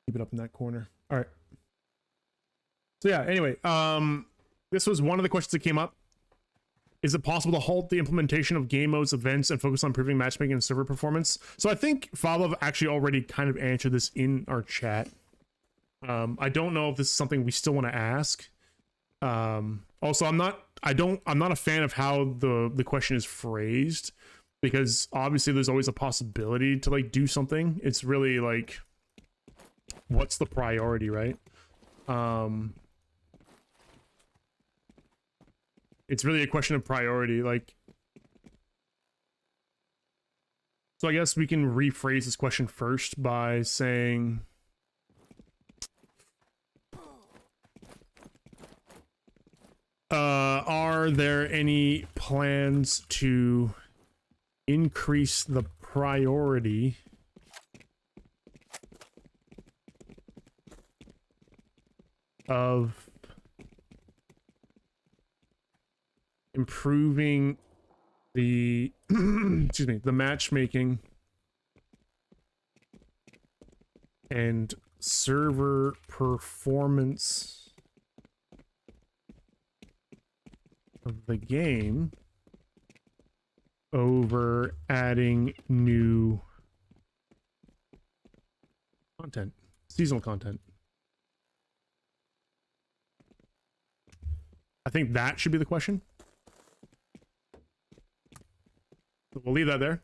Keep it up in that corner. All right. So yeah, anyway, this was one of the questions that came up. Is it possible to halt the implementation of game modes, events, and focus on improving matchmaking and server performance? So I think Favlov actually already kind of answered this in our chat. I don't know if this is something we still want to ask. Also, I'm not a fan of how the question is phrased, because obviously there's always a possibility to like do something. It's really like, what's the priority, right? It's really a question of priority, like. So I guess we can rephrase this question first by saying, are there any plans to increase the priority of improving the excuse me, the matchmaking and server performance of the game over adding new content, seasonal content? I think that should be the question. We'll leave that there.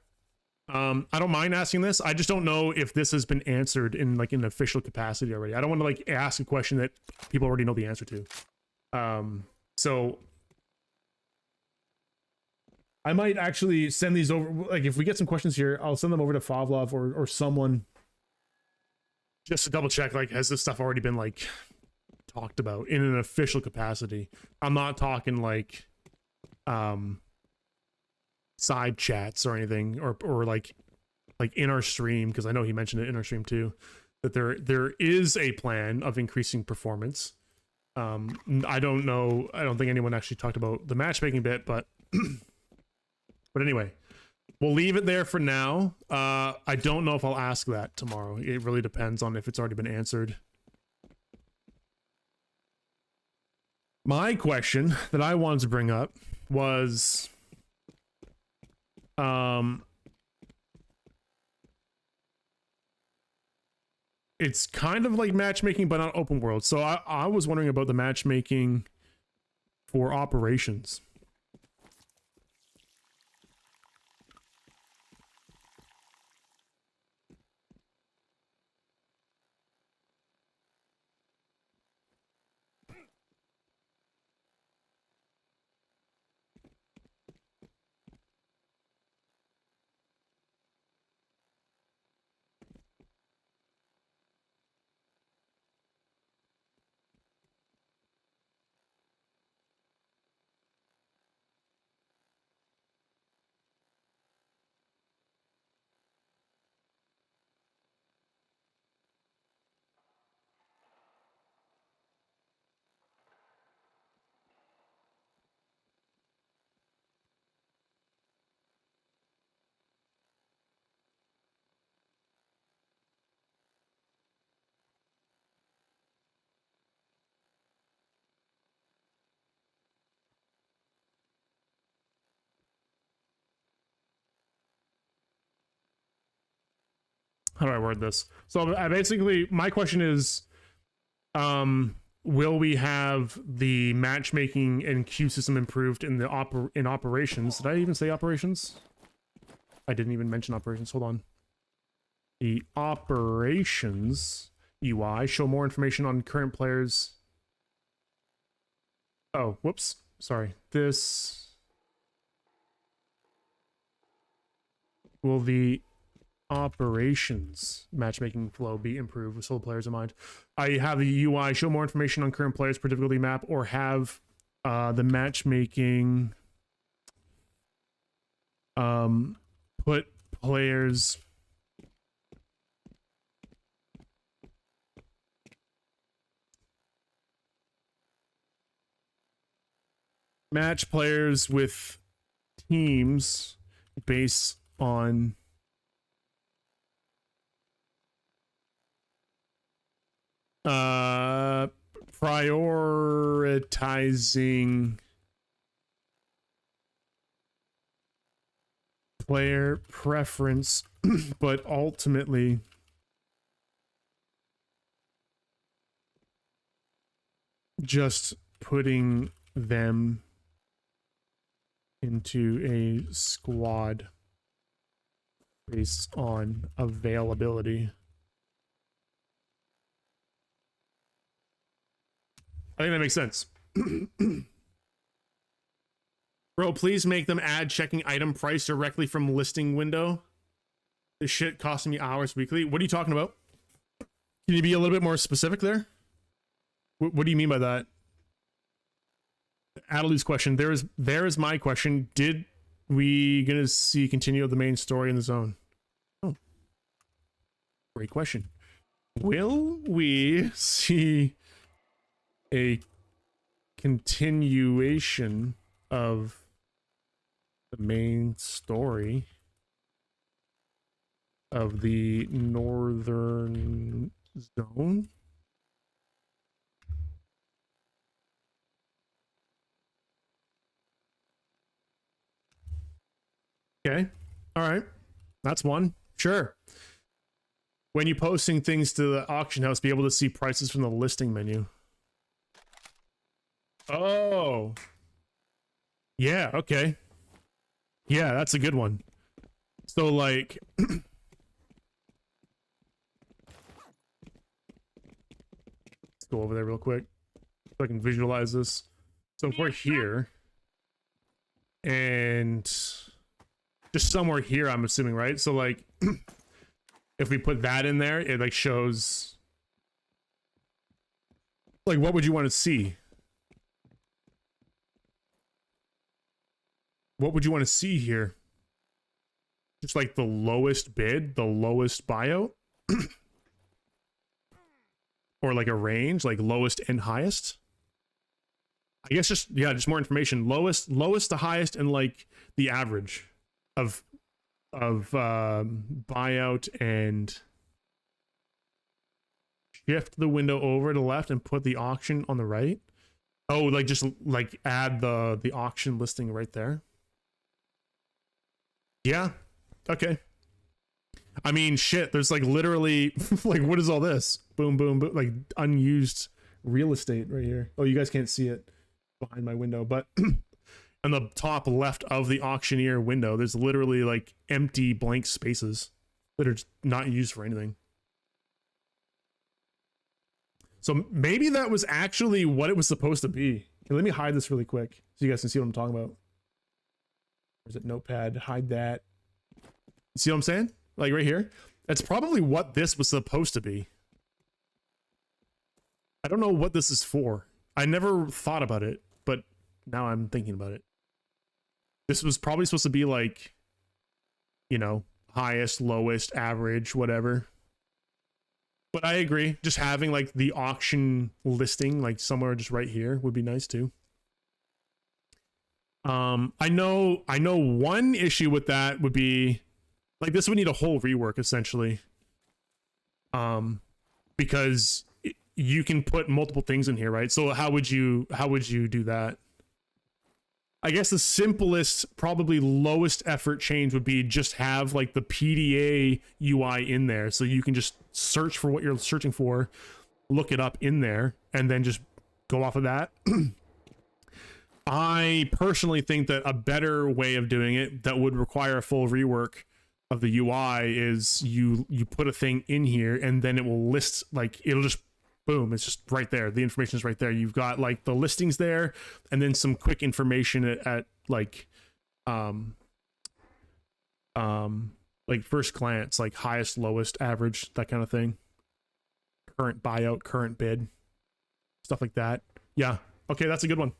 I don't mind asking this. I just don't know if this has been answered in like an official capacity already. I don't want to like ask a question that people already know the answer to. So I might actually send these over. Like if we get some questions here, I'll send them over to Favlov or someone just to double check. Like, has this stuff already been like talked about in an official capacity? I'm not talking like side chats or anything, or like in our stream, because I know he mentioned it in our stream too, that there is a plan of increasing performance. I don't know, I don't think anyone actually talked about the matchmaking bit, but but anyway, we'll leave it there for now. I don't know if I'll ask that tomorrow. It really depends on if it's already been answered. My question that I wanted to bring up was it's kind of like matchmaking but not open world. So I was wondering about the matchmaking for operations. How do I word this? So I basically, my question is, will we have the matchmaking and queue system improved in the operations? Did I even say operations? I didn't even mention operations. Hold on. The operations UI show more information on current players. Oh, whoops. Sorry. This will the operations matchmaking flow be improved with solo players in mind. I have the UI show more information on current players per difficulty map, or have the matchmaking put players match players with teams based on prioritizing player preference, but ultimately just putting them into a squad based on availability. I think that makes sense. Bro, please make them add checking item price directly from listing window. This shit costing me hours weekly. What are you talking about? Can you be a little bit more specific there? What do you mean by that? Adelaide's question. There is my question. Did we gonna see continue of the main story in the zone? Oh, great question. Will we see a continuation of the main story of the northern zone? Okay. All right. That's one. Sure. When you're posting things to the auction house, be able to see prices from the listing menu. Oh. Yeah, okay. Yeah, that's a good one. So, like... let's go over there real quick so I can visualize this. So if we're here, and just somewhere here, I'm assuming, right? So, like, if we put that in there, it, like, shows... Like, what would you want to see? What would you want to see here? Just like the lowest bid, the lowest buyout? Or like a range, like lowest and highest? I guess just, yeah, just more information. Lowest to highest, and like the average of buyout, and shift the window over to the left and put the auction on the right. Oh, like just like add the auction listing right there. Yeah. Okay. I mean, shit, there's like literally like, what is all this? Boom, boom, boom, like unused real estate right here. Oh, you guys can't see it behind my window, but on the top left of the auctioneer window, there's literally like empty blank spaces that are just not used for anything. So maybe that was actually what it was supposed to be. Here, let me hide this really quick so you guys can see what I'm talking about. Where's it? Notepad, hide that. See what I'm saying? Like right here. That's probably what this was supposed to be. I don't know what this is for. I never thought about it, but now I'm thinking about it. This was probably supposed to be like, you know, highest, lowest, average, whatever. But I agree. Just having like the auction listing like somewhere just right here would be nice too. I know one issue with that would be like this would need a whole rework essentially. Because you can put multiple things in here, right? So how would you do that? I guess the simplest, probably lowest effort change would be just have like the PDA UI in there, so you can just search for what you're searching for, look it up in there, and then just go off of that. I personally think that a better way of doing it that would require a full rework of the UI is you put a thing in here and then it will list, like it'll just boom, it's just right there. The information is right there. You've got like the listings there and then some quick information at like Like first glance, like highest, lowest, average, that kind of thing. Current buyout, current bid, stuff like that. Yeah. Okay, that's a good one.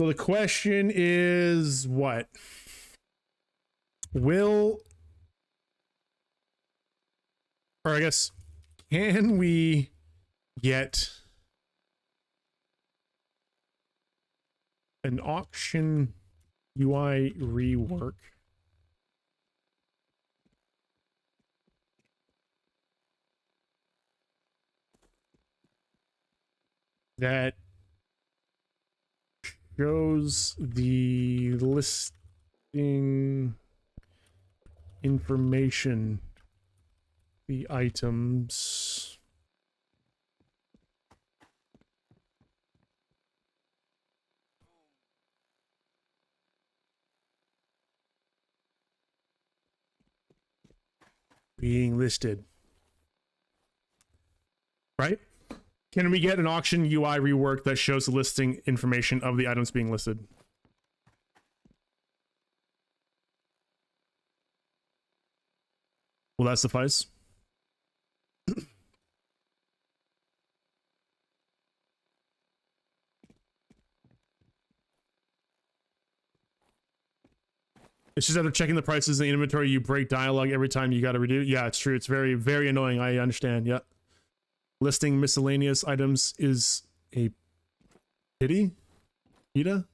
So the question is what? Or I guess, can we get an auction UI rework that shows the listing information, the items being listed, right? Can we get an auction UI rework that shows the listing information of the items being listed? Will that suffice? It's just after checking the prices in the inventory, you break dialogue every time you got to redo. Yeah, it's true. It's very, very annoying. I understand. Yeah. Listing miscellaneous items is a pity. Ida?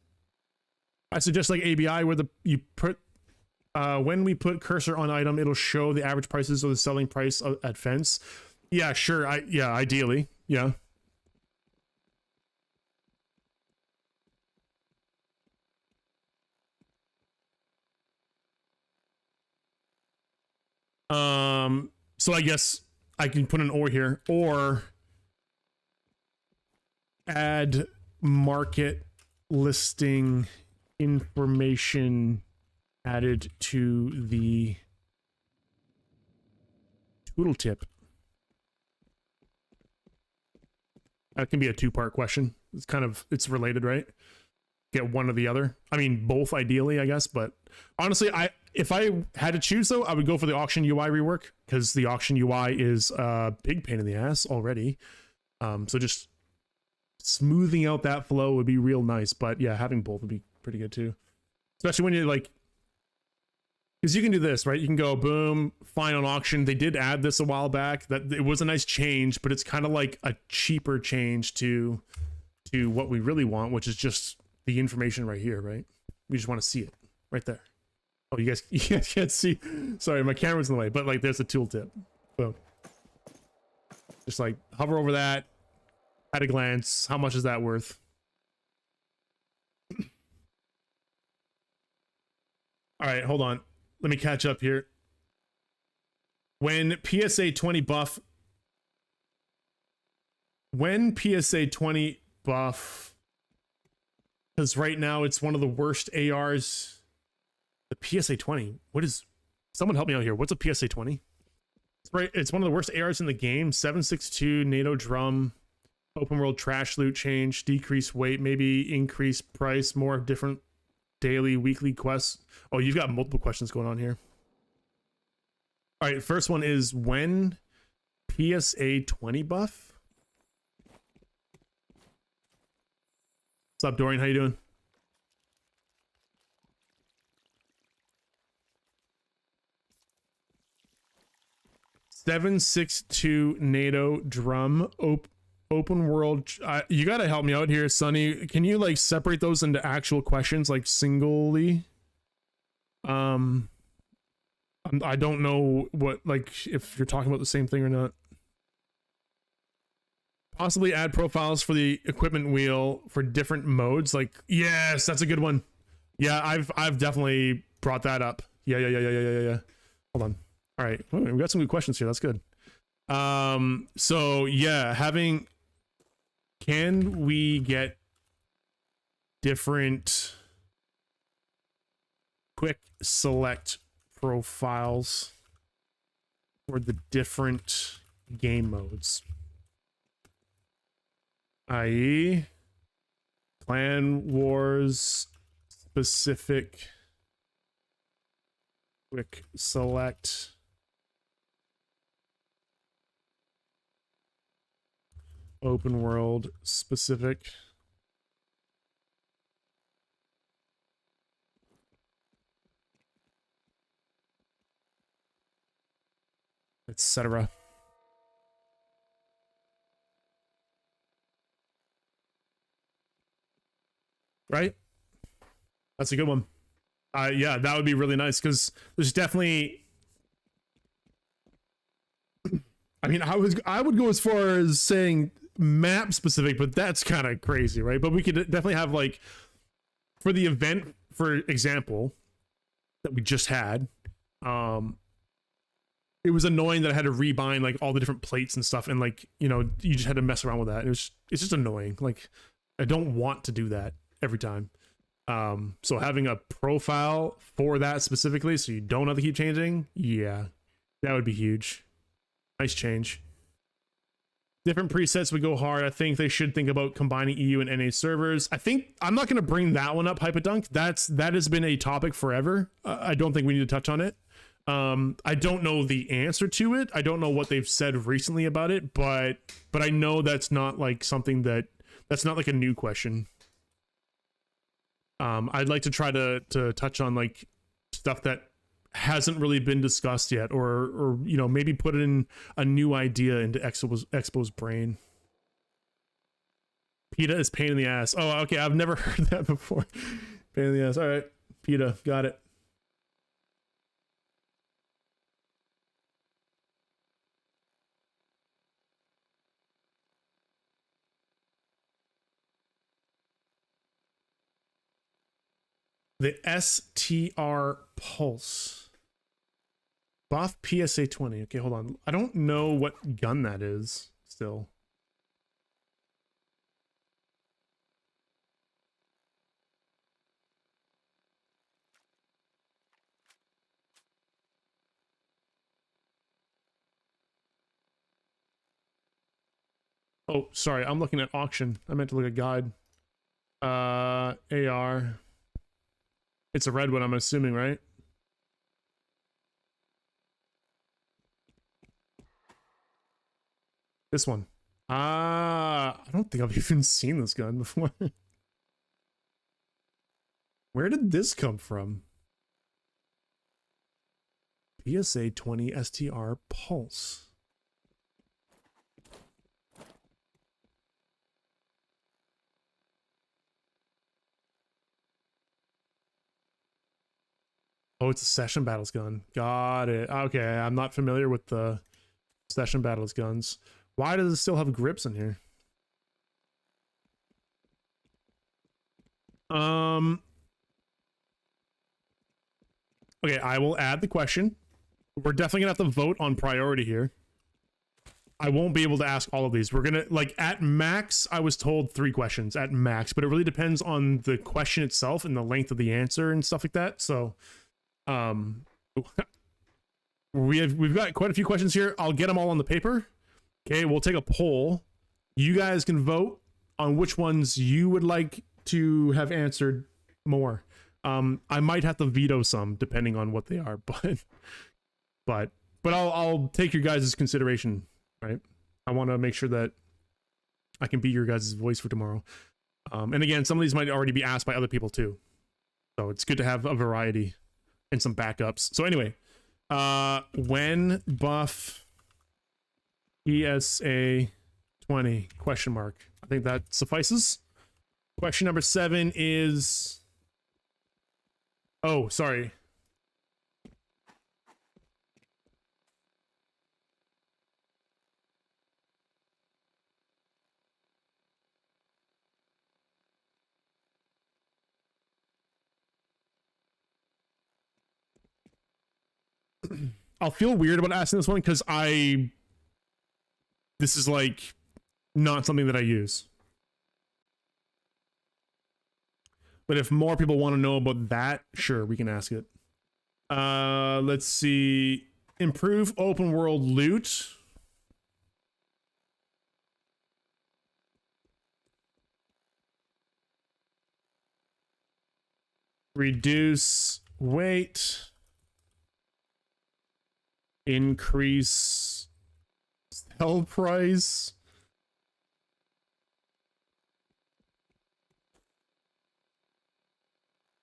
I suggest like ABI where you put when we put cursor on item, it'll show the average prices or the selling price at fence. Yeah, sure. Ideally. Yeah. So I guess I can put an or here, or add market listing information added to the tooltip. That can be a two-part question. It's related, right? Get one or the other. I mean, both ideally, I guess, but honestly, if I had to choose though, I would go for the auction UI rework, because the auction UI is a big pain in the ass already. So just smoothing out that flow would be real nice, but yeah, having both would be pretty good too. Especially when you're like, because you can do this, right? You can go boom, fine on auction. They did add this a while back. That it was a nice change, but it's kind of like a cheaper change to what we really want, which is just the information right here, right? We just want to see it right there. Oh, you guys can't see. Sorry, my camera's in the way, but like there's a tooltip. Boom. Just like hover over that at a glance. How much is that worth? All right, hold on. Let me catch up here. When PSA 20 buff, because right now it's one of the worst ARs. The PSA 20. What is? Someone help me out here. What's a PSA 20? It's one of the worst ARs in the game. 7.62 NATO drum, open world trash loot change, decrease weight, maybe increase price, more different daily, weekly quests. Oh, you've got multiple questions going on here. All right, first one is when PSA 20 buff. What's up, Dorian? How you doing? $7.62 NATO drum open world. You gotta help me out here, Sonny. Can you like separate those into actual questions, like singly? I don't know what, like, if you're talking about the same thing or not. Possibly add profiles for the equipment wheel for different modes. Like, yes, that's a good one. Yeah, I've definitely brought that up. Yeah. Hold on. All right, we got some good questions here. That's good. So yeah, can we get different quick select profiles for the different game modes, i.e. Clan Wars specific Quick select. Open world specific. Etc. Right? That's a good one. Yeah, that would be really nice because there's definitely. I mean, I would go as far as saying map specific, but that's kind of crazy, right? But we could definitely have like for the event, for example, that we just had. It was annoying that I had to rebind like all the different plates and stuff, and like you just had to mess around with that. It's just annoying. Like I don't want to do that every time. So having a profile for that specifically, so you don't have to keep changing, yeah, that would be huge. Nice change. Different presets would go hard. I think they should think about combining EU and NA servers. I think I'm not going to bring that one up, Hypodunk. That has been a topic forever. I don't think we need to touch on it. I don't know the answer to it. I don't know what they've said recently about it, but I know that's not like something that's not like a new question. I'd like to try to touch on like stuff that hasn't really been discussed yet, or maybe put in a new idea into Expo's brain. PETA is pain in the ass. Oh, okay, I've never heard that before. Pain in the ass. All right, PETA, got it. The STR Pulse. Buff PSA 20. Okay, hold on. I don't know what gun that is still. Oh, sorry. I'm looking at auction. I meant to look at guide. AR. It's a red one, I'm assuming, right? This one. I don't think I've even seen this gun before. Where did this come from? PSA 20 STR Pulse. Oh, it's a session battles gun. Got it. Okay, I'm not familiar with the session battles guns. Why does it still have grips in here? Okay, I will add the question. We're definitely gonna have to vote on priority here. I won't be able to ask all of these. We're gonna, like, at max, I was told 3 questions at max, but it really depends on the question itself and the length of the answer and stuff like that. So, we've got quite a few questions here. I'll get them all on the paper. Okay, we'll take a poll. You guys can vote on which ones you would like to have answered more. I might have to veto some depending on what they are, but I'll take your guys' consideration, right? I want to make sure that I can be your guys' voice for tomorrow. And again, some of these might already be asked by other people too. So it's good to have a variety and some backups. So anyway, when buff PSA 20 question mark. I think that suffices. Question number 7 is, oh, sorry. I'll feel weird about asking this one because this is like not something that I use. But if more people want to know about that, sure, we can ask it. Let's see. Improve open world loot. Reduce weight. increase sell price.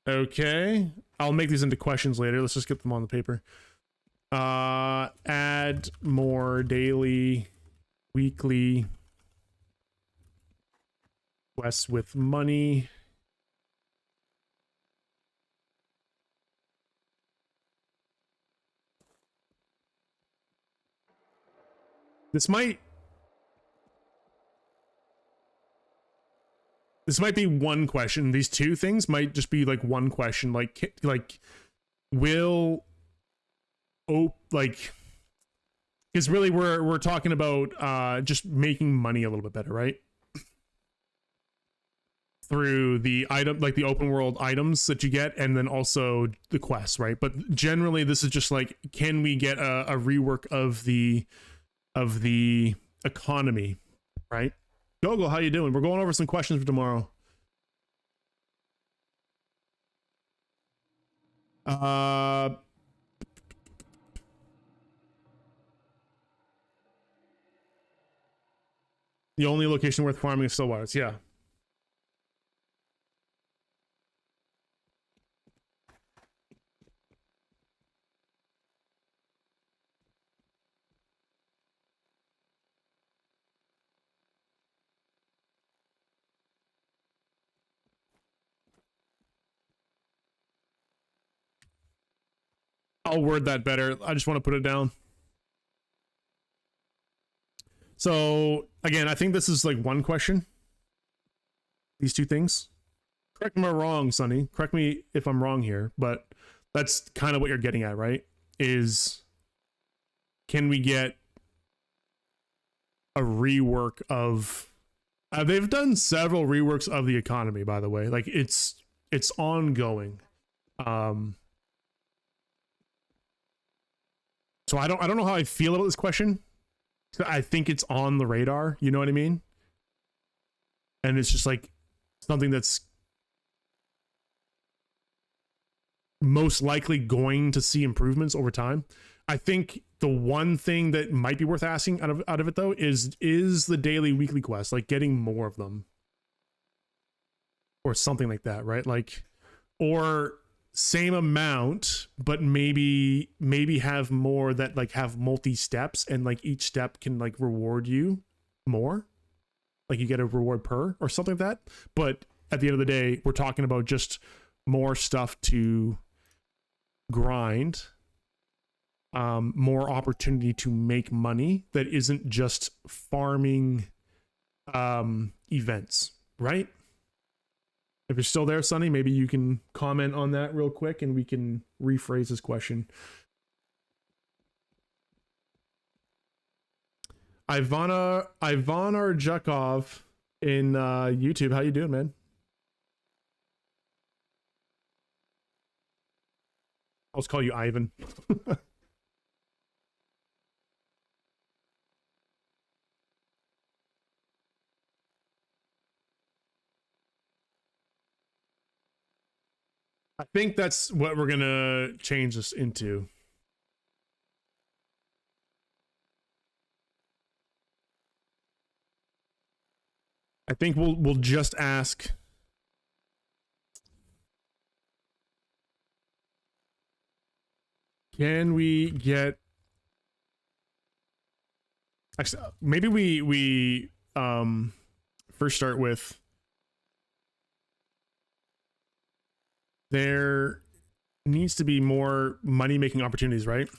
Okay, I'll make these into questions later. Let's just get them on the paper. Add more daily, weekly quests with money. This might be one question. These two things might just be like one question. Like will like, because really we're talking about just making money a little bit better, right? Through the item, like the open world items that you get, and then also the quests, right? But generally this is just like, can we get a rework of the economy, right? Gogo, how you doing? We're going over some questions for tomorrow. The only location worth farming is Stillwaters. Yeah. I'll word that better. I just want to put it down. So again, I think this is like one question. These two things. Correct me if I'm wrong, Sonny. Correct me if I'm wrong here, but that's kind of what you're getting at, right? Is can we get a rework of they've done several reworks of the economy, by the way. Like it's ongoing. So I don't know how I feel about this question. I think it's on the radar, you know what I mean? And it's just like something that's most likely going to see improvements over time. I think the one thing that might be worth asking out of it though is the daily weekly quest, like getting more of them or something like that, right? Like, or same amount, but maybe have more that like have multi steps, and like each step can like reward you more, like you get a reward per or something like that. But at the end of the day, we're talking about just more stuff to grind, more opportunity to make money that isn't just farming events, right? If you're still there, Sonny, maybe you can comment on that real quick and we can rephrase this question. Ivana Arjakov in YouTube. How you doing, man? I'll just call you Ivan. I think that's what we're gonna change this into. I think we'll just ask. Can we get? Actually, maybe we first start with. There needs to be more money-making opportunities, right?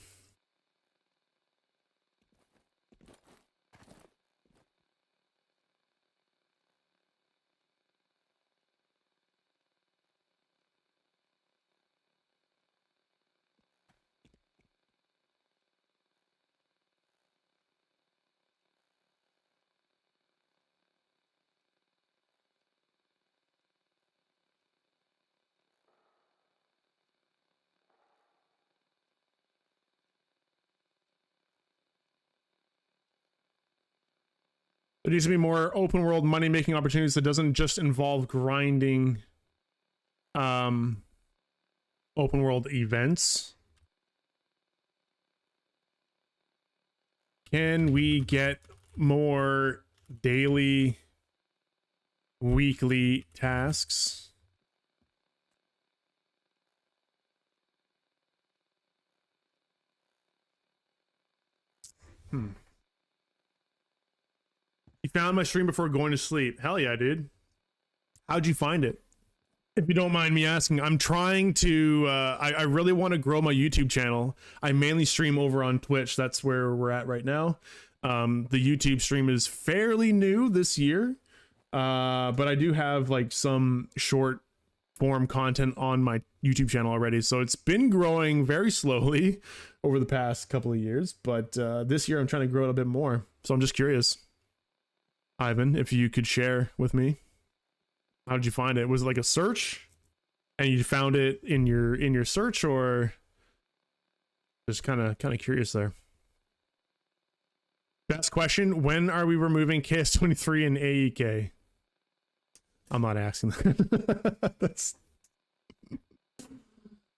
There needs to be more open world money making opportunities that doesn't just involve grinding open world events. Can we get more daily, weekly tasks? You found my stream before going to sleep. Hell yeah, dude. How'd you find it? If you don't mind me asking, I'm trying to, I really want to grow my YouTube channel. I mainly stream over on Twitch. That's where we're at right now. The YouTube stream is fairly new this year. But I do have like some short form content on my YouTube channel already. So it's been growing very slowly over the past couple of years. But this year I'm trying to grow it a bit more. So I'm just curious, Ivan, if you could share with me. How did you find it? Was it like a search and you found it in your search, or just kind of curious there? Best question, when are we removing KS23 and AEK? I'm not asking that. That's...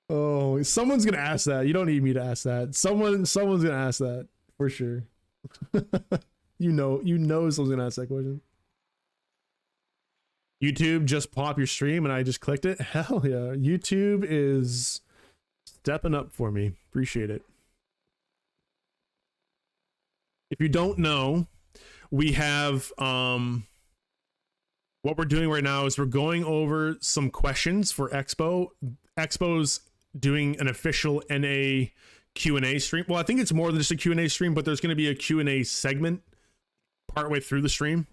Oh, someone's gonna ask that. You don't need me to ask that. Someone's gonna ask that for sure. you know someone's gonna ask that question. YouTube just pop your stream and I just clicked it. Hell yeah. YouTube is stepping up for me. Appreciate it. If you don't know, we have what we're doing right now is we're going over some questions for EXBO. EXBO's doing an official NA Q&A stream. Well, I think it's more than just a Q&A stream, but there's going to be a Q&A segment partway through the stream.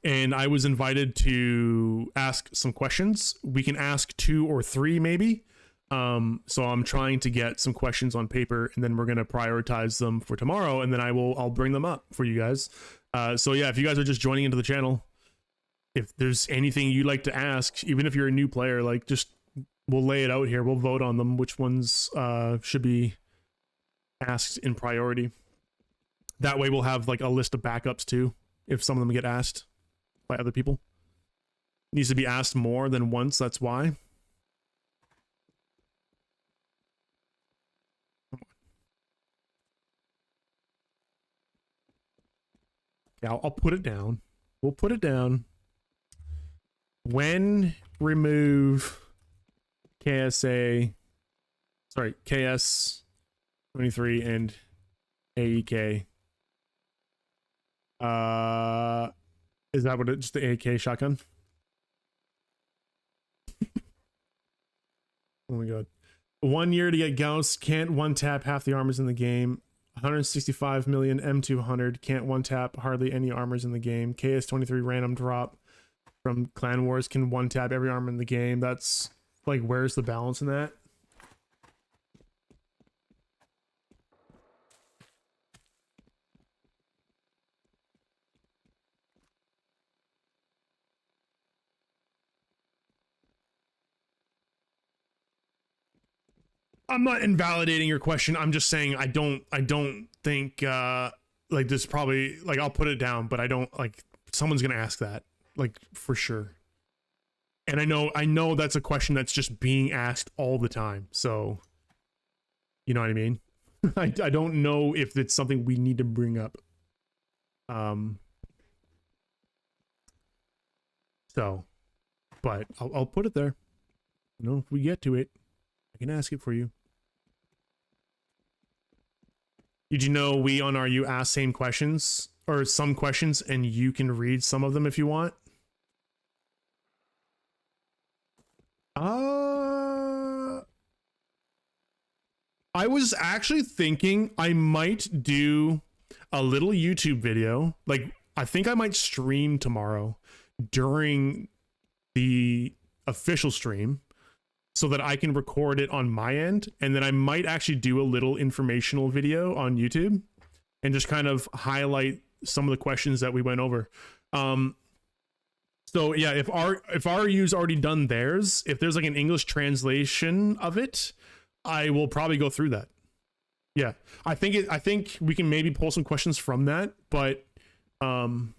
And I was invited to ask some questions. We can ask 2 or 3 maybe. So I'm trying to get some questions on paper, and then we're going to prioritize them for tomorrow, and then I'll bring them up for you guys. So yeah, if you guys are just joining into the channel, if there's anything you'd like to ask, even if you're a new player, like just we'll lay it out here. We'll vote on them, which ones should be asked in priority. That way we'll have like a list of backups too, if some of them get asked by other people. Needs to be asked more than once, that's why. Yeah, I'll put it down. We'll put it down. When remove KSA, sorry, KS23 and AEK. Is that what just the AK shotgun? Oh my god. 1 year to get Gauss, can't one tap half the armors in the game. 165 million M200, can't one tap hardly any armors in the game. KS23 random drop from Clan Wars, can one tap every armor in the game. That's like, where's the balance in that? I'm not invalidating your question. I'm just saying I don't think like this probably, like, I'll put it down, but I don't, like, someone's gonna ask that, like, for sure. And I know that's a question that's just being asked all the time, so you know what I mean. I don't know if it's something we need to bring up. So, but I'll put it there. You know, if we get to it, I can ask it for you. Did you know we on our You Ask Same questions, or some questions, and you can read some of them if you want? I was actually thinking I might do a little YouTube video. Like, I think I might stream tomorrow during the official stream, so that I can record it on my end, and then I might actually do a little informational video on YouTube and just kind of highlight some of the questions that we went over. So yeah, if RU's already done theirs, if there's like an English translation of it, I will probably go through that. Yeah, I think we can maybe pull some questions from that, but I mean,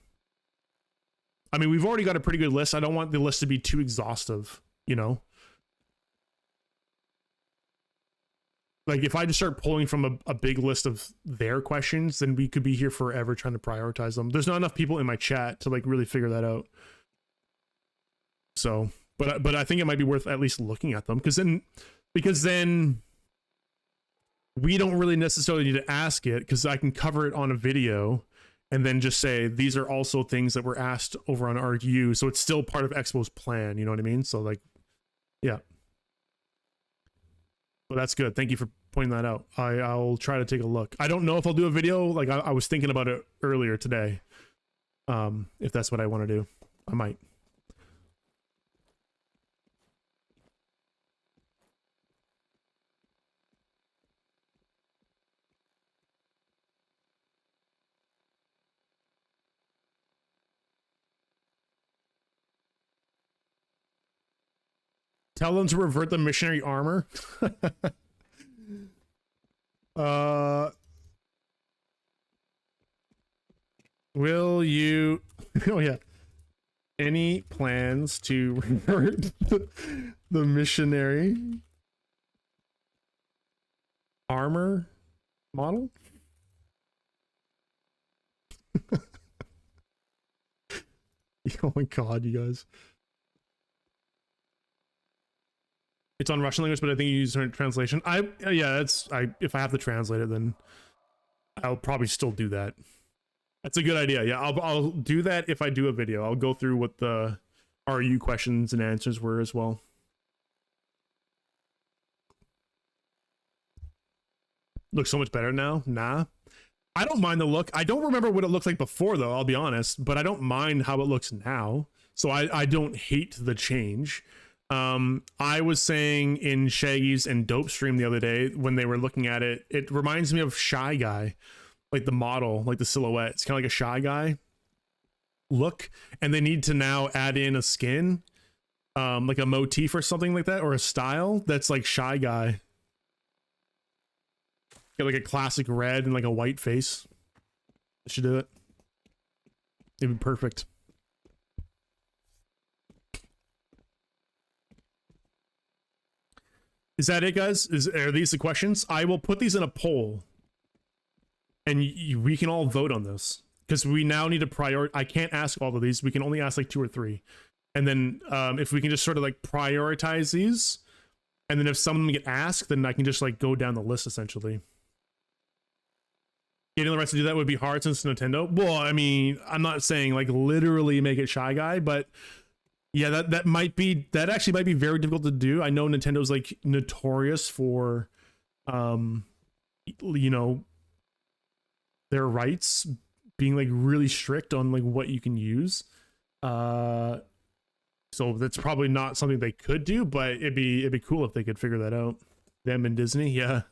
we've already got a pretty good list. I don't want the list to be too exhaustive, you know. like if I just start pulling from a big list of their questions, then we could be here forever trying to prioritize them. There's not enough people in my chat to like really figure that out. So, but I think it might be worth at least looking at them, because then we don't really necessarily need to ask it, because I can cover it on a video and then just say these are also things that were asked over on ArcU, so it's still part of Expo's plan. You know what I mean? So like, yeah. Well, that's good. Thank you for pointing that out. I'll try to take a look. I don't know if I'll do a video. Like I was thinking about it earlier today. If that's what I want to do, I might. Tell them to revert the missionary armor. Will you? Oh yeah. Any plans to revert the missionary armor model? Oh my god, you guys. It's on Russian language, but I think you use translation. Yeah, if I have to translate it, then I'll probably still do that. That's a good idea. Yeah, I'll do that if I do a video. I'll go through what the RU questions and answers were as well. Looks so much better now. Nah. I don't mind the look. I don't remember what it looked like before though, I'll be honest, but I don't mind how it looks now. So I don't hate the change. I was saying in Shaggy's and Dope stream the other day when they were looking at it, it reminds me of Shy Guy, like the model, like the silhouette. It's kind of like a Shy Guy look, and they need to now add in a skin, like a motif or something like that, or a style that's like Shy Guy. Get like a classic red and like a white face. I should do it. It'd be perfect. Is that it, guys? Are these the questions? I will put these in a poll, and we can all vote on this, because we now need to prioritize. I can't ask all of these. We can only ask like 2 or 3, and then if we can just sort of like prioritize these, and then if some of them get asked, then I can just like go down the list essentially. Getting the rest to do that would be hard since Nintendo. Well, I mean, I'm not saying like literally make it Shy Guy, but yeah, that actually might be very difficult to do. I know Nintendo's like notorious for, you know, their rights being like really strict on like what you can use. So that's probably not something they could do, but it'd be cool if they could figure that out. Them and Disney, yeah.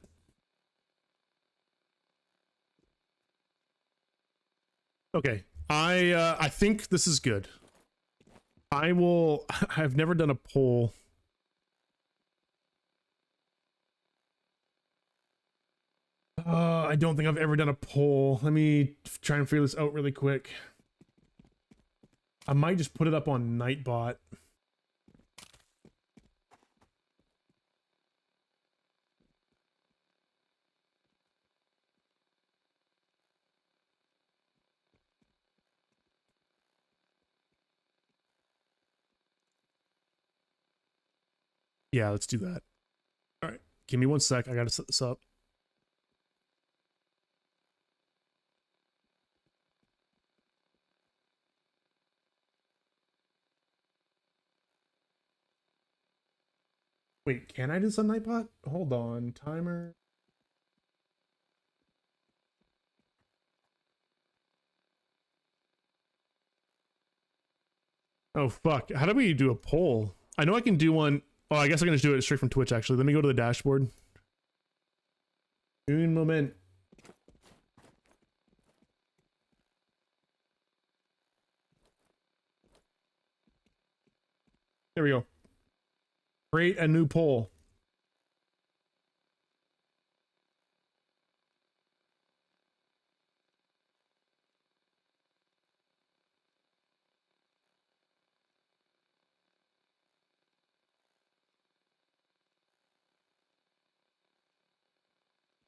Okay, I think this is good. I've never done a poll. I don't think I've ever done a poll. Let me try and figure this out really quick. I might just put it up on Nightbot. Yeah, let's do that. All right, give me 1 sec. I gotta set this up. Wait, can I do this on Nightbot? Hold on, timer. Oh fuck! How do we do a poll? I know I can do one. Oh, I guess I can just do it straight from Twitch, actually. Let me go to the dashboard. Un moment. There we go. Create a new poll.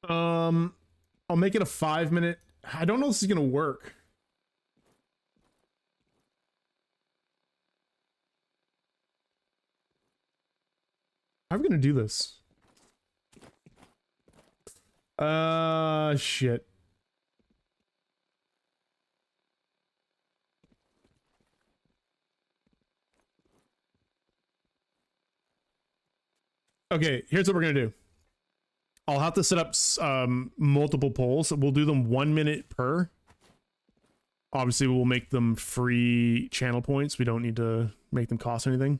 I'll make it a 5-minute. I don't know if this is gonna work. How are we gonna do this? Shit. Okay, here's what we're gonna do. I'll have to set up multiple polls. We'll do them 1 minute per. Obviously, we'll make them free channel points. We don't need to make them cost anything.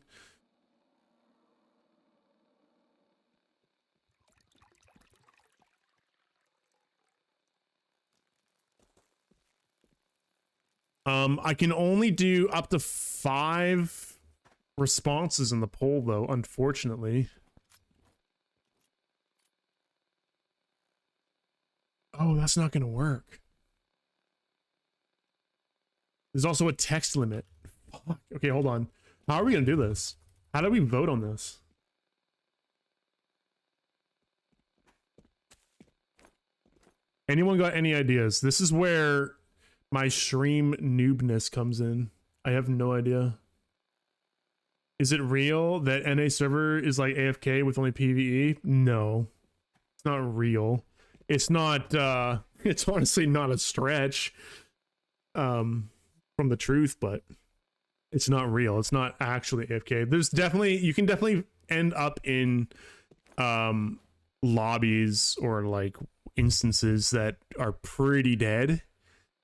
I can only do up to 5 responses in the poll, though, unfortunately. Oh, that's not going to work. There's also a text limit. Fuck. Okay, hold on. How are we going to do this? How do we vote on this? Anyone got any ideas? This is where my stream noobness comes in. I have no idea. Is it real that NA server is like AFK with only PvE? No. It's not real. It's not it's honestly not a stretch from the truth, but it's not real. It's not actually AFK. There's definitely, you can definitely end up in lobbies or like instances that are pretty dead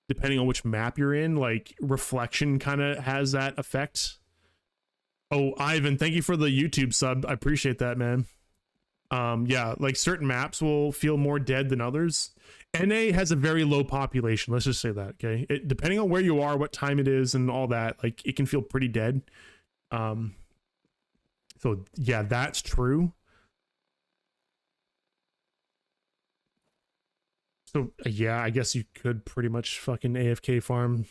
depending on which map you're in. Like Reflection kind of has that effect. Oh, Ivan, thank you for the YouTube sub. I appreciate that, man. Yeah, like certain maps will feel more dead than others. NA has a very low population, let's just say that. Okay, depending on where you are, what time it is, and all that, like it can feel pretty dead. So yeah, that's true. So yeah, I guess you could pretty much fucking AFK farm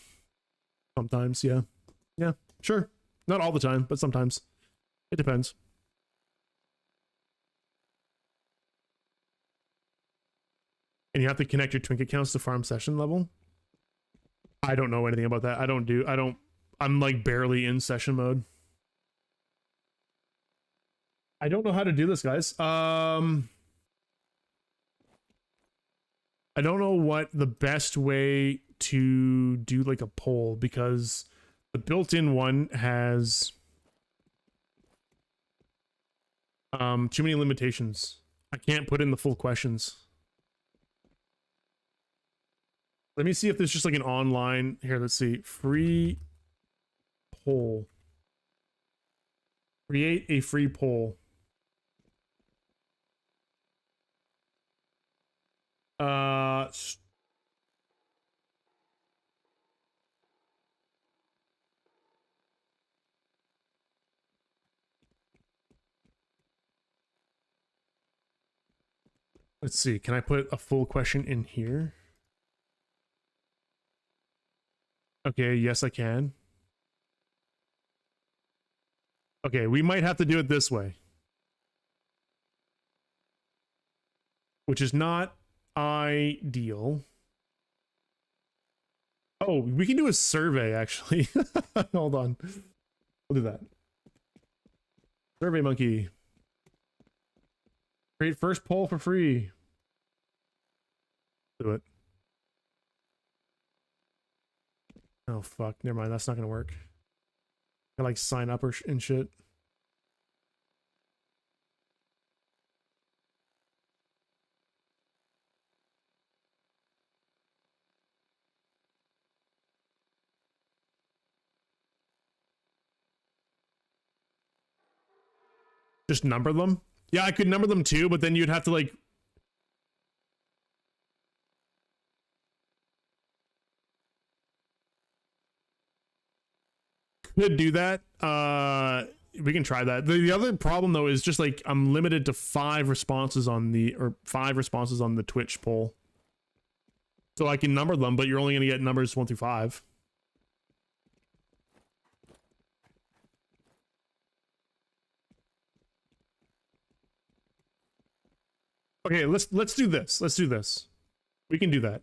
sometimes. Yeah, sure, not all the time, but sometimes. It depends. And you have to connect your twink accounts to farm session level. I don't know anything about that. I'm like barely in session mode. I don't know how to do this, guys. I don't know what the best way to do like a poll, because the built-in one has too many limitations. I can't put in the full questions. Let me see if there's just like an online here. Let's see. Free poll. Create a free poll. Let's see. Can I put a full question in here? Okay, yes, I can. Okay, we might have to do it this way. Which is not ideal. Oh, we can do a survey, actually. Hold on. We'll do that. Survey monkey. Create first poll for free. Do it. Oh, fuck. Never mind. That's not going to work. I like sign up and shit. Just number them? Yeah, I could number them too, but then you'd have to like... Could do that. We can try that. The other problem though is just like I'm limited to 5 responses on the... or 5 responses on the Twitch poll. So I can number them, but you're only going to get numbers 1 through 5. Okay, let's do this. Let's do this. We can do that.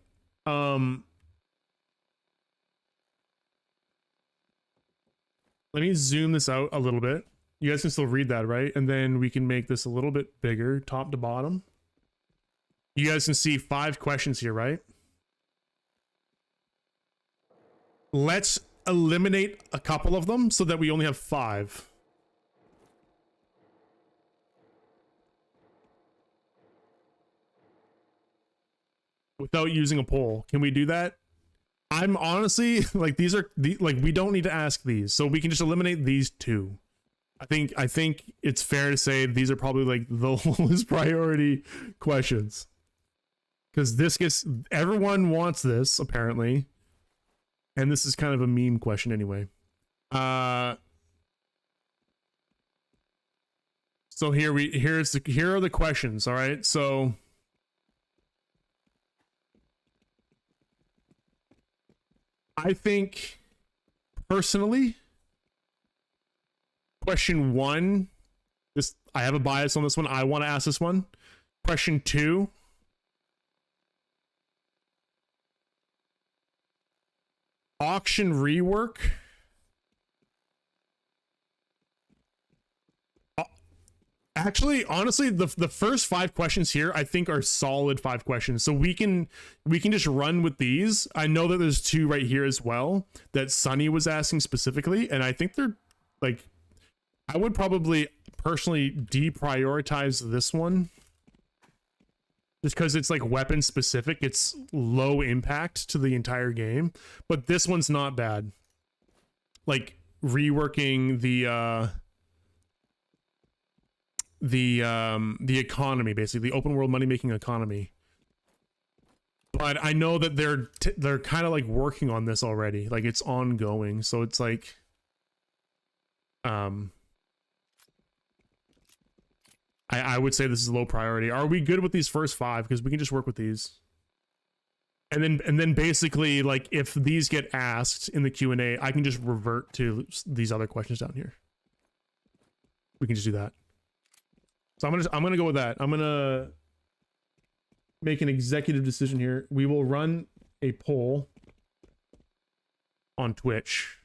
Let me zoom this out a little bit. You guys can still read that, right? And then we can make this a little bit bigger, top to bottom. You guys can see 5 questions here, right? Let's eliminate a couple of them so that we only have 5. Without using a poll. Can we do that? I'm honestly like like we don't need to ask these, so we can just eliminate these 2. I think it's fair to say these are probably like the lowest priority questions, because everyone wants this apparently, and this is kind of a meme question anyway. So here are the questions. All right, so I think personally, question 1, I have a bias on this one. I want to ask this one. Question 2. Auction rework. Actually, honestly, the first 5 questions here I think are solid 5 questions. So we can just run with these. I know that there's 2 right here as well that Sunny was asking specifically, and I think they're like, I would probably personally deprioritize this one just because it's like weapon specific. It's low impact to the entire game, but this one's not bad. Like reworking the economy, basically the open world money making economy. But I know that they're kind of like working on this already, like it's ongoing, so it's like I would say this is low priority. Are we good with these first 5? Because we can just work with these, and then basically like if these get asked in the Q&A, I can just revert to these other questions down here. We can just do that. So I'm gonna go with that. I'm gonna make an executive decision here. We will run a poll on Twitch,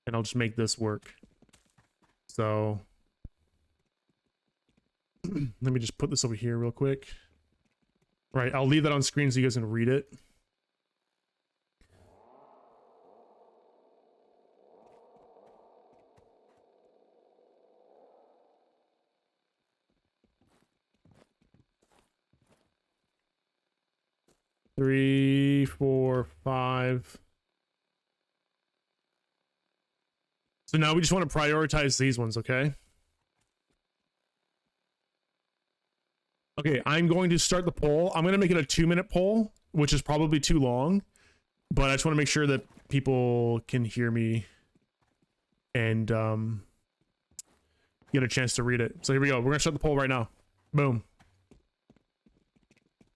and I'll just make this work. So let me just put this over here real quick. Right, I'll leave that on screen so you guys can read it. Three, 4, 5. So now we just want to prioritize these ones, okay? Okay, I'm going to start the poll. I'm going to make it a 2-minute poll, which is probably too long, but I just want to make sure that people can hear me and get a chance to read it. So here we go. We're going to start the poll right now. Boom.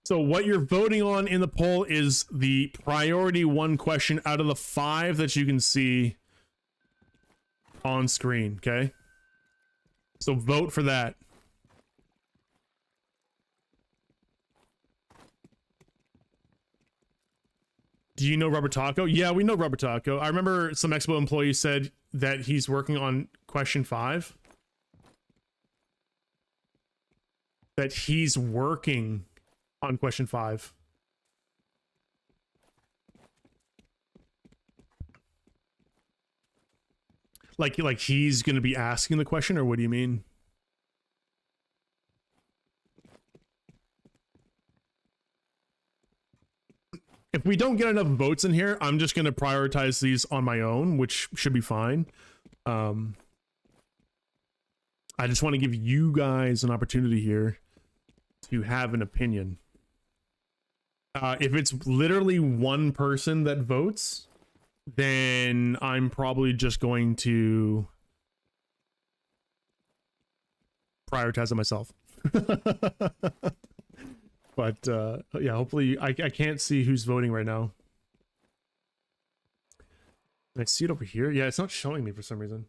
So what you're voting on in the poll is the priority 1 question out of the 5 that you can see on screen, okay? So vote for that. Do you know Rubber Taco? Yeah, we know Rubber Taco. I remember some EXBO employee said that he's working on question 5. That he's working on question 5. Like he's gonna be asking the question, or what do you mean? If we don't get enough votes in here, I'm just gonna prioritize these on my own, which should be fine. I just want to give you guys an opportunity here to have an opinion. If it's literally 1 person that votes, then I'm probably just going to prioritize it myself. But yeah, hopefully I can't see who's voting right now. Can I see it over here? Yeah, it's not showing me for some reason.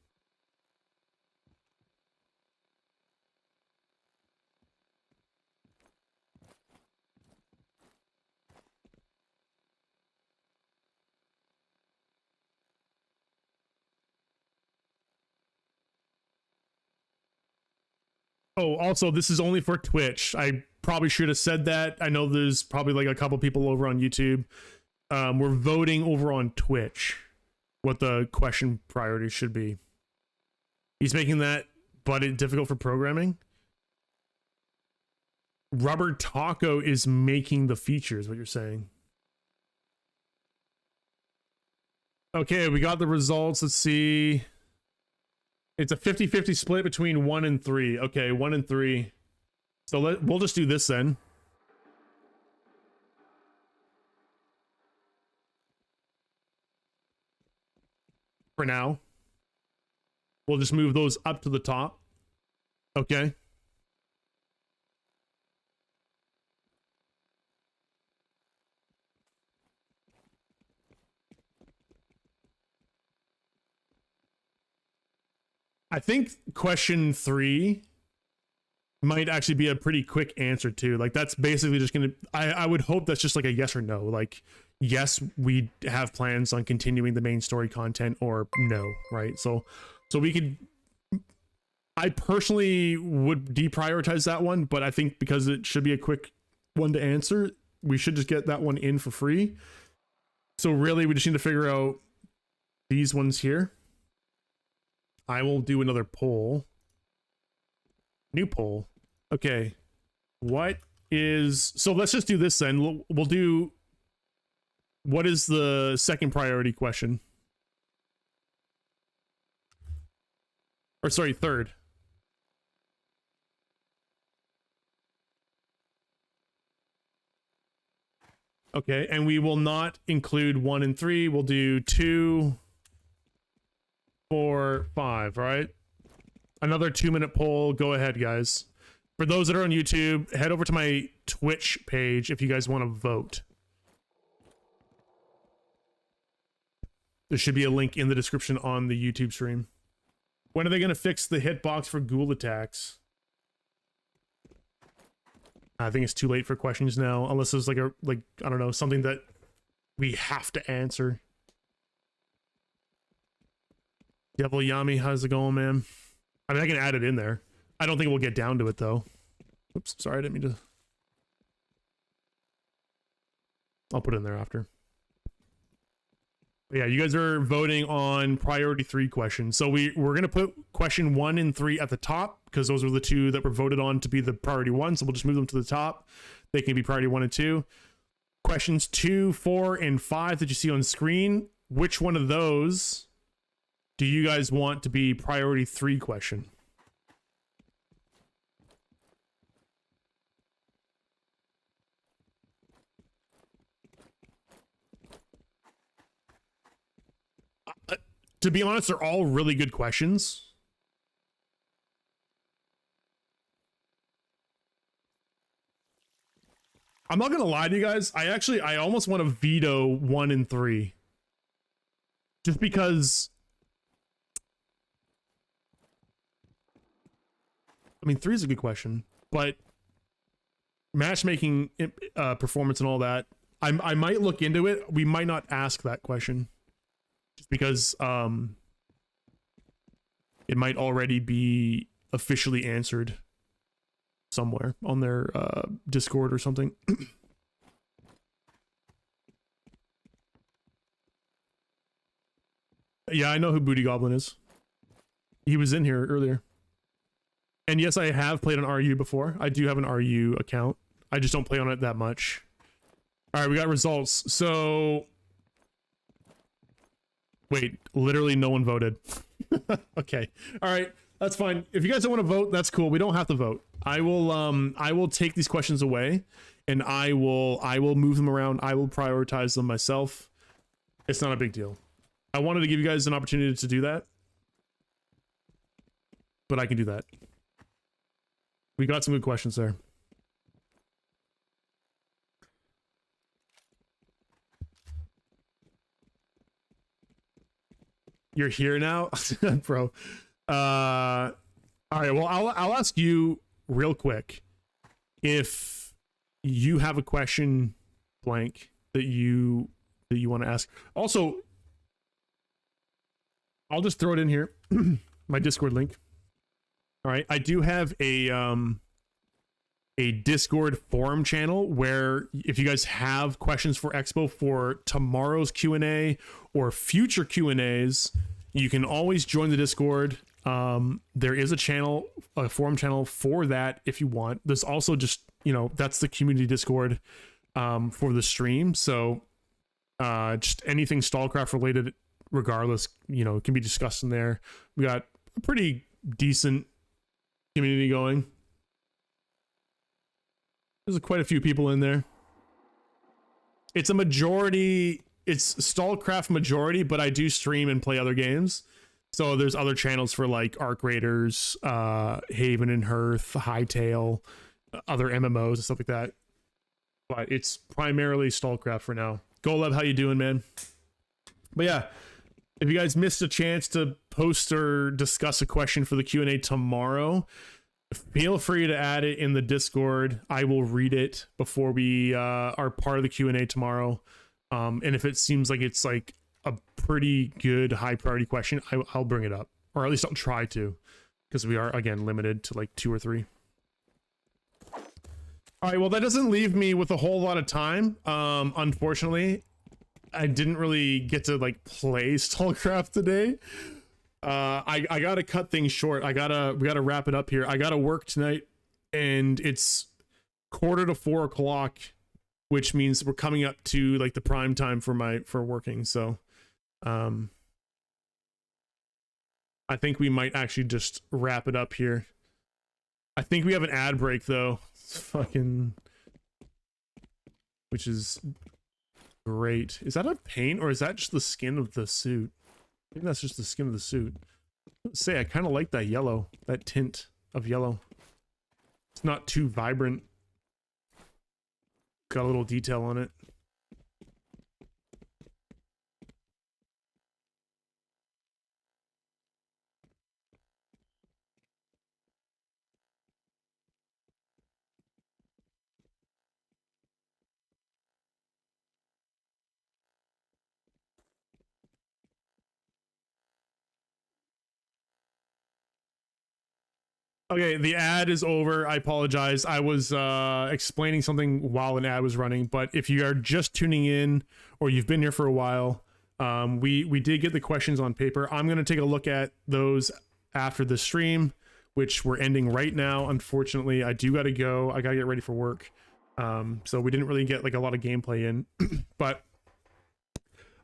Oh, also, this is only for Twitch. I probably should have said that. I know there's probably like a couple people over on YouTube. We're voting over on Twitch what the question priority should be. He's making that but difficult for programming. Rubber Taco is making the features, what you're saying. Okay, we got the results. Let's see. It's a 50-50 split between 1 and 3. Okay, 1 and 3. So we'll just do this then. For now. We'll just move those up to the top. Okay. I think question 3 might actually be a pretty quick answer too. Like that's basically just gonna, I would hope that's just like a yes or no. Like, yes, we have plans on continuing the main story content, or no, right? So we could, I personally would deprioritize that one, but I think because it should be a quick one to answer, we should just get that one in for free. So really we just need to figure out these ones here. I will do another poll. New poll. Okay. What is... So let's just do this then. We'll do... What is the second priority question? Or sorry, third. Okay, and we will not include 1 and 3. We'll do 2, 4, 5, right? Another 2-minute poll. Go ahead, guys. For those that are on YouTube, head over to my Twitch page if you guys want to vote. There should be a link in the description on the YouTube stream. When are they going to fix the hitbox for ghoul attacks? I think it's too late for questions now, unless there's like a, I don't know, something that we have to answer. Devil Yami, how's it going, man? I mean, I can add it in there. I don't think we'll get down to it, though. Oops, sorry, I didn't mean to. I'll put it in there after. But yeah, you guys are voting on priority 3 questions. So we're going to put question 1 and 3 at the top, because those were the 2 that were voted on to be the priority 1. So we'll just move them to the top. They can be priority 1 and 2. Questions 2, 4, and 5 that you see on screen. Which one of those do you guys want to be priority 3 question? To be honest, they're all really good questions. I'm not gonna lie to you guys. I almost want to veto 1 and 3. Just because, I mean, 3 is a good question, but matchmaking, performance and all that, I might look into it. We might not ask that question. Just because it might already be officially answered somewhere on their Discord or something. Yeah, I know who Booty Goblin is. He was in here earlier. And yes, I have played on RU before. I do have an RU account. I just don't play on it that much. All right, we got results. So... Wait, literally no one voted. Okay. All right. That's fine. If you guys don't want to vote, that's cool. We don't have to vote. I will take these questions away and I will move them around. I will prioritize them myself. It's not a big deal. I wanted to give you guys an opportunity to do that, but I can do that. We got some good questions there. You're here now, bro. All right. Well, I'll ask you real quick if you have a question, blank, that you want to ask. Also, I'll just throw it in here. My Discord link. All right, I do have a Discord forum channel where if you guys have questions for Expo for tomorrow's Q&A or future Q&As, you can always join the Discord. There is a forum channel for that if you want. There's also just, you know, that's the community Discord for the stream. So just anything STALCRAFT related, regardless, you know, can be discussed in there. We got a pretty decent community going. There's quite a few people in there. It's a majority, it's STALCRAFT majority, but I do stream and play other games. So there's other channels for like Arc Raiders, Haven and Hearth, Hightail, other MMOs and stuff like that. But it's primarily STALCRAFT for now. Goleb, how you doing, man? But yeah, if you guys missed a chance to post or discuss a question for the Q&A tomorrow, feel free to add it in the Discord. I will read it before we are part of the Q&A tomorrow. And if it seems like it's like a pretty good high priority question, I'll bring it up, or at least I'll try to, because we are again limited to like 2 or 3. All right, well, that doesn't leave me with a whole lot of time. Unfortunately, I didn't really get to like play STALCRAFT today. I gotta cut things short. We gotta wrap it up here. I gotta work tonight, and it's 3:45 o'clock, which means we're coming up to like the prime time for working. So, I think we might actually just wrap it up here. I think we have an ad break though. It's fucking, which is great. Is that a paint or is that just the skin of the suit? I think that's just the skin of the suit. Let's say I kind of like that yellow, that tint of yellow. It's not too vibrant. Got a little detail on it. Okay, the ad is over. I apologize. I was explaining something while an ad was running, but if you are just tuning in or you've been here for a while, we did get the questions on paper. I'm going to take a look at those after the stream, which we're ending right now. Unfortunately, I do got to go. I got to get ready for work. So we didn't really get like a lot of gameplay in, but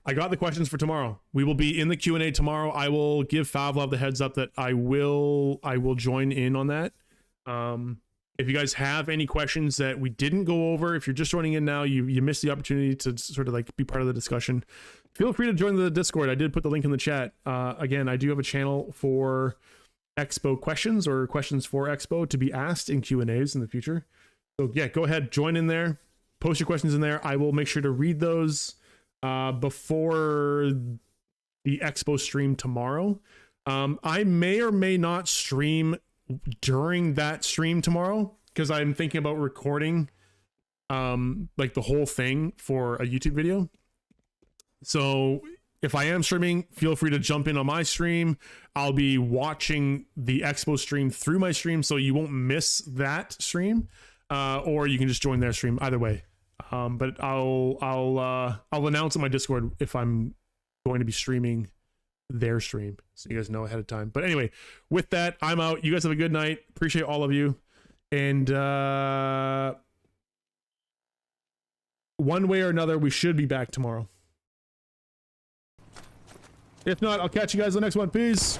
I got the questions for tomorrow. We will be in the Q&A tomorrow. I will give Favlov the heads up that I will join in on that. If you guys have any questions that we didn't go over, if you're just joining in now, you missed the opportunity to sort of like be part of the discussion, feel free to join the Discord. I did put the link in the chat. Again, I do have a channel for Expo questions or questions for Expo to be asked in Q&As in the future. So yeah, go ahead, join in there, post your questions in there. I will make sure to read those before the Expo stream tomorrow. I may or may not stream during that stream tomorrow because I'm thinking about recording like the whole thing for a YouTube video. So if I am streaming, feel free to jump in on my stream. I'll be watching the Expo stream through my stream, so you won't miss that stream, or you can just join their stream. Either way. But I'll announce on my Discord if I'm going to be streaming their stream, so you guys know ahead of time. But anyway, with that, I'm out. You guys have a good night. Appreciate all of you. And one way or another, we should be back tomorrow. If not, I'll catch you guys in the next one. Peace.